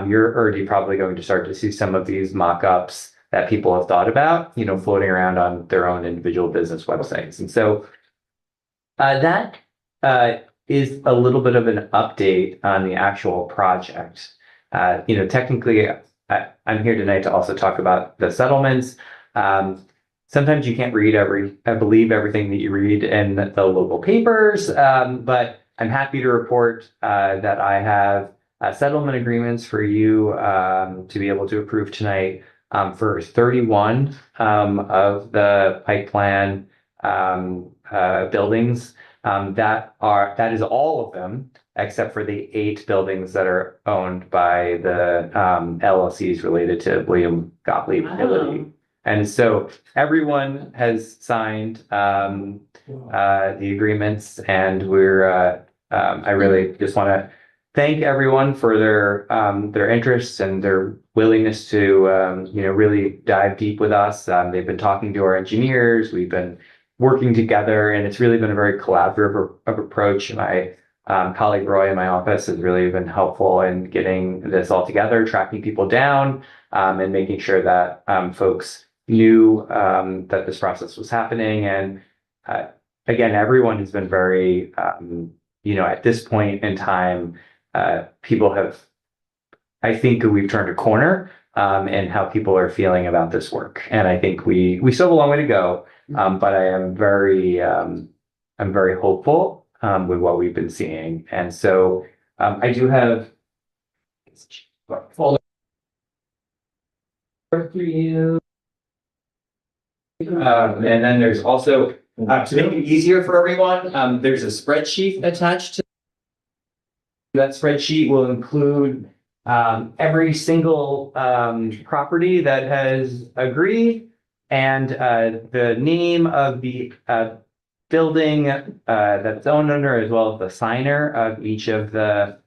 you're already probably going to start to see some of these mock-ups that people have thought about, floating around on their own individual business websites. And so that is a little bit of an update on the actual project. Technically, I'm here tonight to also talk about the settlements. Sometimes you can't believe everything that you read in the local papers, but I'm happy to report that I have settlement agreements for you to be able to approve tonight for 31 of the Pike Plan buildings. That is all of them, except for the 8 buildings that are owned by the LLCs related to William Gottlieb Ability. And so everyone has signed the agreements, and I really just want to thank everyone for their interest and their willingness to really dive deep with us. They've been talking to our engineers. We've been working together, and it's really been a very collaborative approach. My colleague Roy in my office has really been helpful in getting this all together, tracking people down, and making sure that folks knew that this process was happening. And again, everyone has been very, at this point in time, people have, I think we've turned a corner in how people are feeling about this work. And I think we still have a long way to go. But I am I'm very hopeful with what we've been seeing. And so I do have folder for you. And then there's also, to make it easier for everyone, there's a spreadsheet attached to that. Spreadsheet will include every single property that has agreed, and the name of the building that's owned under, as well as the signer of each of the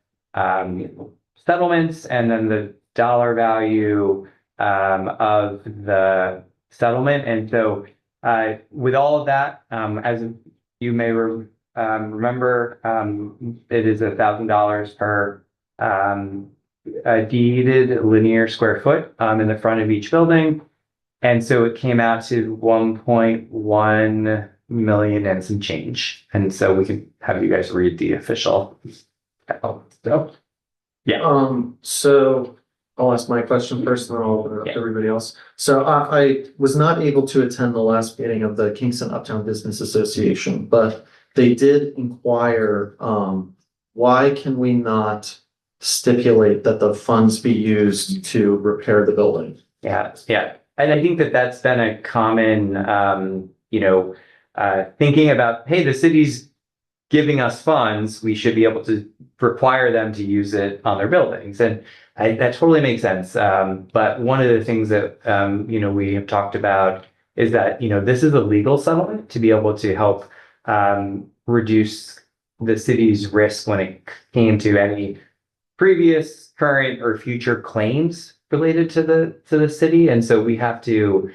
settlements, and then the dollar value of the settlement. And so with all of that, as you may remember, it is $1,000 per deeded linear square foot in the front of each building. And so it came out to 1.1 million and some change. And so we can have you guys read the official. Yeah. So I'll ask my question first, and then I'll open it up to everybody else. So I was not able to attend the last meeting of the Kingston Uptown Business Association, but they did inquire, why can we not stipulate that the funds be used to repair the building? Yeah. And I think that that's been a common, thinking about, hey, the city's giving us funds, we should be able to require them to use it on their buildings. And that totally makes sense. But one of the things that, we have talked about is that, this is a legal settlement to be able to help reduce the city's risk when it came to any previous, current, or future claims related to the city. And so we have to,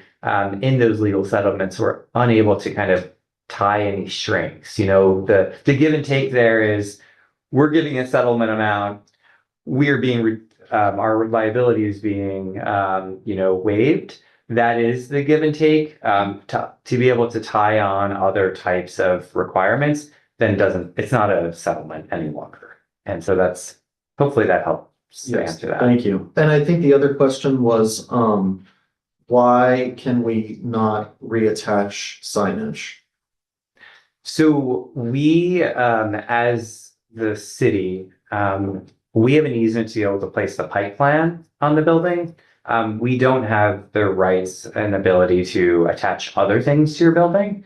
in those legal settlements, we're unable to kind of tie any strings. The give and take there is, we're giving a settlement amount, we're being our liability is being, waived. That is the give and take, to be able to tie on other types of requirements, then it's not a settlement any longer. And so hopefully that helps to Yes, answer that. thank you. And I think the other question was, why can we not reattach signage? So we, as the city, we have an easement to be able to place the pipe plan on the building. We don't have the rights and ability to attach other things to your building.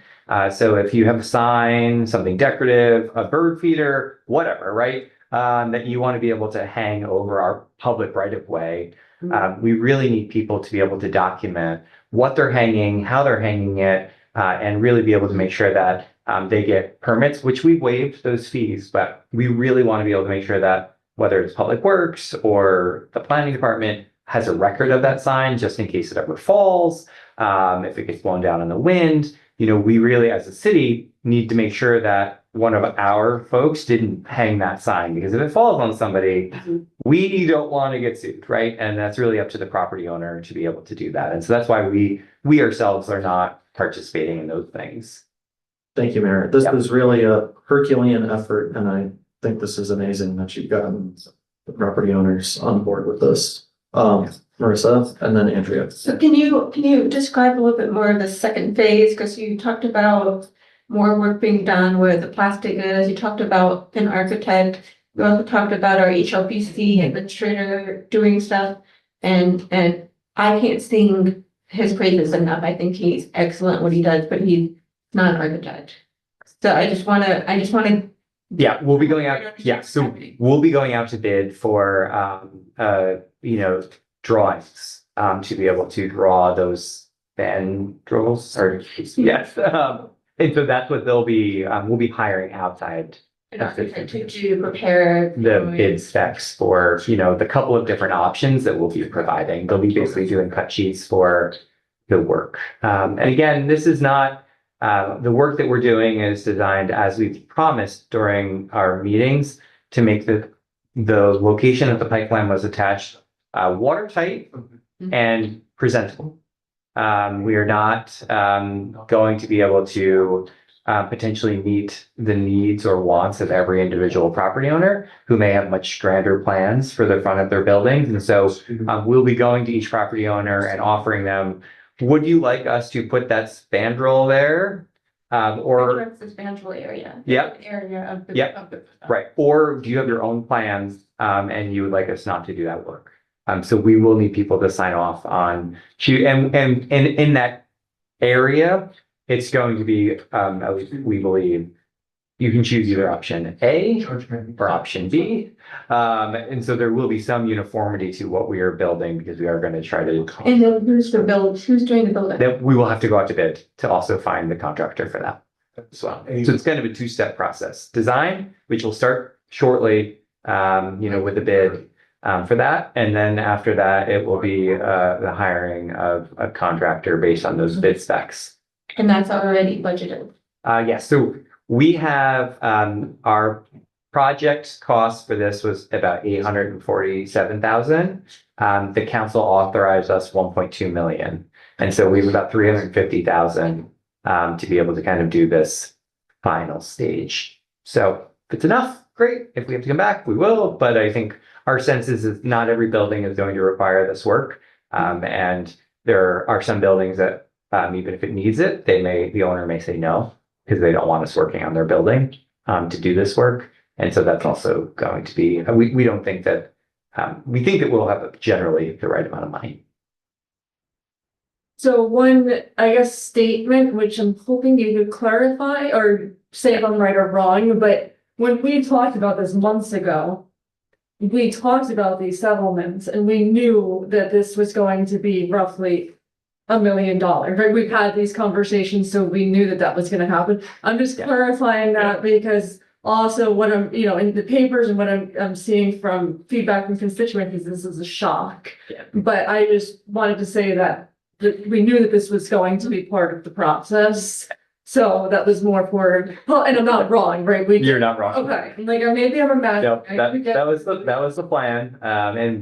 So if you have a sign, something decorative, a bird feeder, whatever, right? That you want to be able to hang over our public right of way. We really need people to be able to document what they're hanging, how they're hanging it, and really be able to make sure that they get permits, which we waived those fees, but we really want to be able to make sure that whether it's Public Works or the planning department has a record of that sign just in case it ever falls, if it gets blown down in the wind. We really, as a city, need to make sure that one of our folks didn't hang that sign, because if it falls on somebody, we don't want to get sued, right? And that's really up to the property owner to be able to do that. And so that's why we ourselves are not participating in those things. Thank you, Mayor. This was really a Herculean effort, and I think this is amazing that you've gotten the property owners on board with this. Marissa, and then Andrea. So can you describe a little bit more of the second phase? Because you talked about more work being done where the plastic is. You talked about an architect. You also talked about our HLPC administrator doing stuff. And I can't sing his praises enough. I think he's excellent what he does, but he's not an architect. So I just wanna Yeah, we'll be going out. Yeah, so we'll be going out to bid for, drawings, to be able to draw those mandrels or, yes. And so that's what we'll be hiring outside an architect to prepare the bid specs for, the couple of different options that we'll be providing. They'll be basically doing cut sheets for the work. And again, this is not, the work that we're doing is designed, as we've promised during our meetings, to make the location that the pipeline was attached watertight and presentable. We are not going to be able to potentially meet the needs or wants of every individual property owner who may have much grander plans for the front of their buildings. And so we'll be going to each property owner and offering them, would you like us to put that spandrel there? Or the spandrel area. Yep. Area of the. Yep. Of the Right. Or do you have your own plans and you would like us not to do that work? So we will need people to sign off on and in that area, it's going to be, at least we believe, you can choose either option A or option B. And so there will be some uniformity to what we are building, because we are going to try to. And then who's doing the building? That we will have to go out to bid to also find the contractor for that as well. So it's kind of a two-step process. Design, which will start shortly, with the bid for that. And then after that, it will be the hiring of a contractor based on those bid specs. And that's already budgeted. Yes, so we have our project cost for this was about $847,000. The council authorized us 1.2 million. And so we have about 350,000 to be able to kind of do this final stage. So if it's enough, great. If we have to come back, we will. But I think our sense is not every building is going to require this work. And there are some buildings that even if it needs it, the owner may say no, because they don't want us working on their building to do this work. And so that's also going to be, we don't think that, we think that we'll have generally the right amount of money. So one, I guess, statement, which I'm hoping you could clarify or say if I'm right or wrong, but when we talked about this months ago, we talked about these settlements and we knew that this was going to be roughly $1 million, right? We've had these conversations, so we knew that that was gonna happen. I'm just clarifying that because also what I'm, in the papers and what I'm seeing from feedback from constituents is this is a shock. Yeah. But I just wanted to say that we knew that this was going to be part of the process. So that was more for, well, and I'm not wrong, right? You're not wrong. Okay, like, maybe I'm a mess. No, that was the plan.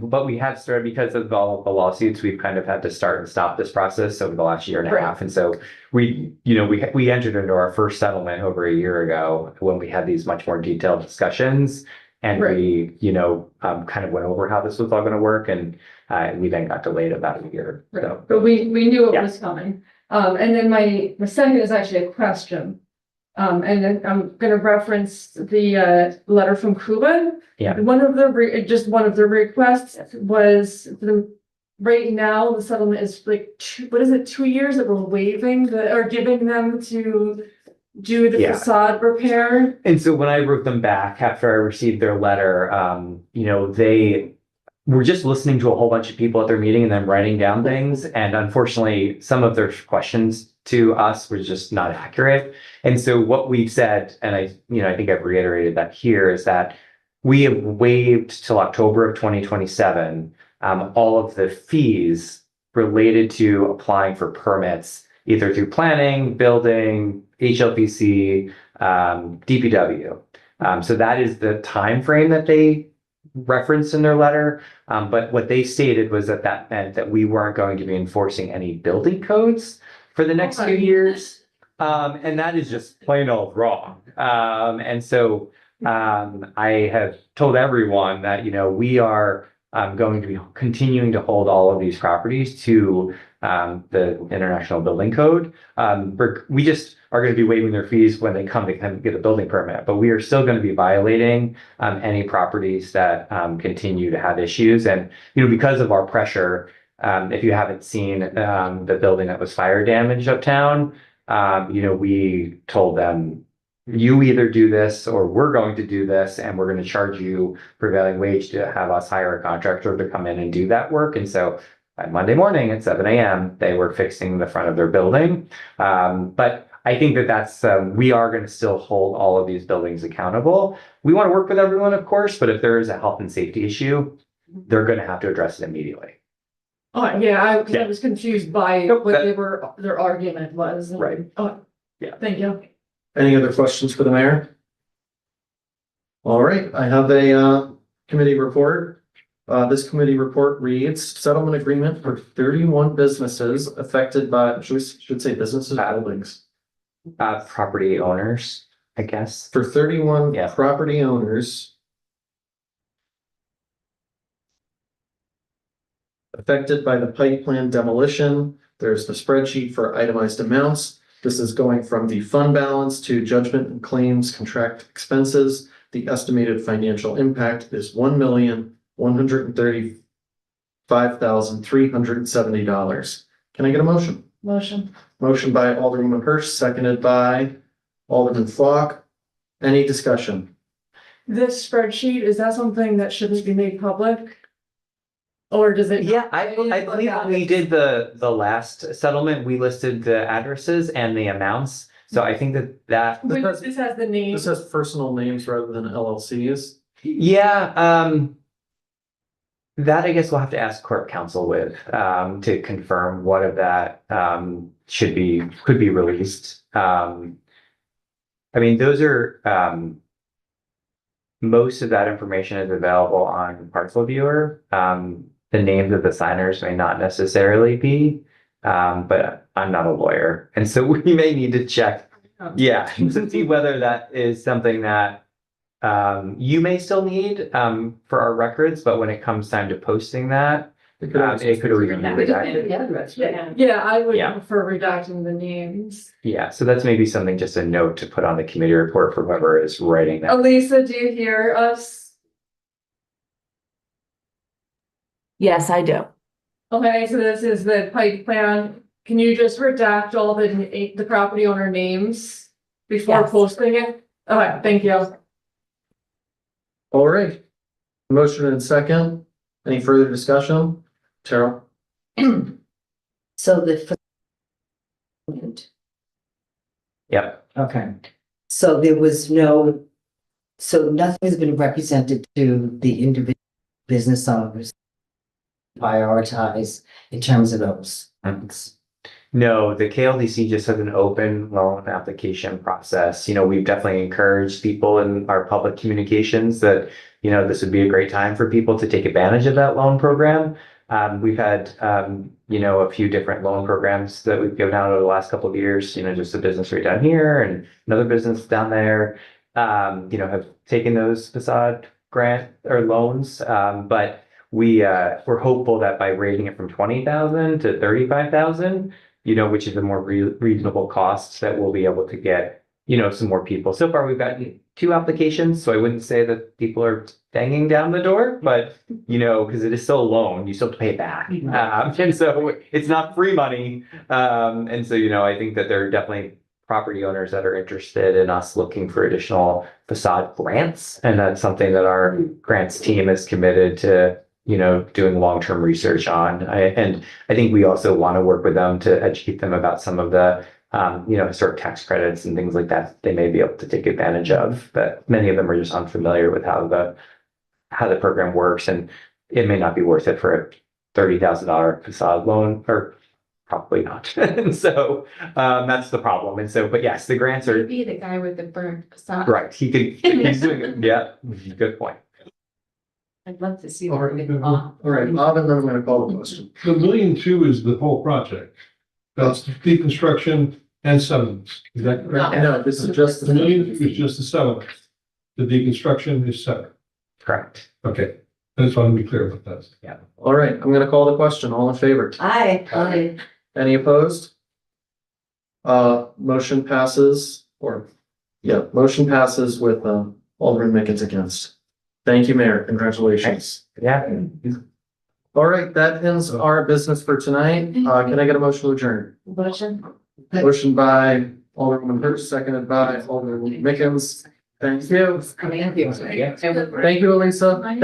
But we have started because of all of the lawsuits, we've kind of had to start and stop this process over the last year and a Right. half. And so we entered into our first settlement over a year ago when we had these much more detailed discussions. And Right. we, kind of went over how this was all gonna work and we then got delayed about a year. So, But we knew it Yeah. was coming. And then my second is actually a question. And then I'm gonna reference the letter from Cuba. Yeah. One of the requests was right now, the settlement is like 2 years that we're waiving or giving them to do the Yeah. facade repair. And so when I wrote them back after I received their letter, they were just listening to a whole bunch of people at their meeting and then writing down things. And unfortunately, some of their questions to us was just not accurate. And so what we've said, and I think I've reiterated that here, is that we have waived till October of 2027 all of the fees related to applying for permits, either through planning, building, HLPC, DPW. So that is the time frame that they referenced in their letter. But what they stated was that meant that we weren't going to be enforcing any building codes for the next few years. And that is just plain old wrong. And so I have told everyone that, we are going to be continuing to hold all of these properties to the International Building Code. We just are going to be waiving their fees when they come to get a building permit, but we are still going to be violating any properties that continue to have issues. And, because of our pressure, if you haven't seen the building that was fire damaged uptown, we told them, you either do this or we're going to do this, and we're going to charge you prevailing wage to have us hire a contractor to come in and do that work. And so by Monday morning at 7 a.m., they were fixing the front of their building. But I think that's, we are going to still hold all of these buildings accountable. We want to work with everyone, of course, but if there is a health and safety issue, they're going to have to address it immediately. Oh, yeah, I was confused by Nope, what their argument was. Right. Oh, Yeah. Thank you. Any other questions for the mayor? All right, I have a committee report. This committee report reads settlement agreement for 31 businesses affected by, should say businesses, buildings. Property owners, I guess. For 31 Yeah. property owners affected by the pipe plan demolition. There's the spreadsheet for itemized amounts. This is going from the fund balance to judgment and claims contract expenses. The estimated financial impact is $1,135,370. Can I get a motion? Motion. Motion by Alderwoman Hirsch, seconded by Alderman Flock. Any discussion? This spreadsheet, is that something that shouldn't be made public? Or does it? Yeah, I believe when we did the last settlement, we listed the addresses and the amounts. So I think that. Wait, this has the name. This has personal names rather than LLCs. Yeah, that I guess we'll have to ask court counsel with, to confirm what of that, could be released. I mean, those are, most of that information is available on Parcel Viewer. The names of the signers may not necessarily be, but I'm not a lawyer. And so we may need to check, to see whether that is something that you may still need for our records, but when it comes time to posting that, it could even be redacted. Yeah, I would Yeah. prefer redacting the names. Yeah, so that's maybe something, just a note to put on the committee report for whoever is writing that. Elisa, do you hear us? Yes, I do. Okay, so this is the pipe plan. Can you just redact all the property owner names before Yes. posting it? Okay, thank you. All right. Motion and second. Any further discussion? Terrell? So Yep. okay. So there was nothing has been represented to the individual business owners prioritize in terms of those. No, the KLDC just has an open loan application process. We've definitely encouraged people in our public communications that, this would be a great time for people to take advantage of that loan program. We've had, a few different loan programs that we've given out over the last couple of years, just a business right down here and another business down there, have taken those facade grant or loans. But we're hopeful that by raising it from 20,000 to 35,000, which is a more reasonable cost, that we'll be able to get, some more people. So far, we've gotten 2 applications, so I wouldn't say that people are banging down the door, but, because it is still a loan, you still have to pay it back. And so it's not free money. And so, I think that there are definitely property owners that are interested in us looking for additional facade grants. And that's something that our grants team is committed to, doing long-term research on. And I think we also want to work with them to educate them about some of the, historic tax credits and things like that they may be able to take advantage of. But many of them are just unfamiliar with how the program works, and it may not be worth it for a $30,000 facade loan, or probably not. And so that's the problem. And so, but yes, the grants are Be the guy with the burned facade. right. He's doing it. Yeah, good point. I'd love to see. All right, Bob, and then I'm gonna call the question. The 1.2 million is the whole project. That's deconstruction and settlements. Is that correct? No, this is just The 1 million is just the settlement. The deconstruction is separate. Correct. Okay. I just want to be clear about that. Yeah. All right, I'm gonna call the question. All in favor? Aye. Any opposed? Motion passes, motion passes with, Alderman Mickens against. Thank you, Mayor. Congratulations. Yeah. All right, that ends our business for tonight. Can I get a motion to adjourn? Motion by Alderman Hirsch, seconded by Alderman Mickens. Thank you. Thank you. Thank you, Elisa. Thank